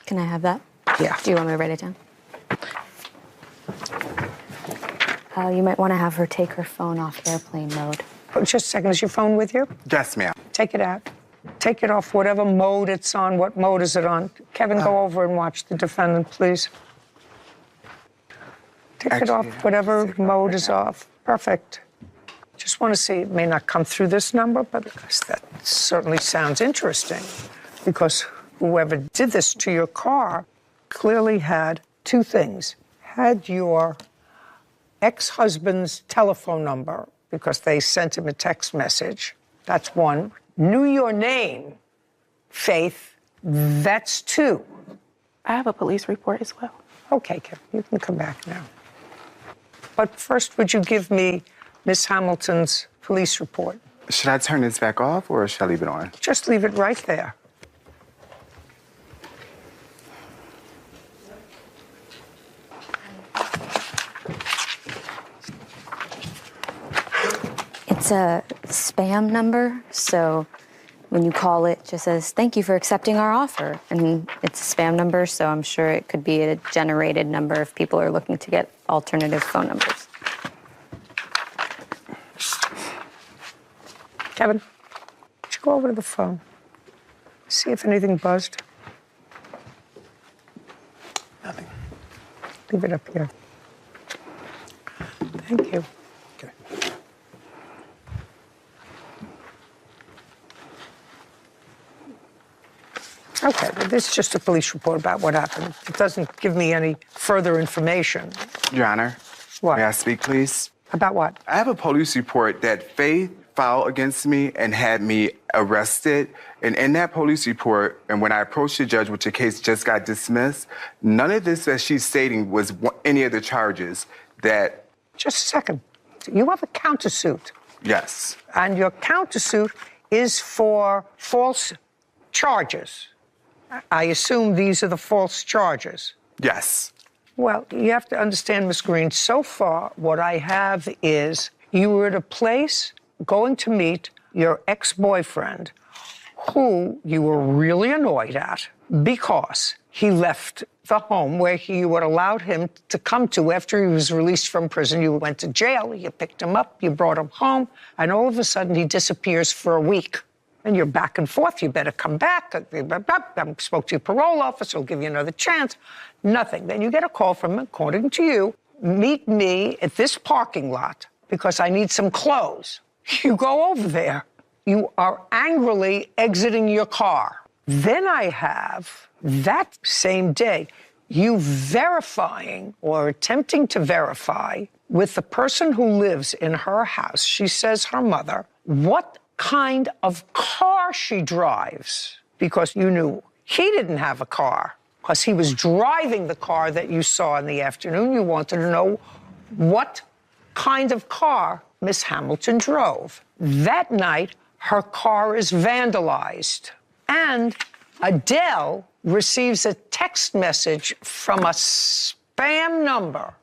Can I have that? Yeah. Do you want me to write it down? You might want to have her take her phone off airplane mode. Oh, just a second. Is your phone with you? Yes, ma'am. Take it out. Take it off whatever mode it's on. What mode is it on? Kevin, go over and watch the defendant, please. Take it off whatever mode is off. Perfect. Just want to see, it may not come through this number, but that certainly sounds interesting, because whoever did this to your car clearly had two things. Had your ex-husband's telephone number, because they sent him a text message. That's one. Knew your name, Faith. That's two. I have a police report as well. Okay, Kevin, you can come back now. But first, would you give me Miss Hamilton's police report? Should I turn this back off or should I leave it on? Just leave it right there. It's a spam number, so when you call it, it just says, "Thank you for accepting our offer." And it's a spam number, so I'm sure it could be a generated number if people are looking to get alternative phone numbers. Kevin, would you go over to the phone? See if anything buzzed? Nothing. Leave it up here. Thank you. Okay. Okay, well, this is just a police report about what happened. It doesn't give me any further information. Your Honor. What? May I speak, please? About what? I have a police report that Faith filed against me and had me arrested. And in that police report, and when I approached the judge, which the case just got dismissed, none of this that she's stating was any of the charges that... Just a second. You have a countersuit. Yes. And your countersuit is for false charges. I assume these are the false charges. Yes. Well, you have to understand, Ms. Green, so far what I have is you were at a place going to meet your ex-boyfriend who you were really annoyed at because he left the home where you had allowed him to come to after he was released from prison. You went to jail, you picked him up, you brought him home, and all of a sudden he disappears for a week. And you're back and forth. You better come back. I spoke to your parole officer. He'll give you another chance. Nothing. Then you get a call from him, according to you, meet me at this parking lot because I need some clothes. You go over there. You are angrily exiting your car. Then I have, that same day, you verifying or attempting to verify with the person who lives in her house, she says her mother, what kind of car she drives, because you knew he didn't have a car because he was driving the car that you saw in the afternoon. You wanted to know what kind of car Miss Hamilton drove. That night, her car is vandalized. And Adele receives a text message from a spam number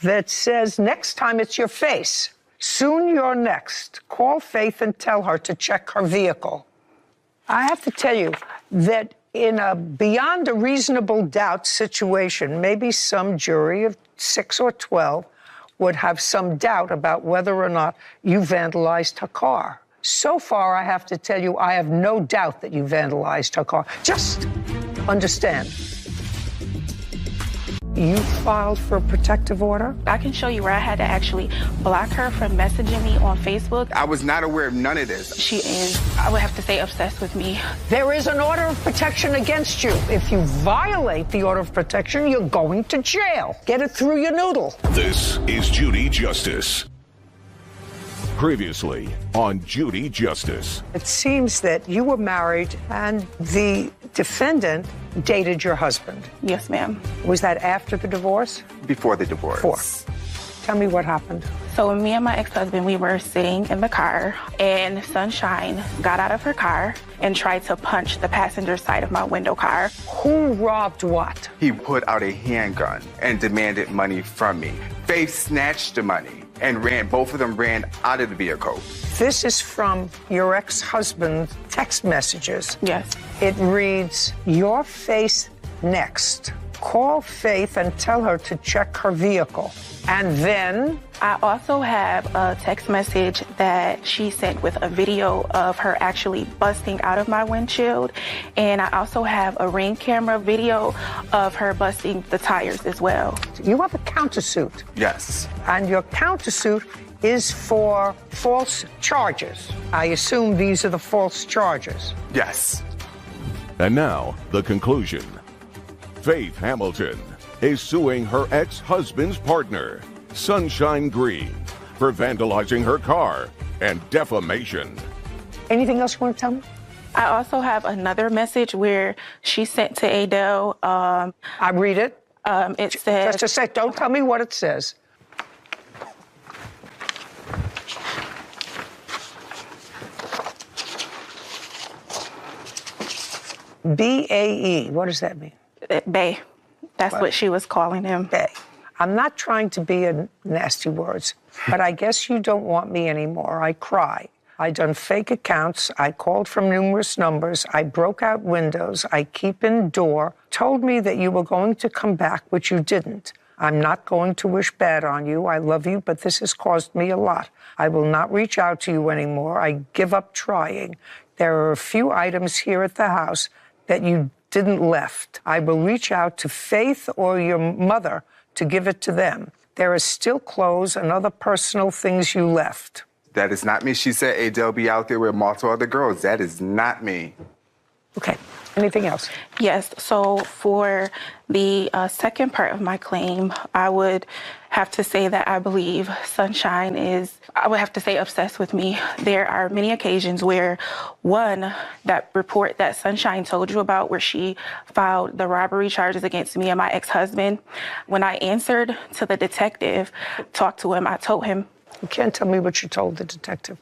that says, "Next time it's your face. Soon you're next. Call Faith and tell her to check her vehicle." I have to tell you that in a beyond a reasonable doubt situation, maybe some jury of 6 or 12 would have some doubt about whether or not you vandalized her car. So far, I have to tell you, I have no doubt that you vandalized her car. Just understand. You filed for a protective order? I can show you where I had to actually block her from messaging me on Facebook. I was not aware of none of this. She is, I would have to say, obsessed with me. There is an order of protection against you. If you violate the order of protection, you're going to jail. Get it through your noodle. This is Judy Justice. Previously on Judy Justice. It seems that you were married and the defendant dated your husband. Yes, ma'am. Was that after the divorce? Before the divorce. Before. Tell me what happened. So me and my ex-husband, we were sitting in the car, and Sunshine got out of her car and tried to punch the passenger side of my window car. Who robbed what? He put out a handgun and demanded money from me. Faith snatched the money and ran. Both of them ran out of the vehicle. This is from your ex-husband's text messages. Yes. It reads, "Your face next. Call Faith and tell her to check her vehicle." And then I also have a text message that she sent with a video of her actually busting out of my windshield. And I also have a Ring camera video of her busting the tires as well. You have a countersuit. Yes. And your countersuit is for false charges. I assume these are the false charges. Yes. And now, the conclusion. Faith Hamilton is suing her ex-husband's partner, Sunshine Green, for vandalizing her car and defamation. Anything else you want to tell me? I also have another message where she sent to Adele. I read it. It says... Just a sec. Don't tell me what it says. B-A-E. What does that mean? Bae. That's what she was calling him. Bae. I'm not trying to be in nasty words, but I guess you don't want me anymore. I cry. I done fake accounts. I called from numerous numbers. I broke out windows. I keep in door. Told me that you were going to come back, which you didn't. I'm not going to wish bad on you. I love you, but this has caused me a lot. I will not reach out to you anymore. I give up trying. There are a few items here at the house that you didn't left. I will reach out to Faith or your mother to give it to them. There are still clothes and other personal things you left. That is not me. She said Adele be out there with multiple other girls. That is not me. Okay. Anything else? Yes. So for the second part of my claim, I would have to say that I believe Sunshine is, I would have to say, obsessed with me. There are many occasions where, one, that report that Sunshine told you about where she filed the robbery charges against me and my ex-husband, when I answered to the detective, talked to him, I told him. You can't tell me what you told the detective.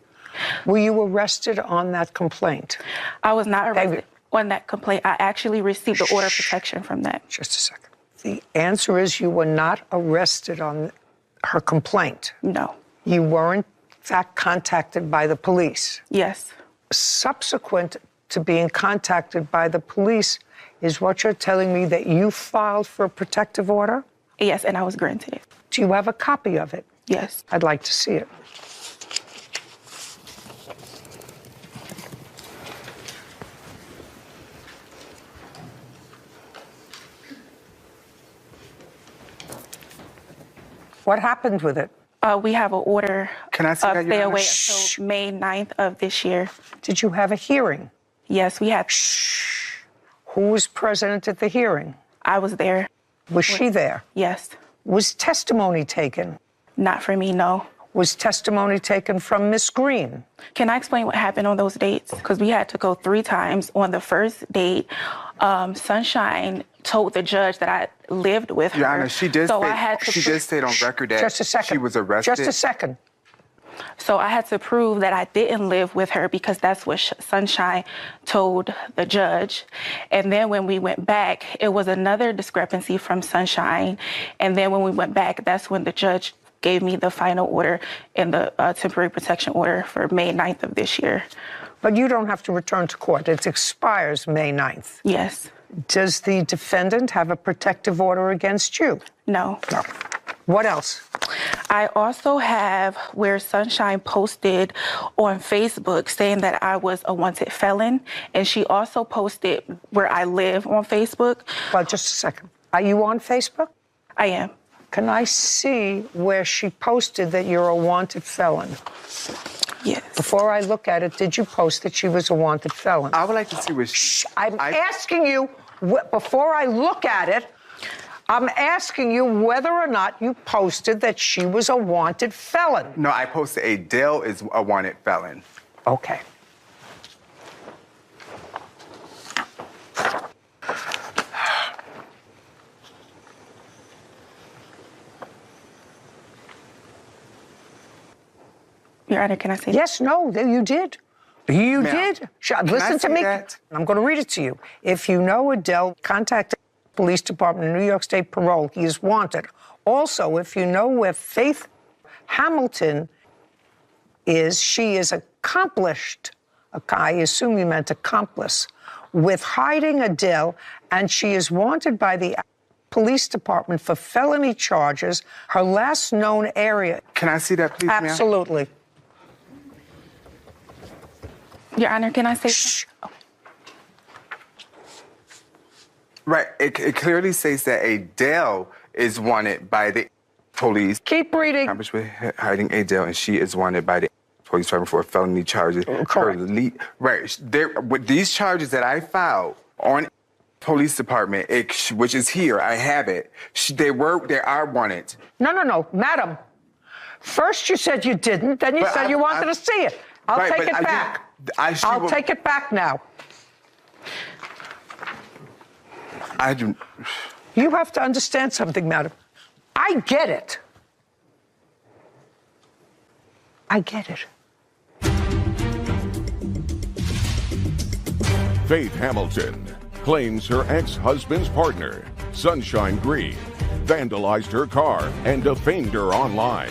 Were you arrested on that complaint? I was not arrested on that complaint. I actually received the order of protection from that. Just a second. The answer is you were not arrested on her complaint. No. You were, in fact, contacted by the police. Yes. Subsequent to being contacted by the police is what you're telling me that you filed for a protective order? Yes, and I was granted it. Do you have a copy of it? Yes. I'd like to see it. What happened with it? We have an order Can I see of that, stay Your away Honor? until May 9th of this year. Did you have a hearing? Yes, we had. Who was present at the hearing? I was there. Was she there? Yes. Was testimony taken? Not for me, no. Was testimony taken from Miss Green? Can I explain what happened on those dates? Because we had to go 3 times. On the first date, Sunshine told the judge that I lived with her. Your Honor, she did state on record that Just a second. she was arrested. Just a second. So I had to prove that I didn't live with her because that's what Sunshine told the judge. And then when we went back, it was another discrepancy from Sunshine. And then when we went back, that's when the judge gave me the final order and the temporary protection order for May 9th of this year. But you don't have to return to court. It expires May 9th. Yes. Does the defendant have a protective order against you? No. No. What else? I also have where Sunshine posted on Facebook saying that I was a wanted felon. And she also posted where I live on Facebook. Well, just a second. Are you on Facebook? I am. Can I see where she posted that you're a wanted felon? Yes. Before I look at it, did you post that she was a wanted felon? I would like to see what she... I'm asking you, before I look at it, I'm asking you whether or not you posted that she was a wanted felon. No, I posted Adele is a wanted felon. Okay. Your Honor, can I say? Yes, no, you did. You did. Listen to me. That? I'm going to read it to you. If you know Adele, contact the police department in New York State Parole. He is wanted. Also, if you know where Faith Hamilton is, she is accomplished. I assume you meant accomplice, with hiding Adele, and she is wanted by the police department for felony charges. Her last known area. Can I see that, please, ma'am? Absolutely. Your Honor, can I say? Shh. Right. It clearly says that Adele is wanted by the police. Keep reading. Accomplished with hiding Adele, and she is wanted by the police department for felony charges. Correct. Right. With these charges that I filed on police department, which is here, I have it. They are wanted. No, madam. First you said you didn't, then you said you wanted to see it. I'll take it back. I'll take it back now. I do. You have to understand something, madam. I get it. I get it. Faith Hamilton claims her ex-husband's partner, Sunshine Green, vandalized her car and defamed her online.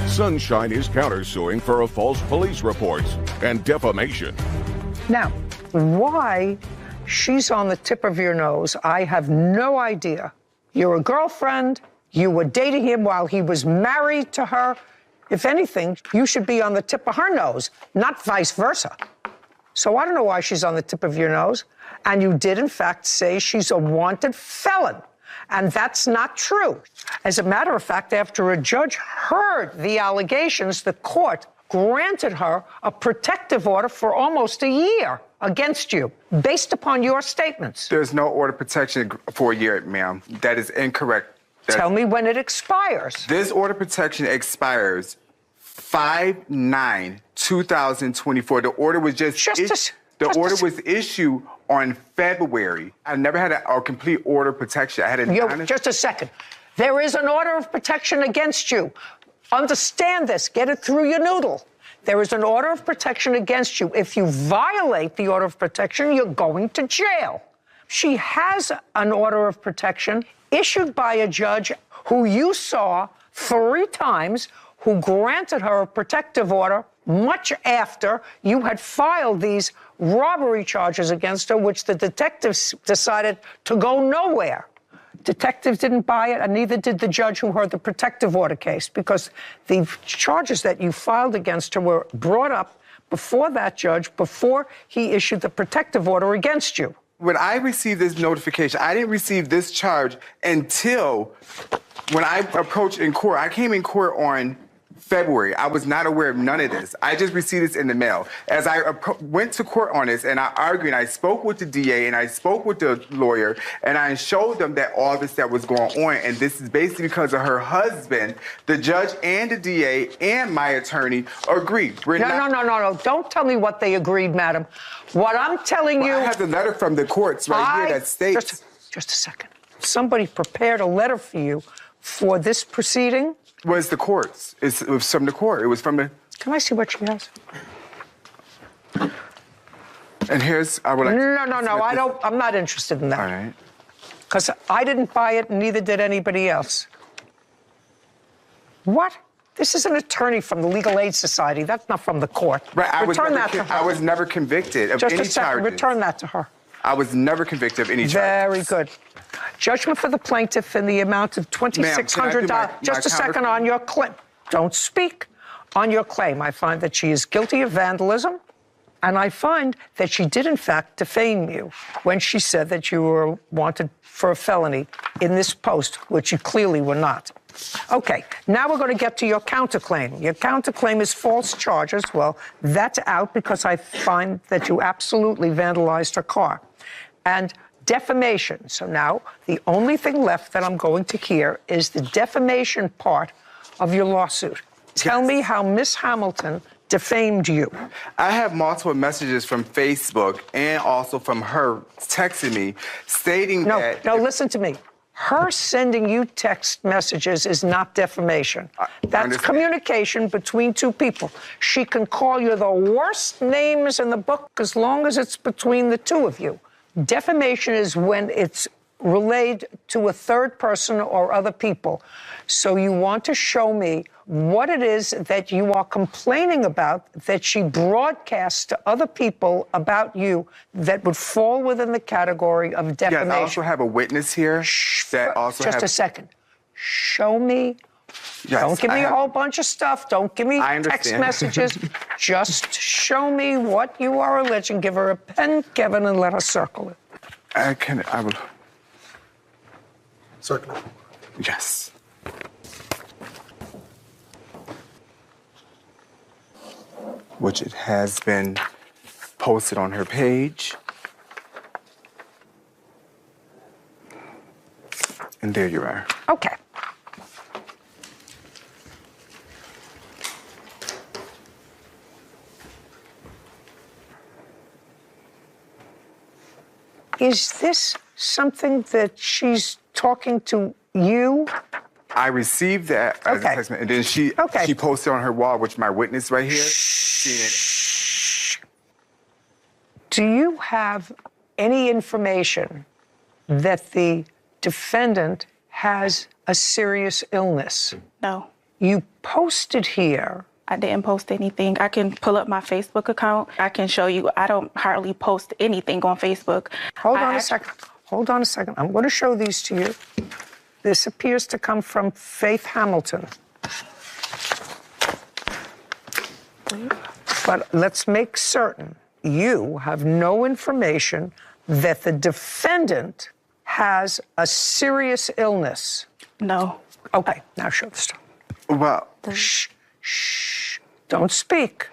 Sunshine is countersuing for a false police report and defamation. Now, why she's on the tip of your nose, I have no idea. You're a girlfriend. You were dating him while he was married to her. If anything, you should be on the tip of her nose, not vice versa. So I don't know why she's on the tip of your nose. And you did, in fact, say she's a wanted felon. And that's not true. As a matter of fact, after a judge heard the allegations, the court granted her a protective order for almost a year against you, based upon your statements. There's no order of protection for a year, ma'am. That is incorrect. Tell me when it expires. This order of protection expires 5/9/2024. The order was was issued on February. I never had a complete order of protection. I had Just a second. There is an order of protection against you. Understand this. Get it through your noodle. There is an order of protection against you. If you violate the order of protection, you're going to jail. She has an order of protection issued by a judge who you saw 3 times, who granted her a protective order much after you had filed these robbery charges against her, which the detectives decided to go nowhere. Detectives didn't buy it, and neither did the judge who heard the protective order case, because the charges that you filed against her were brought up before that judge, before he issued the protective order against you. When I received this notification, I didn't receive this charge until when I approached in court. I came in court on February. I was not aware of none of this. I just received this in the mail. As I went to court on this, and I argued, and I spoke with the DA, and I spoke with the lawyer, and I showed them that all this that was going on, and this is basically because of her husband. The judge and the DA and my attorney agreed. No. Don't tell me what they agreed, madam. What I'm telling you... I have the letter from the courts here that states... Just a second. Somebody prepared a letter for you for this proceeding? Was the courts. It was from the court. It was from the... Can I see what she has? And here's... I would like No. I'm not interested in that. All right. Because I didn't buy it, and neither did anybody else. What? This is an attorney from the Legal Aid Society. That's not from the court. Right. I was never convicted of any charges. Just a second. Return that to her. I was never convicted of any charges. Very good. Judgment for the plaintiff in the amount of $2,600. Just a second on your claim. Don't speak. On your claim, I find that she is guilty of vandalism, and I find that she did, in fact, defame you when she said that you were wanted for a felony in this post, which you clearly were not. Okay, now we're going to get to your counterclaim. Your counterclaim is false charges. Well, that's out because I find that you absolutely vandalized her car. And defamation. So now the only thing left that I'm going to hear is the defamation part of your lawsuit. Tell me how Miss Hamilton defamed you. I have multiple messages from Facebook and also from her texting me stating that... No, listen to me. Her sending you text messages is not defamation. That's communication between two people. She can call you the worst names in the book as long as it's between the two of you. Defamation is when it's relayed to a third person or other people. So you want to show me what it is that you are complaining about that she broadcasts to other people about you that would fall within the category of defamation. Yes, I also have a witness here that also Just a second. Show me. Yes, Don't give me a whole bunch of stuff. Don't give me text messages. Just show me what you are alleging. Give her a pen, Kevin, and let her circle it. I will. Circle it. Yes. Which it has been posted on her page. And there you are. Okay. Is this something that she's talking to you? I received that as a text message, and then she posted on her wall, which my witness right here. Do you have any information that the defendant has a serious illness? No. You posted here. I didn't post anything. I can pull up my Facebook account. I can show you. I don't hardly post anything on Facebook. Hold on a second. Hold on a second. I'm going to show these to you. This appears to come from Faith Hamilton. But let's make certain you have no information that the defendant has a serious illness. No. Okay, now show the stuff. Well, shh. Don't speak.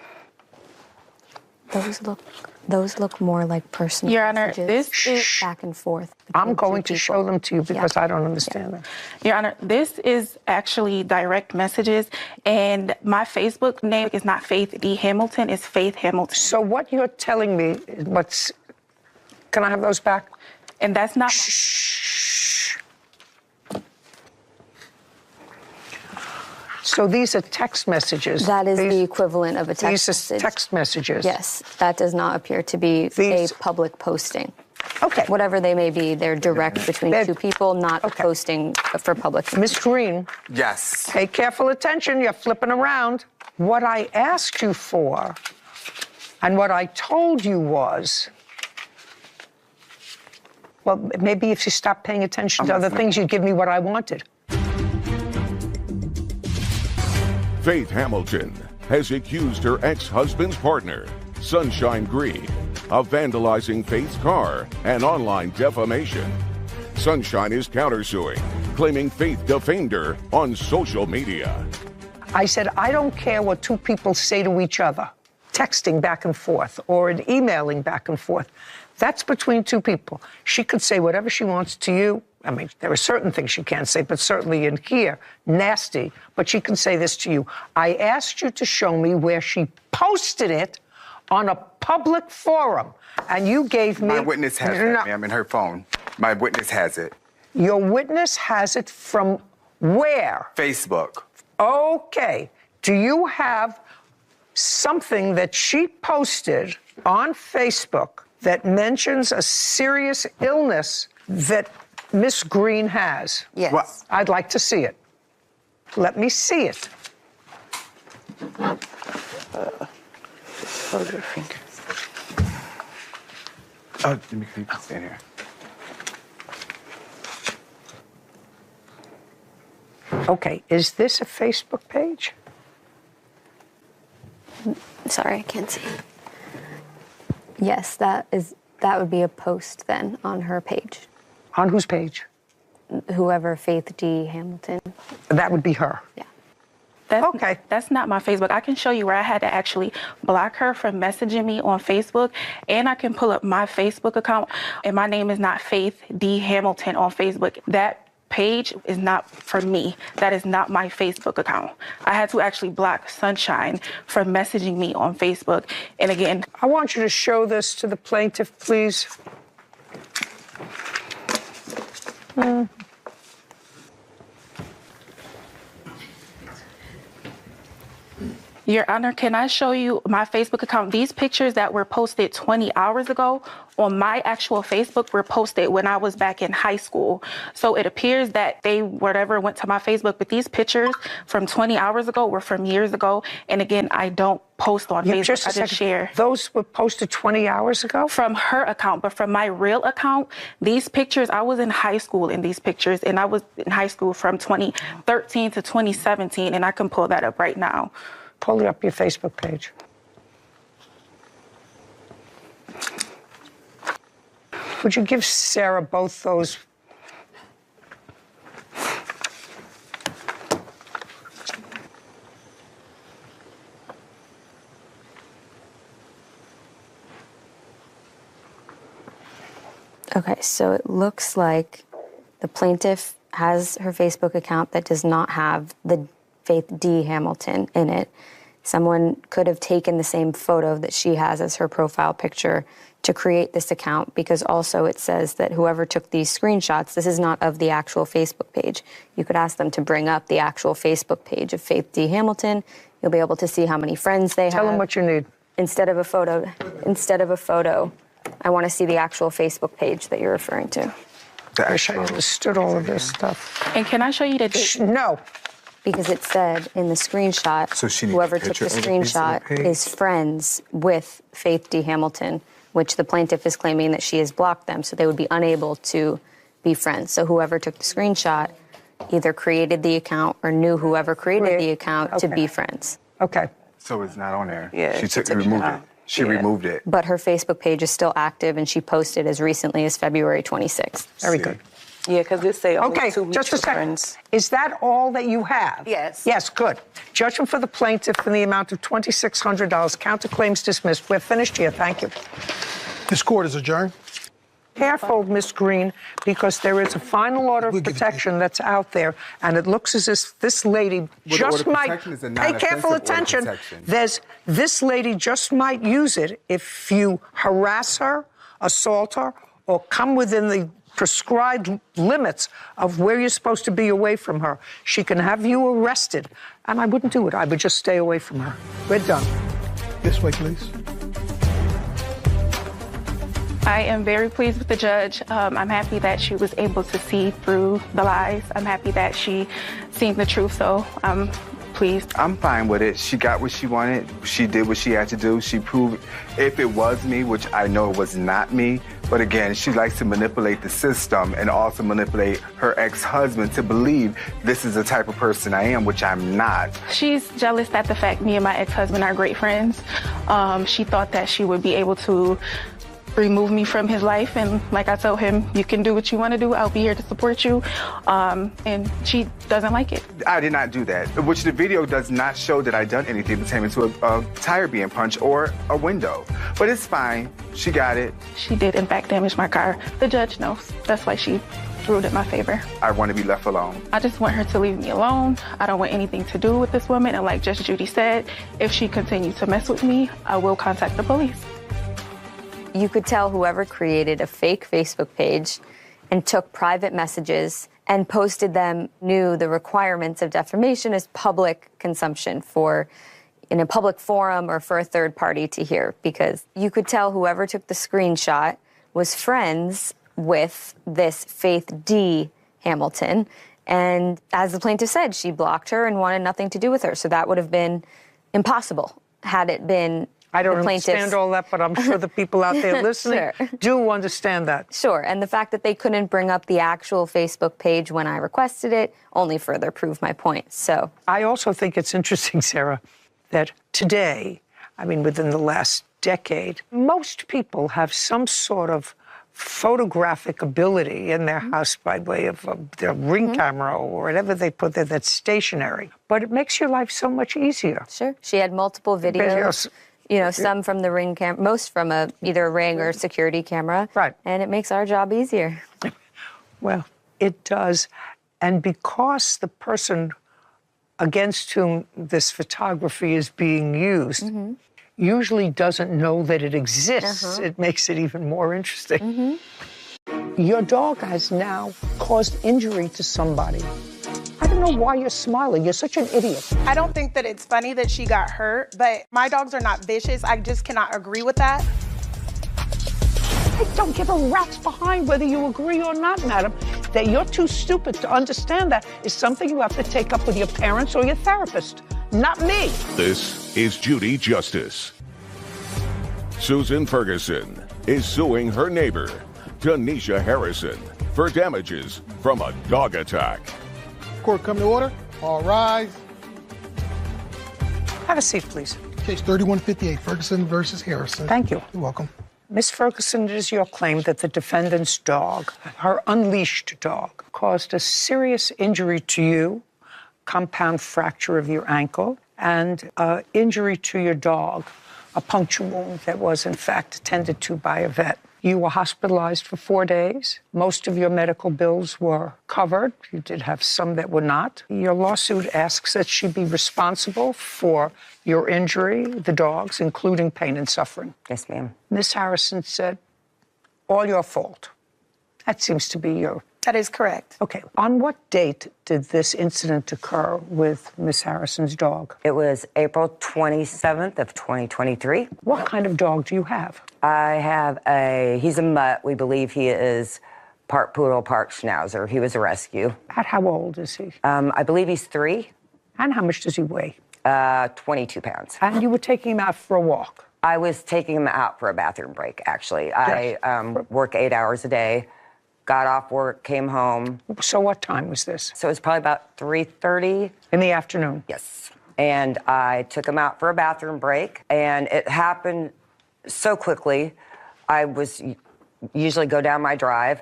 Those look more like personal Your Honor, messages this is back and forth. I'm going to show them to you because I don't understand them. Your Honor, this is actually direct messages, and my Facebook name is not Faith D. Hamilton, it's Faith Hamilton. So what you're telling me, can I have those back? And that's not So these are text messages. That is the equivalent of a text message. These are text messages. Yes, that does not appear to be a public posting. Okay. Whatever they may be, they're direct between two people, not posting for public. Miss Green. Yes. Pay careful attention. You're flipping around. What I asked you for and what I told you was, well, maybe if you stop paying attention to other things, you'd give me what I wanted. Faith Hamilton has accused her ex-husband's partner, Sunshine Green, of vandalizing Faith's car and online defamation. Sunshine is countersuing, claiming Faith defamed her on social media. I said, I don't care what two people say to each other, texting back and forth or emailing back and forth. That's between two people. She could say whatever she wants to you. I mean, there are certain things she can't say, but certainly in here, nasty. But she can say this to you. I asked you to show me where she posted it on a public forum, and you gave me... My witness has it, ma'am, in her phone. My witness has it. Your witness has it from where? Facebook. Okay. Do you have something that she posted on Facebook that mentions a serious illness that Miss Green has? Yes. What? I'd like to see it. Let me see it. Hold your fingers. Oh, let me stand here. Okay, is this a Facebook page? Sorry, I can't see. Yes, that would be a post then on her page. On whose page? Whoever, Faith D. Hamilton. That would be her. Yeah. That's not my Facebook. I can show you where I had to actually block her from messaging me on Facebook, and I can pull up my Facebook account, and my name is not Faith D. Hamilton on Facebook. That page is not for me. That is not my Facebook account. I had to actually block Sunshine from messaging me on Facebook. And again, I want you to show this to the plaintiff, please. Your Honor, can I show you my Facebook account? These pictures that were posted 20 hours ago on my actual Facebook were posted when I was back in high school. So it appears that they whatever went to my Facebook, but these pictures from 20 hours ago were from years ago. And again, I don't post on Facebook. I just share. Those were posted 20 hours ago? From her account, but from my real account, these pictures, I was in high school in these pictures, and I was in high school from 2013 to 2017, and I can pull that up right now. Pull it up your Facebook page. Would you give Sarah both those? Okay, so it looks like the plaintiff has her Facebook account that does not have the Faith D. Hamilton in it. Someone could have taken the same photo that she has as her profile picture to create this account, because also it says that whoever took these screenshots, this is not of the actual Facebook page. You could ask them to bring up the actual Facebook page of Faith D. Hamilton. You'll be able to see how many friends they have. Tell them what you need. Instead of a photo, I want to see the actual Facebook page that you're referring to. I wish I understood all of this stuff. And can I show you the No. Because it said in the screenshot, whoever took the screenshot is friends with Faith D. Hamilton, which the plaintiff is claiming that she has blocked them, so they would be unable to be friends. So whoever took the screenshot either created the account or knew whoever created the account to be friends. Okay. So it's not on there. Yeah, She removed it. She removed it. But her Facebook page is still active, and she posted as recently as February 26th. Very good. Yeah, because it say only Okay, two just a mutual second. friends. Is that all that you have? Yes. Yes, good. Judgment for the plaintiff in the amount of $2,600. Counterclaims dismissed. We're finished here. Thank you. This court is adjourned. Careful, Miss Green, because there is a final order of protection that's out there, and it looks as if this lady just might pay careful attention. This lady just might use it if you harass her, assault her, or come within the prescribed limits of where you're supposed to be away from her. She can have you arrested, and I wouldn't do it. I would just stay away from her. We're done. This way, please. I am very pleased with the judge. I'm happy that she was able to see through the lies. I'm happy that she seen the truth, so I'm pleased. I'm fine with it. She got what she wanted. She did what she had to do. She proved if it was me, which I know it was not me, but again, she likes to manipulate the system and also manipulate her ex-husband to believe this is the type of person I am, which I'm not. She's jealous that the fact me and my ex-husband are great friends. She thought that she would be able to remove me from his life, and like I told him, you can do what you want to do. I'll be here to support you. And she doesn't like it. I did not do that, which the video does not show that I done anything pertaining to a tire being punched or a window. But it's fine. She got it. She did, in fact, damage my car. The judge knows. That's why she ruled in my favor. I want to be left alone. I just want her to leave me alone. I don't want anything to do with this woman. And like Just Judy said, if she continues to mess with me, I will contact the police. You could tell whoever created a fake Facebook page and took private messages and posted them knew the requirements of defamation as public consumption in a public forum or for a third party to hear, because you could tell whoever took the screenshot was friends with this Faith D. Hamilton. And as the plaintiff said, she blocked her and wanted nothing to do with her. So that would have been impossible had it been I don't understand all that, but I'm sure the people out there listening do understand that. Sure, and the fact that they couldn't bring up the actual Facebook page when I requested it only further proved my point. So I also think it's interesting, Sarah, that today, I mean, within the last decade, most people have some sort of photographic ability in their house by way of their ring camera or whatever they put there that's stationary. But it makes your life so much easier. Sure. She had multiple videos. You know, some from the ring camera, most from either a ring or security camera. Right. And it makes our job easier. Well, it does. And because the person against whom this photography is being used usually doesn't know that it exists, it makes it even more interesting. Your dog has now caused injury to somebody. I don't know why you're smiling. You're such an idiot. I don't think that it's funny that she got hurt, but my dogs are not vicious. I just cannot agree with that. I don't give a rat's behind whether you agree or not, madam. That you're too stupid to understand that is something you have to take up with your parents or your therapist, not me. This is Judy Justice. Susan Ferguson is suing her neighbor, Tanisha Harrison, for damages from a dog attack. Court come to order. All rise. Have a seat, please. Case 3158, Ferguson versus Harrison. Thank you. You're welcome. Miss Ferguson, it is your claim that the defendant's dog, her unleashed dog, caused a serious injury to you, compound fracture of your ankle, and injury to your dog, a puncture wound that was, in fact, attended to by a vet. You were hospitalized for 4 days. Most of your medical bills were covered. You did have some that were not. Your lawsuit asks that she be responsible for your injury, the dog's, including pain and suffering. Yes, ma'am. Miss Harrison said, all your fault. That seems to be your... That is correct. Okay. On what date did this incident occur with Miss Harrison's dog? It was April 27th of 2023. What kind of dog do you have? I have he's a mutt. We believe he is part poodle, part schnauzer. He was a rescue. At how old is he? I believe he's 3. And how much does he weigh? 22 pounds. And you were taking him out for a walk? I was taking him out for a bathroom break, actually. Yes. I work 8 hours a day. Got off work, came home. So what time was this? So it was probably about 3:30. In the afternoon? Yes. And I took him out for a bathroom break, and it happened so quickly. I was usually go down my drive,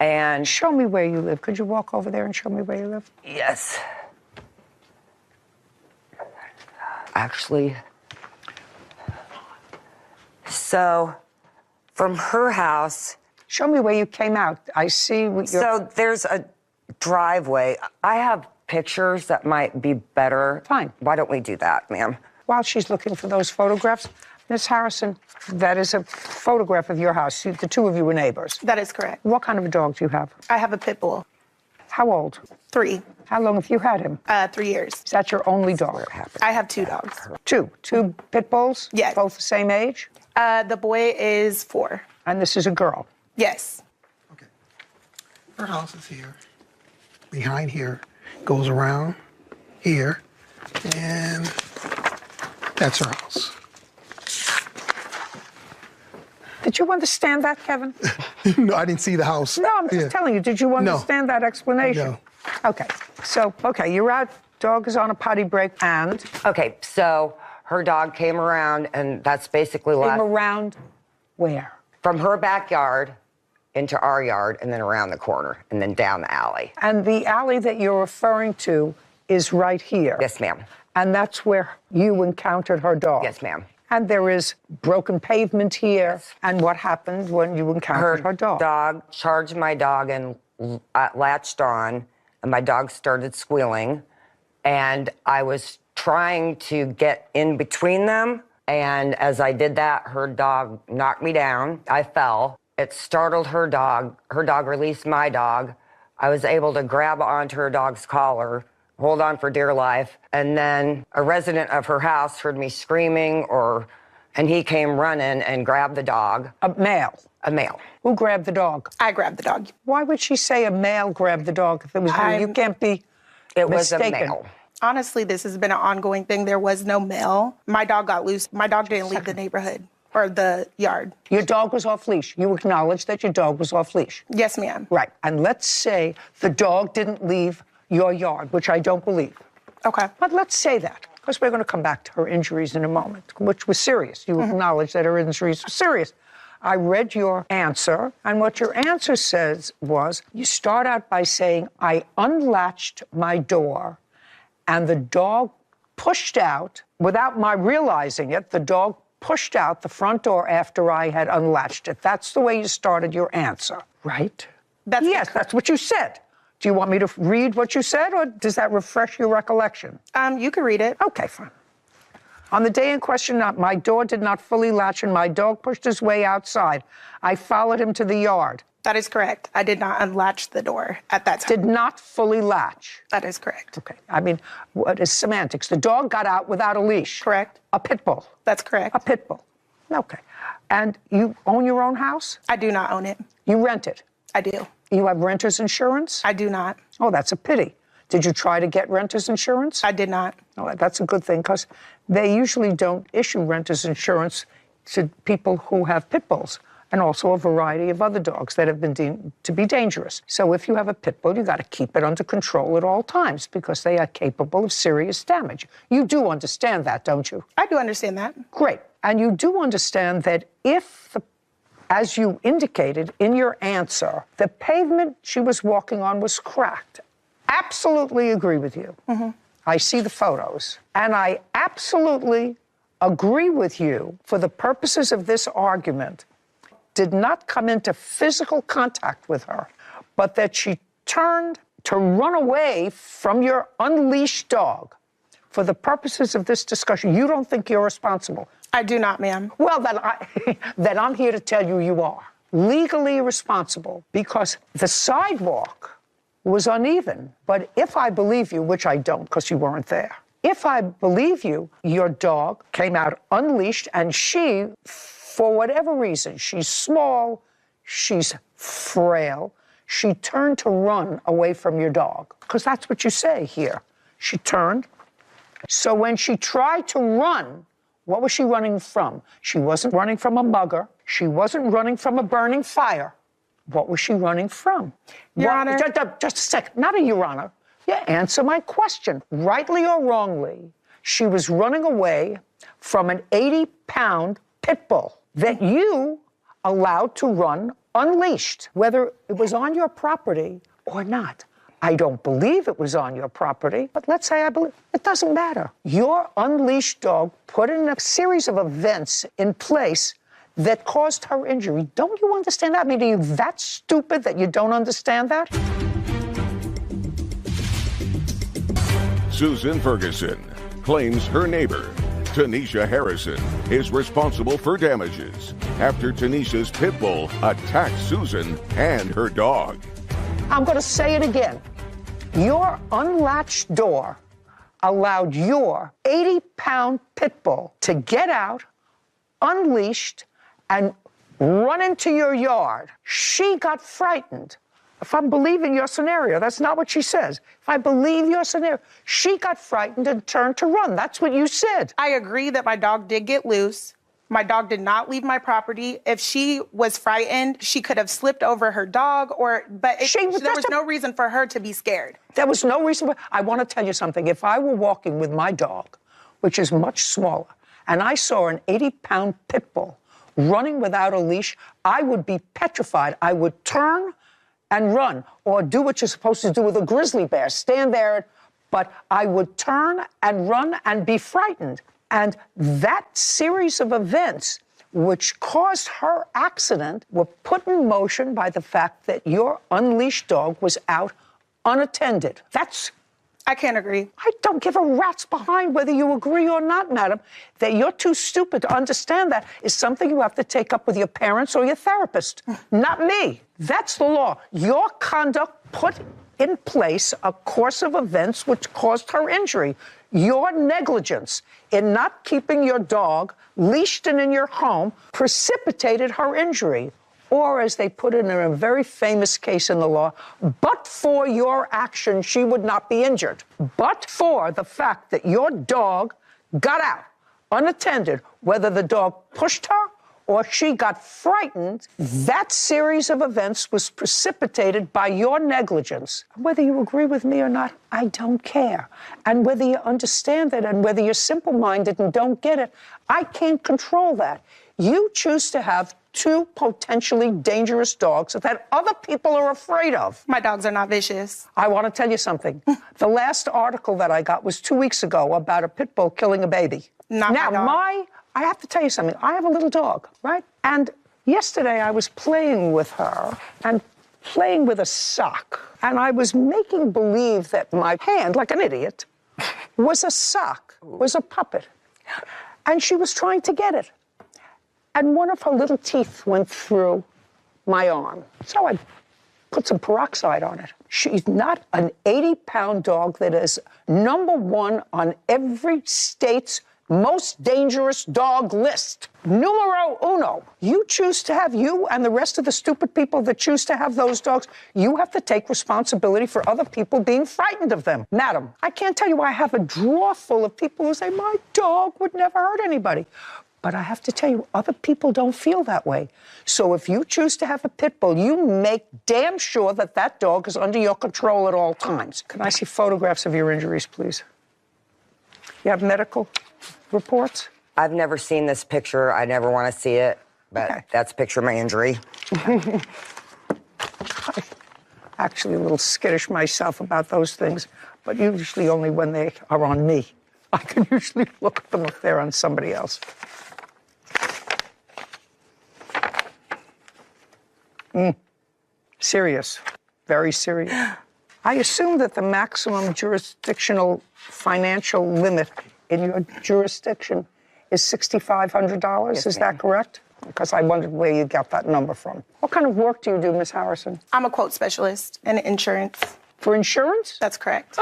and... Show me where you live. Could you walk over there and show me where you live? Yes. Actually... So, from her house... Show me where you came out. I see what you're... So there's a driveway. I have pictures that might be better. Fine. Why don't we do that, ma'am? While she's looking for those photographs, Miss Harrison, that is a photograph of your house. The two of you were neighbors. That is correct. What kind of a dog do you have? I have a pit bull. How old? 3. How long have you had him? 3 years. Is that your only dog? I have 2 dogs. 2 pit bulls? Yes. Both the same age? The boy is 4. And this is a girl? Yes. Okay. Her house is here. Behind here. Goes around here. And that's her house. Did you understand that, Kevin? No, I didn't see the house. No, I'm just telling you. Did you understand that explanation? No. Okay. So, you're out. Dog is on a potty break and? Okay, so her dog came around, and that's basically Came around where? From her backyard into our yard, and then around the corner, and then down the alley. And the alley that you're referring to is right here? Yes, ma'am. And that's where you encountered her dog? Yes, ma'am. And there is broken pavement here. Yes. And what happened when you encountered her dog? Her dog charged my dog and latched on, and my dog started squealing. And I was trying to get in between them. And as I did that, her dog knocked me down. I fell. It startled her dog. Her dog released my dog. I was able to grab onto her dog's collar, hold on for dear life. And then a resident of her house heard me screaming, and he came running and grabbed the dog. A male? A male. Who grabbed the dog? I grabbed the dog. Why would she say a male grabbed the dog if it was you? You can't be It mistaken. was a male. Honestly, this has been an ongoing thing. There was no male. My dog got loose. My dog didn't leave the neighborhood or the yard. Your dog was off leash. You acknowledge that your dog was off leash. Yes, ma'am. Right. And let's say the dog didn't leave your yard, which I don't believe. Okay. But let's say that, because we're going to come back to her injuries in a moment, which was serious. You acknowledge that her injuries were serious. I read your answer, and what your answer says was, you start out by saying, I unlatched my door, and the dog pushed out, without my realizing it, the dog pushed out the front door after I had unlatched it. That's the way you started your answer, right? Yes, that's what you said. Do you want me to read what you said, or does that refresh your recollection? You can read it. Okay, fine. On the day in question, my door did not fully latch, and my dog pushed his way outside. I followed him to the yard. That is correct. I did not unlatch the door at that time. Did not fully latch. That is correct. Okay. I mean, what is semantics? The dog got out without a leash. Correct. A pit bull. That's correct. A pit bull. Okay. And you own your own house? I do not own it. You rent it? I do. You have renter's insurance? I do not. Oh, that's a pity. Did you try to get renter's insurance? I did not. Oh, that's a good thing, because they usually don't issue renter's insurance to people who have pit bulls, and also a variety of other dogs that have been deemed to be dangerous. So if you have a pit bull, you got to keep it under control at all times, because they are capable of serious damage. You do understand that, don't you? I do understand that. Great. And you do understand that if, as you indicated in your answer, the pavement she was walking on was cracked. Absolutely agree with you. Mm-hmm. I see the photos. And I absolutely agree with you, for the purposes of this argument, did not come into physical contact with her, but that she turned to run away from your unleashed dog. For the purposes of this discussion, you don't think you're responsible. I do not, ma'am. Well, then I'm here to tell you you are legally responsible, because the sidewalk was uneven. But if I believe you, which I don't because you weren't there, if I believe you, your dog came out unleashed, and she, for whatever reason, she's small, she's frail, she turned to run away from your dog, because that's what you say here. She turned. So when she tried to run, what was she running from? She wasn't running from a mugger. She wasn't running from a burning fire. What was she running from? Your Honor. Just a second. Not a Your Honor. Yeah, answer my question. Rightly or wrongly, she was running away from an 80-pound pit bull that you allowed to run unleashed, whether it was on your property or not. I don't believe it was on your property, but let's say I believe. It doesn't matter. Your unleashed dog put in a series of events in place that caused her injury. Don't you understand that? I mean, are you that stupid that you don't understand that? Susan Ferguson claims her neighbor, Tanisha Harrison, is responsible for damages after Tanisha's pit bull attacked Susan and her dog. I'm going to say it again. Your unlatched door allowed your 80-pound pit bull to get out, unleashed, and run into your yard. She got frightened. If I'm believing your scenario, that's not what she says. If I believe your scenario, she got frightened and turned to run. That's what you said. I agree that my dog did get loose. My dog did not leave my property. If she was frightened, she could have slipped over her dog, but there was no reason for her to be scared. There was no reason. I want to tell you something. If I were walking with my dog, which is much smaller, and I saw an 80-pound pit bull running without a leash, I would be petrified. I would turn and run, or do what you're supposed to do with a grizzly bear, stand there, but I would turn and run and be frightened. And that series of events which caused her accident were put in motion by the fact that your unleashed dog was out unattended. I can't agree. I don't give a rat's behind whether you agree or not, madam. That you're too stupid to understand that is something you have to take up with your parents or your therapist, not me. That's the law. Your conduct put in place a course of events which caused her injury. Your negligence in not keeping your dog leashed and in your home precipitated her injury. Or, as they put it in a very famous case in the law, but for your action, she would not be injured. But for the fact that your dog got out unattended, whether the dog pushed her or she got frightened, that series of events was precipitated by your negligence. Whether you agree with me or not, I don't care. And whether you understand it and whether you're simple-minded and don't get it, I can't control that. You choose to have two potentially dangerous dogs that other people are afraid of. My dogs are not vicious. I want to tell you something. The last article that I got was 2 weeks ago about a pit bull killing a baby. Not my dog. I have to tell you something. I have a little dog, right? And yesterday I was playing with her and playing with a sock. And I was making believe that my hand, like an idiot, was a sock, was a puppet. And she was trying to get it. And one of her little teeth went through my arm. So I put some peroxide on it. She's not an 80-pound dog that is #1 on every state's most dangerous dog list. Numero uno. You choose to have, you and the rest of the stupid people that choose to have those dogs, you have to take responsibility for other people being frightened of them. Madam, I can't tell you I have a drawer full of people who say, my dog would never hurt anybody. But I have to tell you, other people don't feel that way. So if you choose to have a pit bull, you make damn sure that that dog is under your control at all times. Can I see photographs of your injuries, please? You have medical reports? I've never seen this picture. I never want to see it, but that's a picture of my injury. I'm actually a little skittish myself about those things, but usually only when they are on me. I can usually look at them if they're on somebody else. Serious, very serious. I assume that the maximum jurisdictional financial limit in your jurisdiction is $6,500. Yes, is that correct? Because I wondered where you got that number from. What kind of work do you do, Ms. Harrison? I'm a quote specialist in insurance. For insurance? That's correct.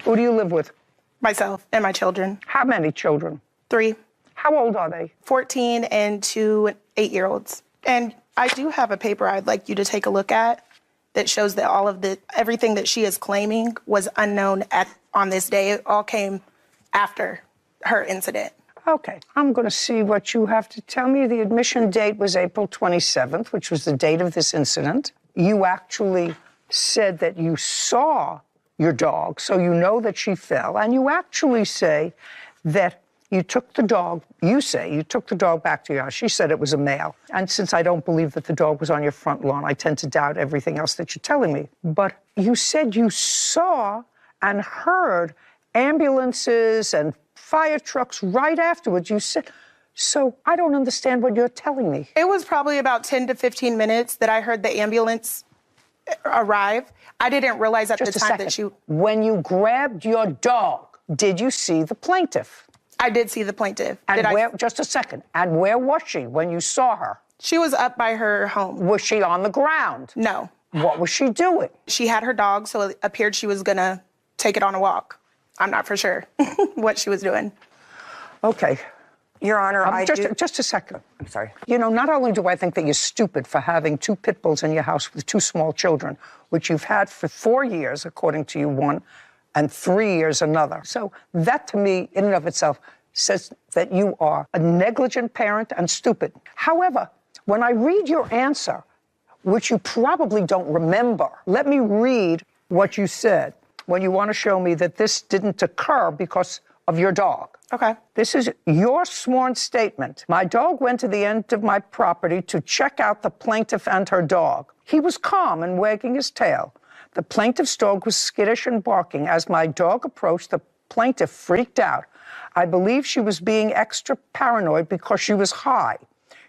Who do you live with? Myself and my children. How many children? 3. How old are they? 14 and 2 8-year-olds. And I do have a paper I'd like you to take a look at that shows that everything that she is claiming was unknown on this day. It all came after her incident. Okay, I'm going to see what you have to tell me. The admission date was April 27th, which was the date of this incident. You actually said that you saw your dog, so you know that she fell, and you actually say that you took the dog, back to your house. She said it was a male. And since I don't believe that the dog was on your front lawn, I tend to doubt everything else that you're telling me. But you said you saw and heard ambulances and fire trucks right afterwards. You said, so I don't understand what you're telling me. It was probably about 10 to 15 minutes that I heard the ambulance arrive. I didn't realize at the time that you... When you grabbed your dog, did you see the plaintiff? I did see the plaintiff. And just a second. And where was she when you saw her? She was up by her home. Was she on the ground? No. What was she doing? She had her dog, so it appeared she was gonna take it on a walk. I'm not for sure what she was doing. Okay. Your Honor, just a second. I'm sorry. You know, not only do I think that you're stupid for having 2 pit bulls in your house with 2 small children, which you've had for 4 years, according to you, one, and 3 years another. So that, to me, in and of itself, says that you are a negligent parent and stupid. However, when I read your answer, which you probably don't remember, let me read what you said when you want to show me that this didn't occur because of your dog. Okay. This is your sworn statement. My dog went to the end of my property to check out the plaintiff and her dog. He was calm and wagging his tail. The plaintiff's dog was skittish and barking. As my dog approached, the plaintiff freaked out. I believe she was being extra paranoid because she was high.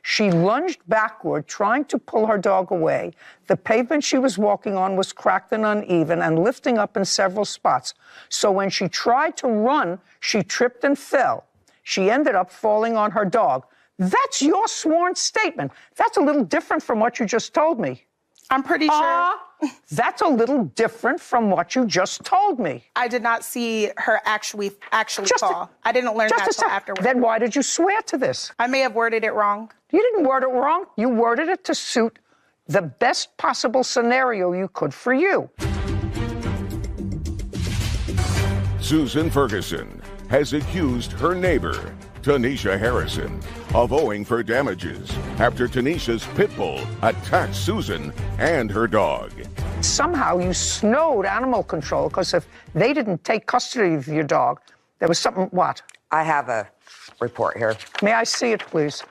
She lunged backward, trying to pull her dog away. The pavement she was walking on was cracked and uneven and lifting up in several spots. So when she tried to run, she tripped and fell. She ended up falling on her dog. That's your sworn statement. That's a little different from what you just told me. I'm pretty sure. That's a little different from what you just told me. I did not see her actually fall. I didn't learn that until afterwards. Then why did you swear to this? I may have worded it wrong. You didn't word it wrong. You worded it to suit the best possible scenario you could for you. Susan Ferguson has accused her neighbor, Tanisha Harrison, of owing for damages after Tanisha's pit bull attacked Susan and her dog. Somehow you snowed animal control because if they didn't take custody of your dog, there was something, what? I have a report here. May I see it, please?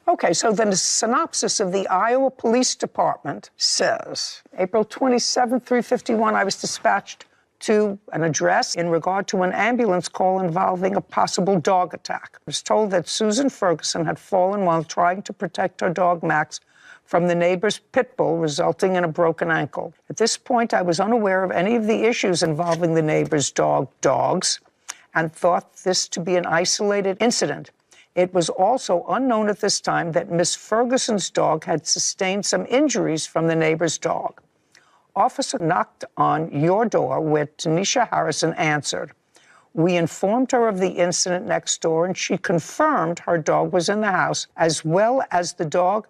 Okay, so then the synopsis of the Iowa Police Department says, April 27, 3:51, I was dispatched to an address in regard to an ambulance call involving a possible dog attack. I was told that Susan Ferguson had fallen while trying to protect her dog, Max, from the neighbor's pit bull, resulting in a broken ankle. At this point, I was unaware of any of the issues involving the neighbor's dogs, and thought this to be an isolated incident. It was also unknown at this time that Miss Ferguson's dog had sustained some injuries from the neighbor's dog. Officer knocked on your door, where Tanisha Harrison answered. We informed her of the incident next door, and she confirmed her dog was in the house, as well as the dog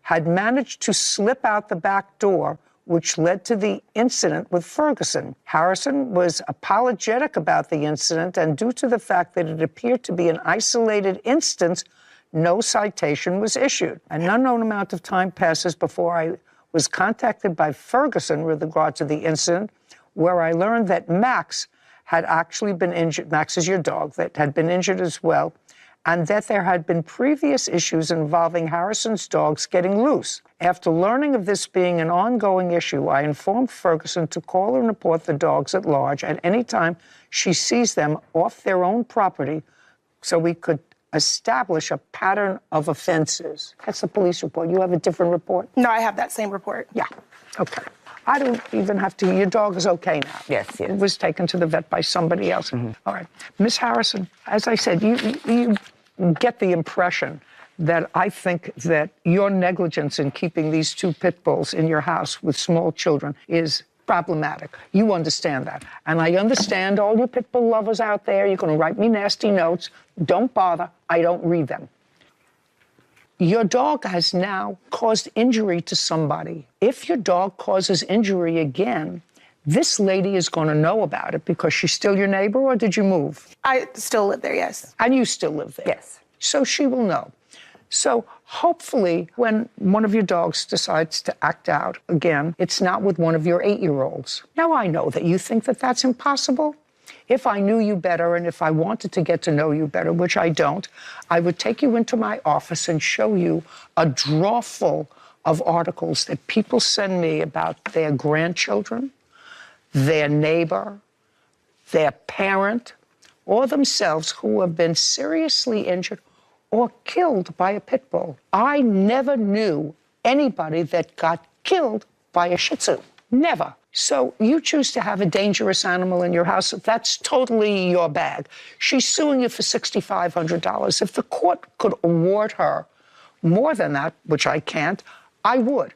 had managed to slip out the back door, which led to the incident with Ferguson. Harrison was apologetic about the incident, and due to the fact that it appeared to be an isolated instance, no citation was issued. An unknown amount of time passes before I was contacted by Ferguson with regard to the incident, where I learned that Max had actually been injured. Max is your dog, that had been injured as well, and that there had been previous issues involving Harrison's dogs getting loose. After learning of this being an ongoing issue, I informed Ferguson to call and report the dogs at large at any time she sees them off their own property, so we could establish a pattern of offenses. That's the police report. You have a different report? No, I have that same report. Yeah, okay. I don't even have to, your dog is okay now. Yes. It was taken to the vet by somebody else. All right. Miss Harrison, as I said, you get the impression that I think that your negligence in keeping these two pit bulls in your house with small children is problematic. You understand that. And I understand all you pit bull lovers out there, you're going to write me nasty notes. Don't bother. I don't read them. Your dog has now caused injury to somebody. If your dog causes injury again, this lady is going to know about it because she's still your neighbor, or did you move? I still live there, yes. And you still live there? Yes. So she will know. So hopefully when one of your dogs decides to act out again, it's not with one of your 8-year-olds. Now, I know that you think that that's impossible. If I knew you better and if I wanted to get to know you better, which I don't, I would take you into my office and show you a drawer full of articles that people send me about their grandchildren, their neighbor, their parent, or themselves who have been seriously injured or killed by a pit bull. I never knew anybody that got killed by a Shih Tzu. Never. So you choose to have a dangerous animal in your house. That's totally your bag. She's suing you for $6,500. If the court could award her more than that, which I can't, I would.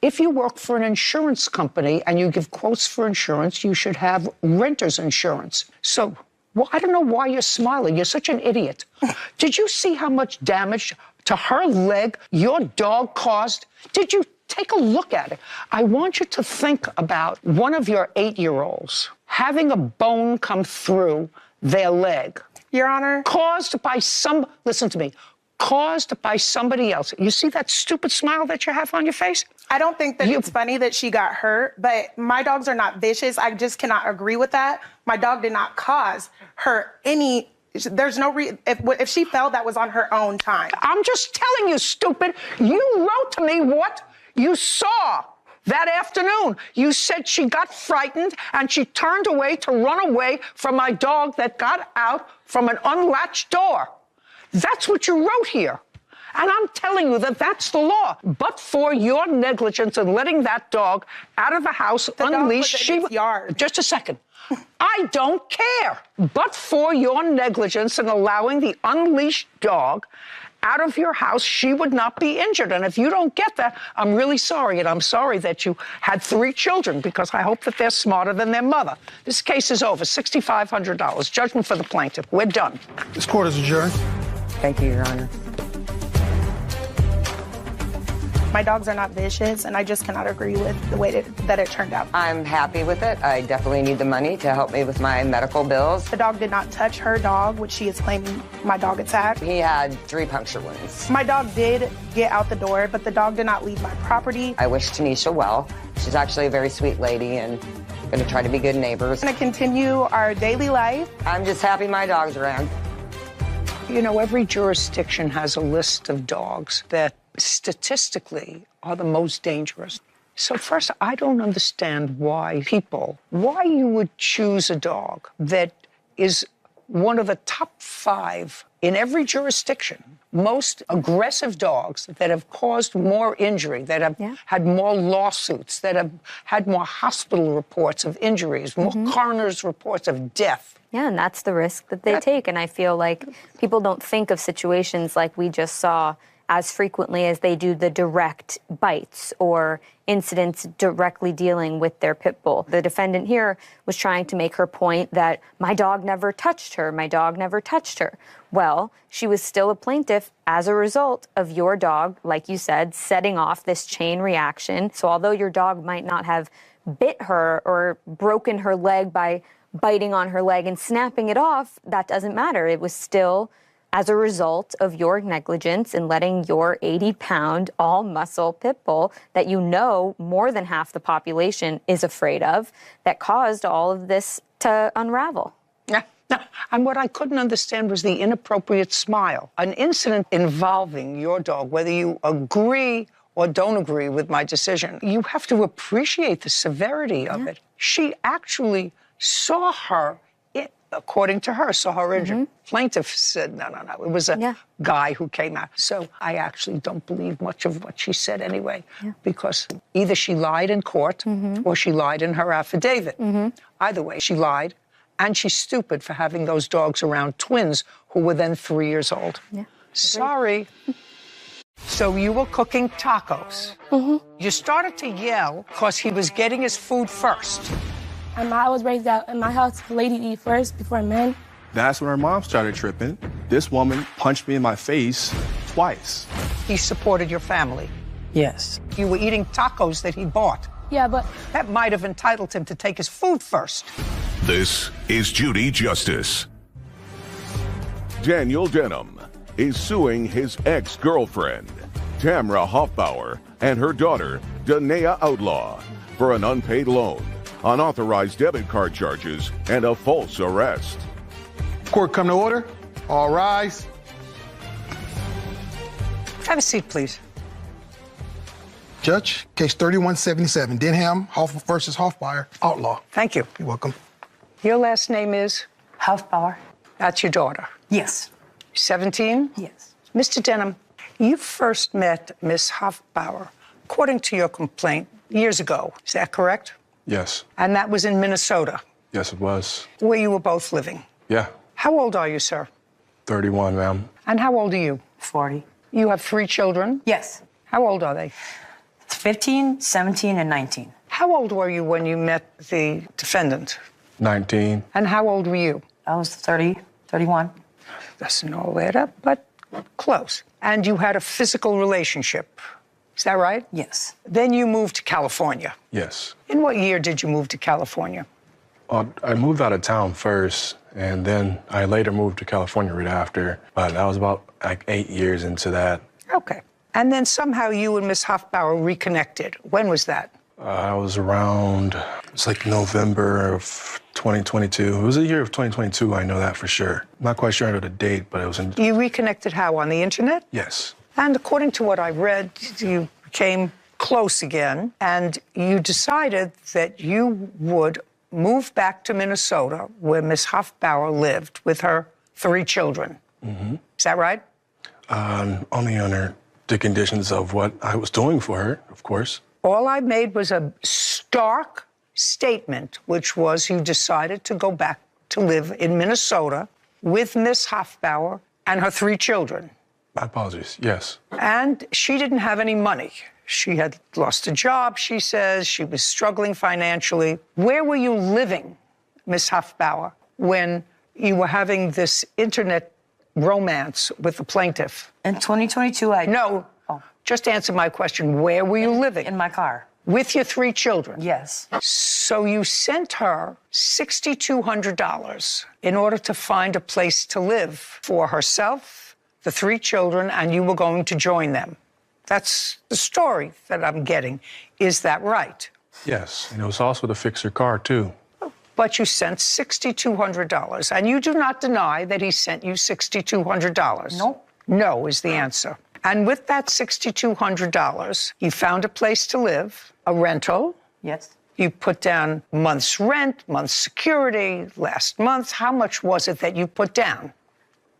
If you work for an insurance company and you give quotes for insurance, you should have renter's insurance. So, well, I don't know why you're smiling. You're such an idiot. Did you see how much damage to her leg your dog caused? Did you take a look at it? I want you to think about one of your 8-year-olds having a bone come through their leg. Your Honor. Caused by listen to me, caused by somebody else. You see that stupid smile that you have on your face? I don't think that it's funny that she got hurt, but my dogs are not vicious. I just cannot agree with that. My dog did not cause her any. There's no reason. If she fell, that was on her own time. I'm just telling you, stupid. You wrote to me what you saw that afternoon. You said she got frightened and she turned away to run away from my dog that got out from an unlatched door. That's what you wrote here. And I'm telling you that that's the law. But for your negligence in letting that dog out of the house unleashed, just a second. I don't care. But for your negligence in allowing the unleashed dog out of your house, she would not be injured. And if you don't get that, I'm really sorry. And I'm sorry that you had 3 children, because I hope that they're smarter than their mother. This case is over. $6,500. Judgment for the plaintiff. We're done. This court is adjourned. Thank you, Your Honor. My dogs are not vicious, and I just cannot agree with the way that it turned out. I'm happy with it. I definitely need the money to help me with my medical bills. The dog did not touch her dog, which she is claiming my dog attacked. He had 3 puncture wounds. My dog did get out the door, but the dog did not leave my property. I wish Tanisha well. She's actually a very sweet lady and going to try to be good neighbors. We're going to continue our daily life. I'm just happy my dog's around. You know, every jurisdiction has a list of dogs that statistically are the most dangerous. So first, I don't understand why you would choose a dog that is one of the top 5 in every jurisdiction, most aggressive dogs that have caused more injury, that have had more lawsuits, that have had more hospital reports of injuries, more coroner's reports of death. Yeah, and that's the risk that they take. And I feel like people don't think of situations like we just saw as frequently as they do the direct bites or incidents directly dealing with their pit bull. The defendant here was trying to make her point that my dog never touched her, my dog never touched her. Well, she was still a plaintiff as a result of your dog, like you said, setting off this chain reaction. So although your dog might not have bit her or broken her leg by biting on her leg and snapping it off, that doesn't matter. It was still as a result of your negligence in letting your 80-pound, all-muscle pit bull that you know more than half the population is afraid of, that caused all of this to unravel. Yeah. And what I couldn't understand was the inappropriate smile. An incident involving your dog, whether you agree or don't agree with my decision, you have to appreciate the severity of it. She actually saw her, according to her, saw her injured. Plaintiff said, no. It was a guy who came out. So I actually don't believe much of what she said anyway, because either she lied in court or she lied in her affidavit. Either way, she lied, and she's stupid for having those dogs around twins who were then 3 years old. Sorry. So you were cooking tacos. You started to yell because he was getting his food first. I was raised out in my house, lady eat first before men. That's when our mom started tripping. This woman punched me in my face twice. He supported your family. Yes. You were eating tacos that he bought. Yeah, but that might have entitled him to take his food first. This is Judy Justice. Daniel Denham is suing his ex-girlfriend, Tamra Hoffbauer, and her daughter, Danae Outlaw, for an unpaid loan, unauthorized debit card charges, and a false arrest. Court come to order. All rise. Have a seat, please. Judge, case 3177, Denham versus Hoffbauer, outlaw. Thank you. You're welcome. Your last name is? Hoffbauer. That's your daughter? Yes. 17? Yes. Mr. Denham, you first met Miss Hoffbauer, according to your complaint, years ago. Is that correct? Yes. And that was in Minnesota? Yes, it was. Where you were both living? Yeah. How old are you, sir? 31, ma'am. And how old are you? 40. You have 3 children? Yes. How old are they? 15, 17, and 19. How old were you when you met the defendant? 19. And how old were you? I was 30, 31. Doesn't all add up, but close. And you had a physical relationship. Is that right? Yes. Then you moved to California. Yes. In what year did you move to California? I moved out of town first, and then I later moved to California right after. But that was about like 8 years into that. Okay. And then somehow you and Miss Hoffbauer reconnected. When was that? I was around, it's like November of 2022. It was the year of 2022, I know that for sure. I'm not quite sure of the date, but it was in... You reconnected how, on the internet? Yes. And according to what I read, you came close again, and you decided that you would move back to Minnesota, where Miss Hoffbauer lived with her 3 children. Is that right? Only under the conditions of what I was doing for her, of course. All I made was a stark statement, which was you decided to go back to live in Minnesota with Miss Hoffbauer and her 3 children. My apologies, yes. And she didn't have any money. She had lost a job, she says. She was struggling financially. Where were you living, Miss Hoffbauer, when you were having this internet romance with the plaintiff? In 2022, No. Just answer my question. Where were you living? In my car. With your 3 children? Yes. So you sent her $6,200 in order to find a place to live for herself, the 3 children, and you were going to join them. That's the story that I'm getting. Is that right? Yes, and it was also to fix her car, too. But you sent $6,200, and you do not deny that he sent you $6,200. Nope. No is the answer. And with that $6,200, you found a place to live, a rental. Yes. You put down month's rent, month's security, last month. How much was it that you put down?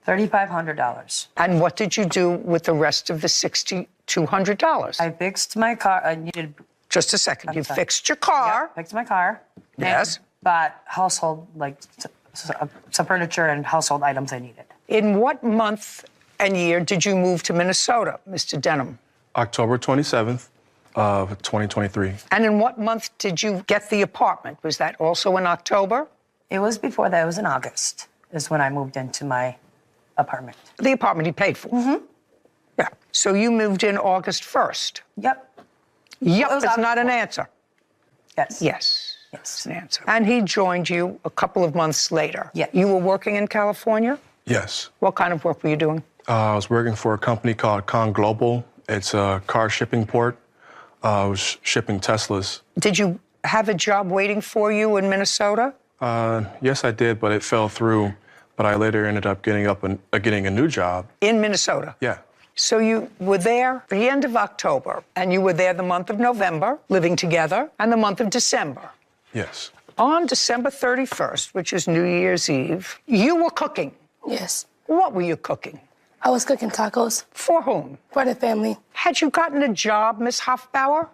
$3,500. And what did you do with the rest of the $6,200? I fixed my car. I needed... Just a second. You fixed your car. Yeah, fixed my car. Yes. Bought household, like some furniture and household items I needed. In what month and year did you move to Minnesota, Mr. Denham? October 27th of 2023. And in what month did you get the apartment? Was that also in October? It was before that. It was in August is when I moved into my apartment. The apartment he paid for? Mm-hmm. Yeah. So you moved in August 1st? Yep. Yep, it's not an answer. Yes. Yes. Yes, it's an answer. And he joined you a couple of months later. Yes. You were working in California? Yes. What kind of work were you doing? I was working for a company called Con Global. It's a car shipping port. I was shipping Teslas. Did you have a job waiting for you in Minnesota? Yes, I did, but it fell through. But I later ended up getting a new job. In Minnesota? Yeah. So you were there at the end of October, and you were there the month of November, living together, and the month of December. Yes. On December 31st, which is New Year's Eve, you were cooking. Yes. What were you cooking? I was cooking tacos. For whom? For the family. Had you gotten a job, Miss Hoffbauer?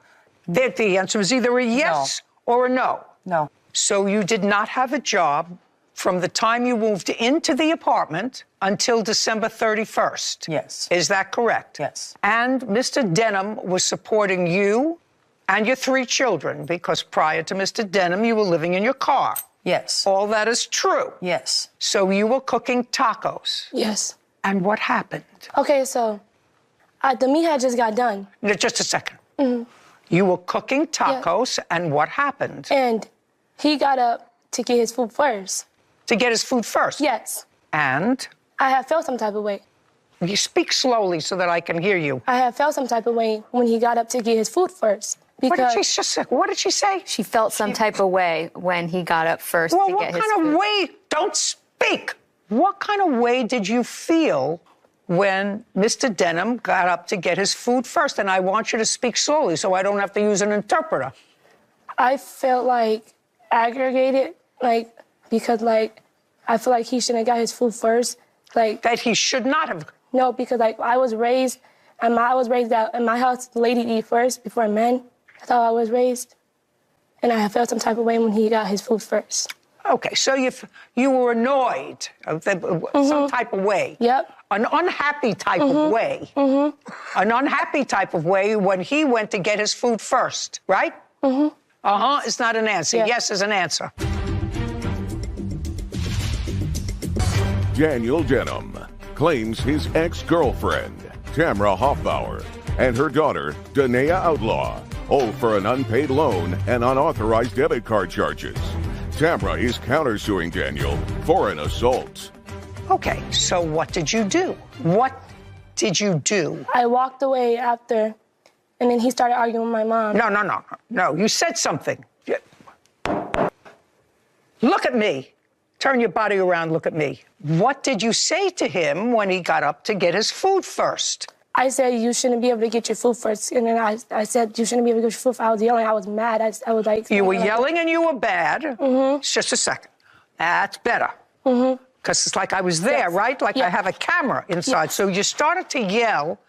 The answer was either a yes or a no. No. So you did not have a job from the time you moved into the apartment until December 31st. Yes. Is that correct? Yes. And Mr. Denham was supporting you and your 3 children, because prior to Mr. Denham, you were living in your car. Yes. All that is true. Yes. So you were cooking tacos. Yes. And what happened? Okay, so the meat had just got done. No, just a second. Mm-hmm. You were cooking tacos, and what happened? And he got up to get his food first. To get his food first? Yes. And? I had felt some type of way. You speak slowly so that I can hear you. I had felt some type of way when he got up to get his food first. Because What did she say? She felt some type of way when he got up first well, to get his food. What kind of way? Don't speak. What kind of way did you feel when Mr. Denham got up to get his food first? And I want you to speak slowly so I don't have to use an interpreter. I felt like aggravated, because I feel like he shouldn't have got his food first. That he should not have. No, because I was raised, and I was raised that in my house, the lady eat first before men. That's how I was raised. And I felt some type of way when he got his food first. Okay, so you were annoyed, some type of way. Yep. An unhappy type of way. Mm-hmm. An unhappy type of way when he went to get his food first, right? Mm-hmm. Uh-huh, it's not an answer. Yeah. Yes is an answer. Daniel Denham claims his ex-girlfriend, Tamara Hoffbauer, and her daughter, Danae Outlaw, owe for an unpaid loan and unauthorized debit card charges. Tamara is countersuing Daniel for an assault. Okay, so what did you do? What did you do? I walked away after, and then he started arguing with my mom. No, you said something. Look at me. Turn your body around, look at me. What did you say to him when he got up to get his food first? I said, you shouldn't be able to get your food first. And then I said, you shouldn't be able to get your food first. I was yelling, I was mad. I was like... You were yelling and you were bad. Mm-hmm. Just a second. That's better. Mm-hmm. Because it's like I was there, right? Like I have a camera inside. Yes. So you started to yell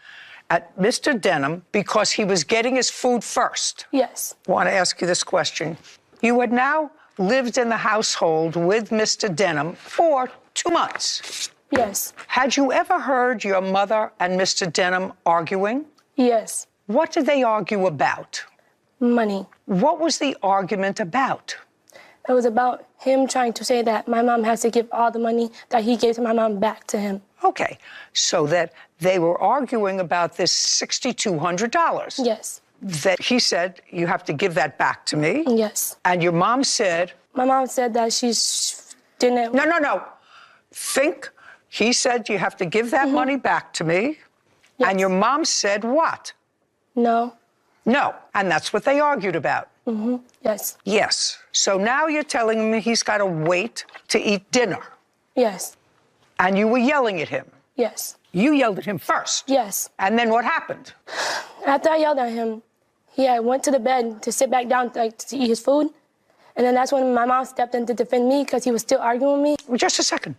at Mr. Denham because he was getting his food first. Yes. I want to ask you this question. You had now lived in the household with Mr. Denham for 2 months. Yes. Had you ever heard your mother and Mr. Denham arguing? Yes. What did they argue about? Money. What was the argument about? It was about him trying to say that my mom has to give all the money that he gave to my mom back to him. Okay, so that they were arguing about this $6,200. Yes. That he said, you have to give that back to me. Yes. And your mom said... My mom said that she didn't... No. Think. He said, you have to give that money back to me. Yes. And your mom said what? No. No. And that's what they argued about. Mm-hmm. Yes. Yes. So now you're telling me he's got to wait to eat dinner. Yes. And you were yelling at him. Yes. You yelled at him first? Yes. And then what happened? After I yelled at him, he went to the bed to sit back down to eat his food. And then that's when my mom stepped in to defend me because he was still arguing with me. Well, just a second.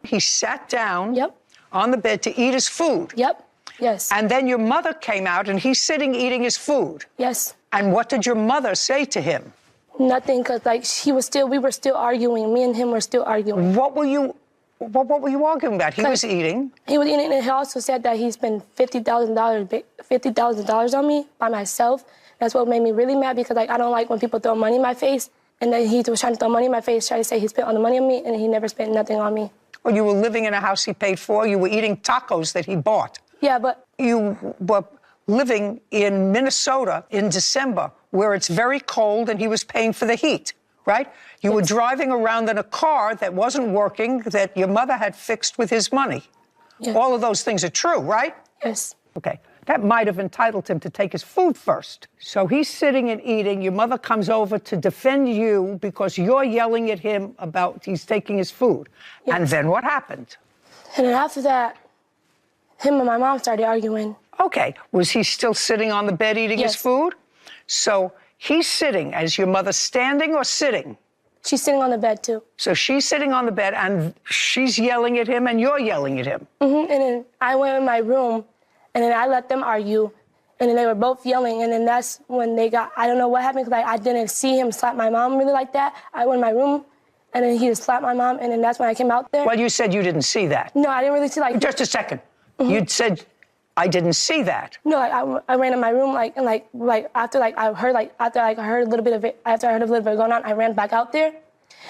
He sat down Yep. on the bed to eat his food. Yep. Yes. And then your mother came out and he's sitting eating his food. Yes. And what did your mother say to him? Nothing, because we were still arguing. Me and him were still arguing. What were you arguing about? He was eating. He was eating, and he also said that he spent $50,000 on me by myself. That's what made me really mad, because I don't like when people throw money in my face. And then he was trying to throw money in my face, trying to say he spent all the money on me, and he never spent nothing on me. Well, you were living in a house he paid for. You were eating tacos that he bought. Yeah, but... You were living in Minnesota in December, where it's very cold, and he was paying for the heat, right? You were driving around in a car that wasn't working, that your mother had fixed with his money. Yes. All of those things are true, right? Yes. Okay. That might have entitled him to take his food first. So he's sitting and eating. Your mother comes over to defend you because you're yelling at him about he's taking his food. Yes. And then what happened? And then after that, him and my mom started arguing. Okay. Was he still sitting on the bed eating his food? So he's sitting. Is your mother standing or sitting? She's sitting on the bed, too. So she's sitting on the bed, and she's yelling at him, and you're yelling at him. And then I went in my room, and then I let them argue, and then they were both yelling, and then that's when they got, I don't know what happened, because I didn't see him slap my mom really like that. I went in my room, and then he just slapped my mom, and then that's when I came out there. Well, you said you didn't see that. No, I didn't really see, Just a second. You said, I didn't see that. No, I ran in my room, after I heard a little bit of it going on, I ran back out there.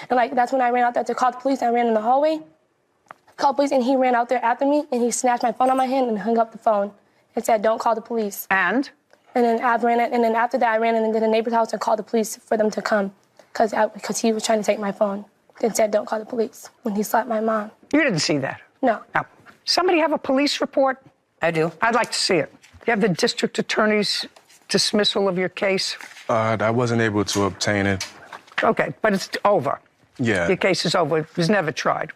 And that's when I ran out there to call the police. I ran in the hallway, called police, and he ran out there after me, and he snatched my phone out of my hand and hung up the phone and said, "Don't call the police." And then after that, I ran into the neighbor's house and called the police for them to come, because he was trying to take my phone. And said, "Don't call the police," when he slapped my mom. You didn't see that? No. Now, somebody have a police report? I do. I'd like to see it. You have the district attorney's dismissal of your case? I wasn't able to obtain it. Okay, but it's over. Yeah. Your case is over. It was never tried.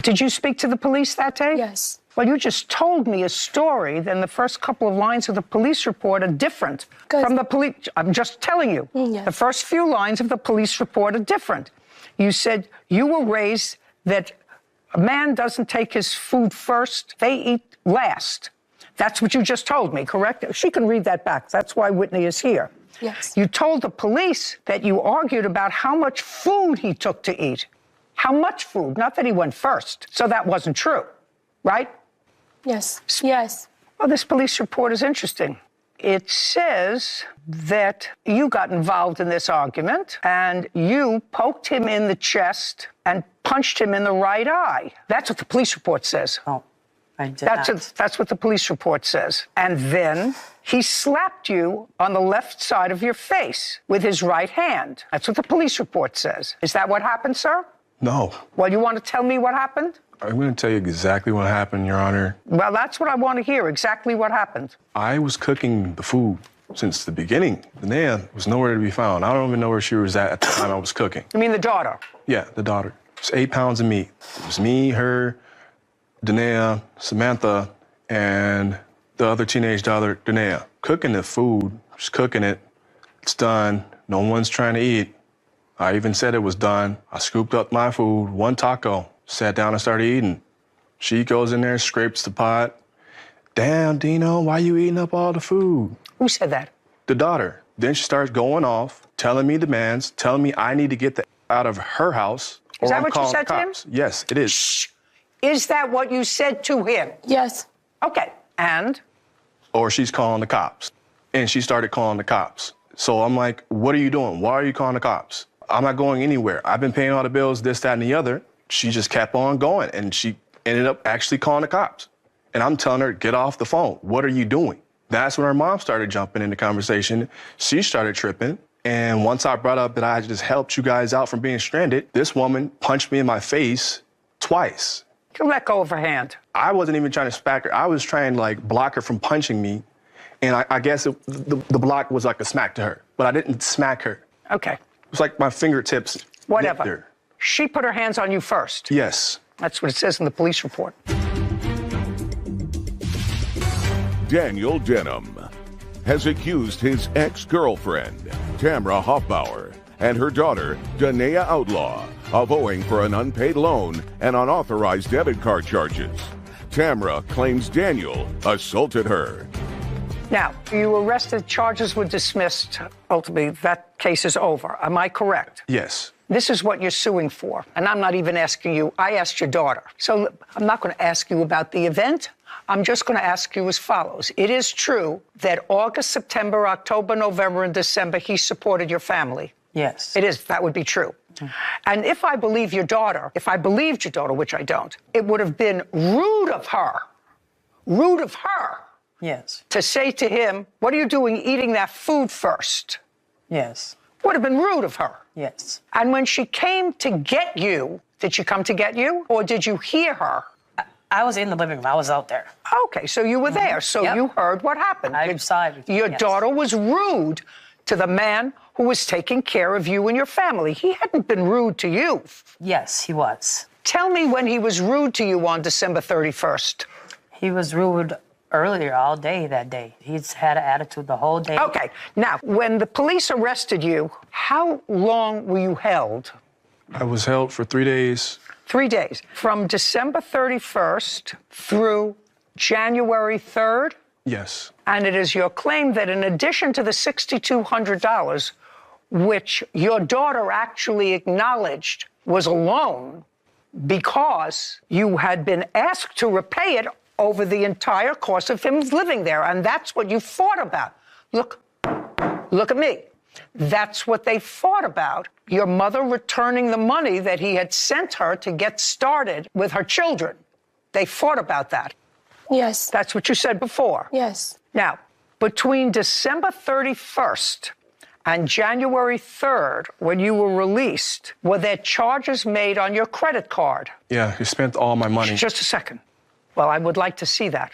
Did you speak to the police that day? Yes. Well, you just told me a story, then the first couple of lines of the police report are different from the police. I'm just telling you. Yes. The first few lines of the police report are different. You said you were raised that a man doesn't take his food first, they eat last. That's what you just told me, correct? She can read that back. That's why Whitney is here. Yes. You told the police that you argued about how much food he took to eat. How much food? Not that he went first. So that wasn't true, right? Yes. Yes. Well, this police report is interesting. It says that you got involved in this argument and you poked him in the chest and punched him in the right eye. That's what the police report says. Oh, I did not. That's what the police report says. And then he slapped you on the left side of your face with his right hand. That's what the police report says. Is that what happened, sir? No. Well, you want to tell me what happened? I'm going to tell you exactly what happened, Your Honor. Well, that's what I want to hear, exactly what happened. I was cooking the food since the beginning. Danae was nowhere to be found. I don't even know where she was at the time I was cooking. You mean the daughter? Yeah, the daughter. It's 8 pounds of meat. It was me, her, Danae, Samantha, and the other teenage daughter, Danae. Cooking the food, just cooking it. It's done. No one's trying to eat. I even said it was done. I scooped up my food, one taco, sat down and started eating. She goes in there, scrapes the pot. "Damn, Dino, why you eating up all the food?" Who said that? The daughter. Then she starts going off, telling me demands, telling me I need to get the out of her house. Is that I'm what you calling said the to him? cops. Yes, it is. Shh. Is that what you said to him? Yes. Okay. And? Or she's calling the cops. And she started calling the cops. So I'm like, what are you doing? Why are you calling the cops? I'm not going anywhere. I've been paying all the bills, this, that, and the other. She just kept on going, and she ended up actually calling the cops. And I'm telling her, get off the phone. What are you doing? That's when her mom started jumping in the conversation. She started tripping. And once I brought up that I just helped you guys out from being stranded, this woman punched me in my face twice. You let go of her hand. I wasn't even trying to smack her. I was trying to block her from punching me. And I guess the block was like a smack to her, but I didn't smack her. Okay. It was like my fingertips. Whatever. Her. She put her hands on you first. Yes. That's what it says in the police report. Daniel Denham has accused his ex-girlfriend, Tamra Hoffbauer, and her daughter, Danaea Outlaw, of owing for an unpaid loan and unauthorized debit card charges. Tamra claims Daniel assaulted her. Now, you were arrested, charges were dismissed. Ultimately, that case is over. Am I correct? Yes. This is what you're suing for. And I'm not even asking you. I asked your daughter. So I'm not going to ask you about the event. I'm just going to ask you as follows. It is true that August, September, October, November, and December, he supported your family. Yes. It is. That would be true. And if I believe your daughter, if I believed your daughter, which I don't, it would have been rude of her, Yes. to say to him, what are you doing eating that food first? Yes. Would have been rude of her. Yes. And when she came to get you, did she come to get you or did you hear her? I was in the living room. I was out there. Okay, so you were there. So you heard what happened. I sided. Your daughter was rude to the man who was taking care of you and your family. He hadn't been rude to you. Yes, he was. Tell me when he was rude to you on December 31st. He was rude earlier all day that day. He's had an attitude the whole day. Okay, now, when the police arrested you, how long were you held? I was held for 3 days. 3 days. From December 31st through January 3rd? Yes. And it is your claim that in addition to the $6,200, which your daughter actually acknowledged was a loan because you had been asked to repay it over the entire course of him living there. And that's what you fought about. Look at me. That's what they fought about. Your mother returning the money that he had sent her to get started with her children. They fought about that. Yes. That's what you said before. Yes. Now, between December 31st and January 3rd, when you were released, were there charges made on your credit card? Yeah, he spent all my money. Just a second. Well, I would like to see that.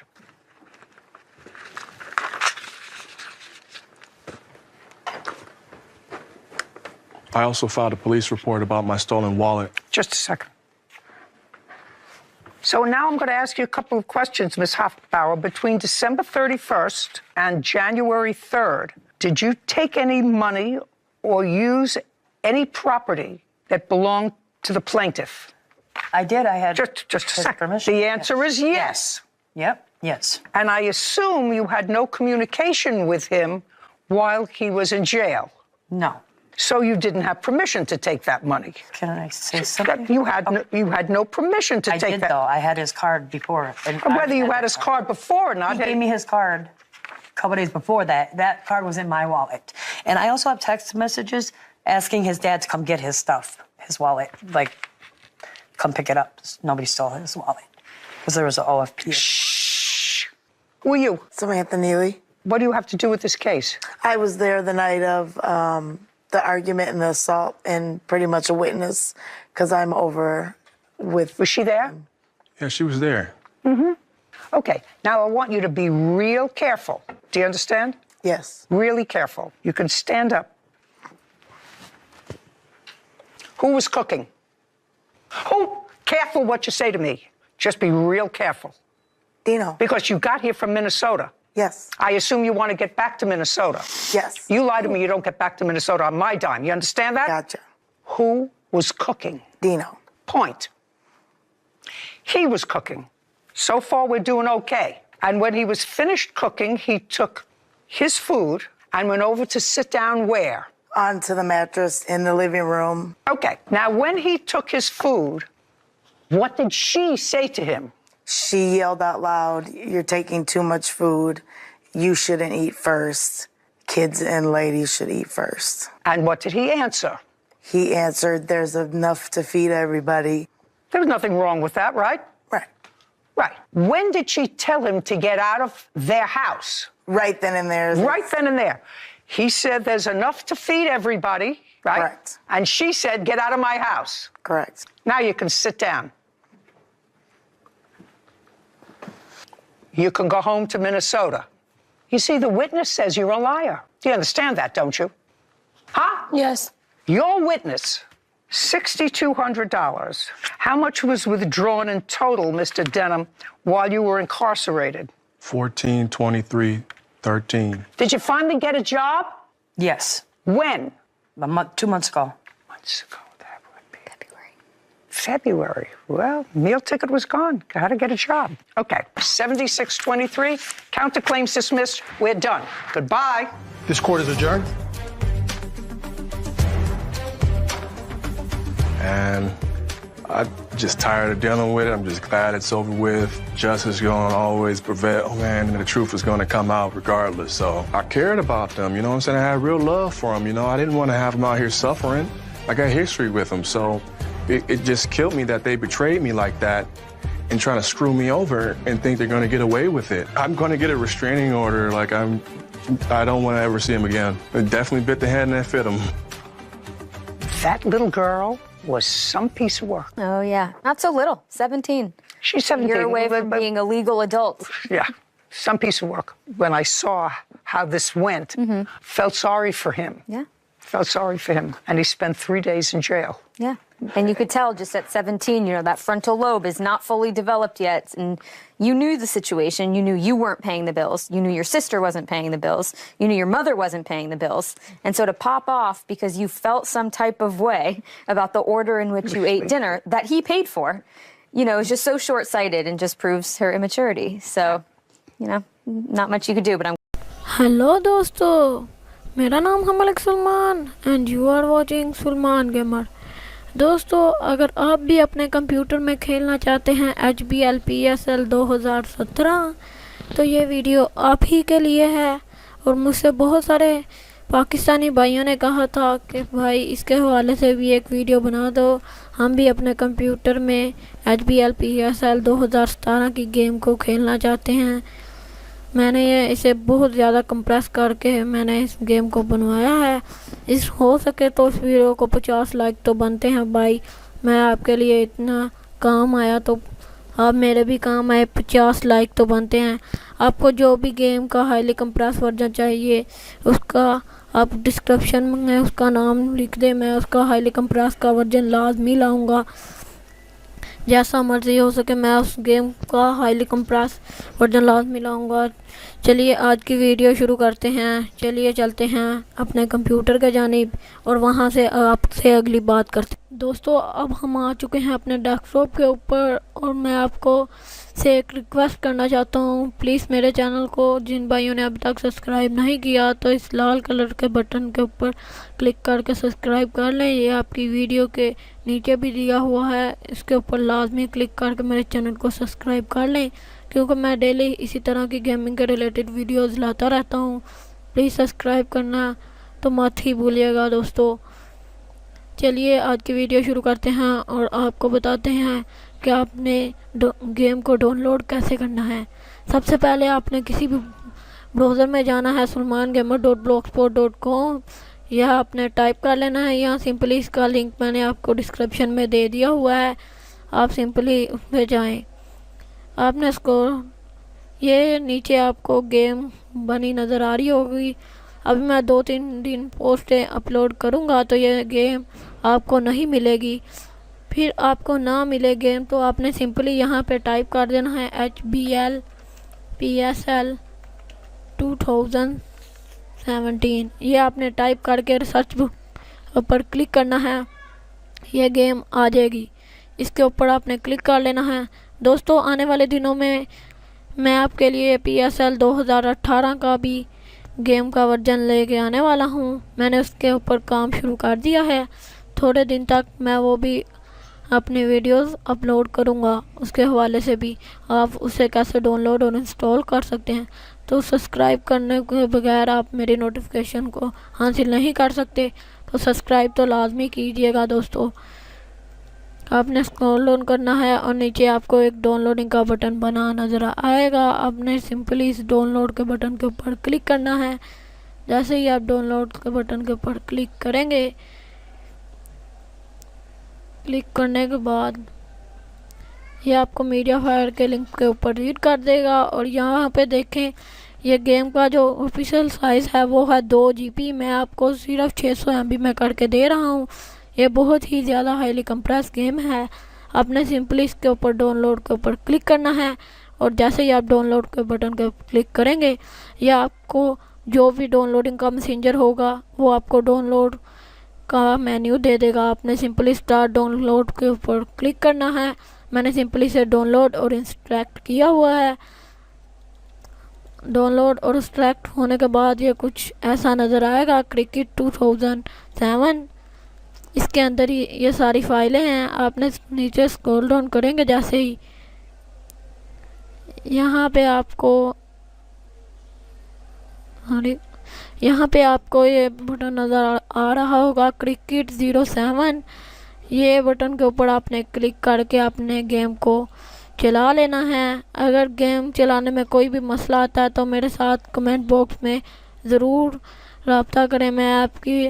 I also filed a police report about my stolen wallet. Just a second. So now I'm going to ask you a couple of questions, Ms. Hoffbauer. Between December 31st and January 3rd, did you take any money or use any property that belonged to the plaintiff? I did. I had just a second. Permission. The answer is yes. Yep. Yes. And I assume you had no communication with him while he was in jail. No. So you didn't have permission to take that money. Can I say something? You had no permission to take that. I did, though. I had his card before. And whether you had his card before or not. He gave me his card a couple days before that. That card was in my wallet. And I also have text messages asking his dad to come get his stuff, his wallet. Like, come pick it up. Nobody stole his wallet. Because there was an OFP. Shh. Who are you? Samantha Neely. What do you have to do with this case? I was there the night of the argument and the assault and pretty much a witness because I'm over with... Was she there? Yeah, she was there. Mm-hmm. Okay, now I want you to be real careful. Do you understand? Yes. Really careful. You can stand up. Who was cooking? Who? Careful what you say to me. Just be real careful. Dino. Because you got here from Minnesota. Yes. I assume you want to get back to Minnesota. Yes. You lie to me, you don't get back to Minnesota on my dime. You understand that? Gotcha. Who was cooking? Dino. Point. He was cooking. So far, we're doing okay. And when he was finished cooking, he took his food and went over to sit down where? Onto the mattress in the living room. Okay. Now, when he took his food, what did she say to him? She yelled out loud, "You're taking too much food. You shouldn't eat first. Kids and ladies should eat first." And what did he answer? He answered, "There's enough to feed everybody." There was nothing wrong with that, right? Right. Right. When did she tell him to get out of their house? Right then and there. Right then and there. He said, "There's enough to feed everybody," right? Correct. And she said, "Get out of my house." Correct. Now you can sit down. You can go home to Minnesota. You see, the witness says you're a liar. Do you understand that, don't you? Huh? Yes. Your witness $6,200. How much was withdrawn in total, Mr. Denham, while you were incarcerated? 14, 23, 13. Did you finally get a job? Yes. When? 2 months ago. Months ago, that would be February. Well, meal ticket was gone. Got to get a job. Okay, 7623. Counterclaims dismissed. We're done. Goodbye. This court is adjourned. And I'm just tired of dealing with it. I'm just glad it's over with. Justice is going to always prevail, man, and the truth is going to come out regardless. So I cared about them, you know what I'm saying? I had real love for them, you know? I didn't want to have them out here suffering. I got history with them, so it just killed me that they betrayed me like that and trying to screw me over and think they're going to get away with it. I'm going to get a restraining order. Like, I don't want to ever see them again. It definitely bit the hand that fit them. That little girl was some piece of work. Oh, yeah. Not so little. 17. She's 17. You're away from being a legal adult. Yeah, some piece of work. When I saw how this went, felt sorry for him. Yeah. Felt sorry for him. And he spent 3 days in jail. Yeah. And you could tell just at 17, you know, that frontal lobe is not fully developed yet. And you knew the situation. You knew you weren't paying the bills. You knew your sister wasn't paying the bills. You knew your mother wasn't paying the bills. And so to pop off because you felt some type of way about the order in which you ate dinner that he paid for, you know, is just so short-sighted and just proves her immaturity. So, you know, not much you could do, but I'm... Hello, दोस्तों. मेरा नाम है Malik Salman and you are watching Sulman gamer. दोस्तों, अगर आप भी अपने computer में खेलना चाहते हैं HBL-PSL 2017 तो ये वीडियो आप ही के लिए है. और मुझसे बहुत सारे पाकिस्तानी भाइयों ने कहा था कि भाई इसके हवाले से भी एक वीडियो बना दो, हम भी अपने कंप्यूटर में HBL-PSL 2017 की गेम को खेलना चाहते हैं. मैंने इसे बहुत ज़्यादा कंप्रेस करके मैंने इस गेम को बनवाया है. इस हो सके तो इस वीडियो को 50 लाइक तो बनते हैं भाई. मैं आपके लिए इतना काम आया तो आप मेरे भी काम आए. 50 लाइक तो बनते हैं. आपको जो भी गेम का हाईली कंप्रेस वर्जन चाहिए उसका आप डिस्क्रिप्शन में उसका नाम लिख दें. मैं उसका हाईली कंप्रेस का वर्जन लाजमी लाऊंगा. जैसा मर्जी हो सके मैं उस गेम का हाईली कंप्रेस वर्जन लाजमी लाऊंगा. चलिए आज की वीडियो शुरू करते हैं. चलिए चलते हैं अपने कंप्यूटर के जानिब और वहां से आपसे अगली बात करते हैं. दोस्तों, अब हम आ चुके हैं अपने डेस्कटॉप के ऊपर और मैं आपको से एक रिक्वेस्ट करना चाहता हूँ. प्लीज़ मेरे चैनल को जिन भाइयों ने अभी तक सब्सक्राइब नहीं किया तो इस लाल कलर के बटन के ऊपर क्लिक करके सब्सक्राइब कर लें. ये आपकी वीडियो के नीचे भी दिया हुआ है. इसके ऊपर लाजमी क्लिक करके मेरे चैनल को सब्सक्राइब कर लें क्योंकि मैं डेली इसी तरह की गेमिंग के रिलेटेड वीडियोस लाता रहता हूँ. प्लीज़ सब्सक्राइब करना तो मत ही भूलिएगा दोस्तों. चलिए आज की वीडियो शुरू करते हैं और आपको बताते हैं कि आपने गेम को डाउनलोड कैसे करना है. सबसे पहले आपने किसी भी ब्राउज़र में जाना है sulmangamer.blogspot.com. यह आपने टाइप कर लेना है. यहाँ सिंपली इसका लिंक मैंने आपको डिस्क्रिप्शन में दे दिया हुआ है. आप सिंपली उस पर जाएँ. आपने इसको ये नीचे आपको गेम बनी नज़र आ रही होगी. अभी मैं 2-3 दिन पोस्टें अपलोड करूँगा तो ये गेम आपको नहीं मिलेगी. फिर आपको ना मिले गेम तो आपने सिंपली यहाँ पे टाइप कर देना है HBL-PSL 2017. ये आपने टाइप करके सर्च पर क्लिक करना है. ये गेम आ जाएगी. इसके ऊपर आपने क्लिक कर लेना है. दोस्तों, आने वाले दिनों में मैं आपके लिए PSL 2018 का भी गेम का वर्जन लेके आने वाला हूँ. मैंने उसके ऊपर काम शुरू कर दिया है. थोड़े दिन तक मैं वो भी अपनी वीडियोस अपलोड करूँगा. उसके हवाले से भी आप उसे कैसे डाउनलोड और इंस्टॉल कर सकते हैं. तो सब्सक्राइब करने के बगैर आप मेरी नोटिफिकेशन को हासिल नहीं कर सकते. तो सब्सक्राइब तो लाजमी कीजिएगा दोस्तों. आपने स्क्रॉल डाउन करना है और नीचे आपको एक डाउनलोडिंग का बटन बना नज़र आएगा. आपने सिंपली इस डाउनलोड के बटन के ऊपर क्लिक करना है. जैसे ही आप डाउनलोड के बटन के ऊपर क्लिक करेंगे, क्लिक करने के बाद ये आपको मीडिया फायर के लिंक के ऊपर रीड कर देगा. और यहाँ पे देखें ये गेम का जो ऑफिशियल साइज़ है वो है 2 GB. मैं आपको सिर्फ 600 MB में करके दे रहा हूँ. ये बहुत ही ज़्यादा हाईली कंप्रेस गेम है। आपने सिंपली इसके ऊपर डाउनलोड के ऊपर क्लिक करना है और जैसे ही आप डाउनलोड के बटन के क्लिक करेंगे या आपको जो भी डाउनलोडिंग का मैसेंजर होगा वो आपको डाउनलोड का मेन्यू दे देगा। आपने सिंपली स्टार्ट डाउनलोड के ऊपर क्लिक करना है। मैंने सिंपली से डाउनलोड और इंस्टॉल किया हुआ है। डाउनलोड और इंस्टॉल होने के बाद ये कुछ ऐसा नज़र आएगा, क्रिकेट 2007। इसके अंदर ही ये सारी फाइलें हैं। आपने नीचे स्क्रॉल डाउन करेंगे जैसे ही यहाँ पे आपको ये बटन नज़र आ रहा होगा, क्रिकेट 07। ये बटन के ऊपर आपने क्लिक करके अपने गेम को चला लेना है। अगर गेम चलाने में कोई भी मसला आता है तो मेरे साथ कमेंट बॉक्स में ज़रूर रब्ता करें, मैं आपकी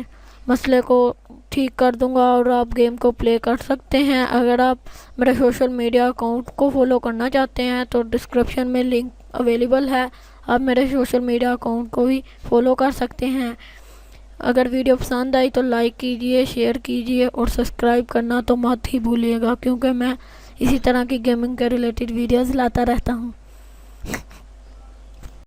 मसले को ठीक कर दूंगा और आप गेम को प्ले कर सकते हैं। अगर आप मेरे सोशल मीडिया अकाउंट को फॉलो करना चाहते हैं तो डिस्क्रिप्शन में लिंक अवेलेबल है, आप मेरे सोशल मीडिया अकाउंट को भी फॉलो कर सकते हैं। अगर वीडियो पसंद आई तो लाइक कीजिए, शेयर कीजिए और सब्सक्राइब करना तो मत ही भूलिएगा, क्योंकि मैं इसी तरह की गेमिंग के रिलेटेड वीडियोस लाता रहता हूँ।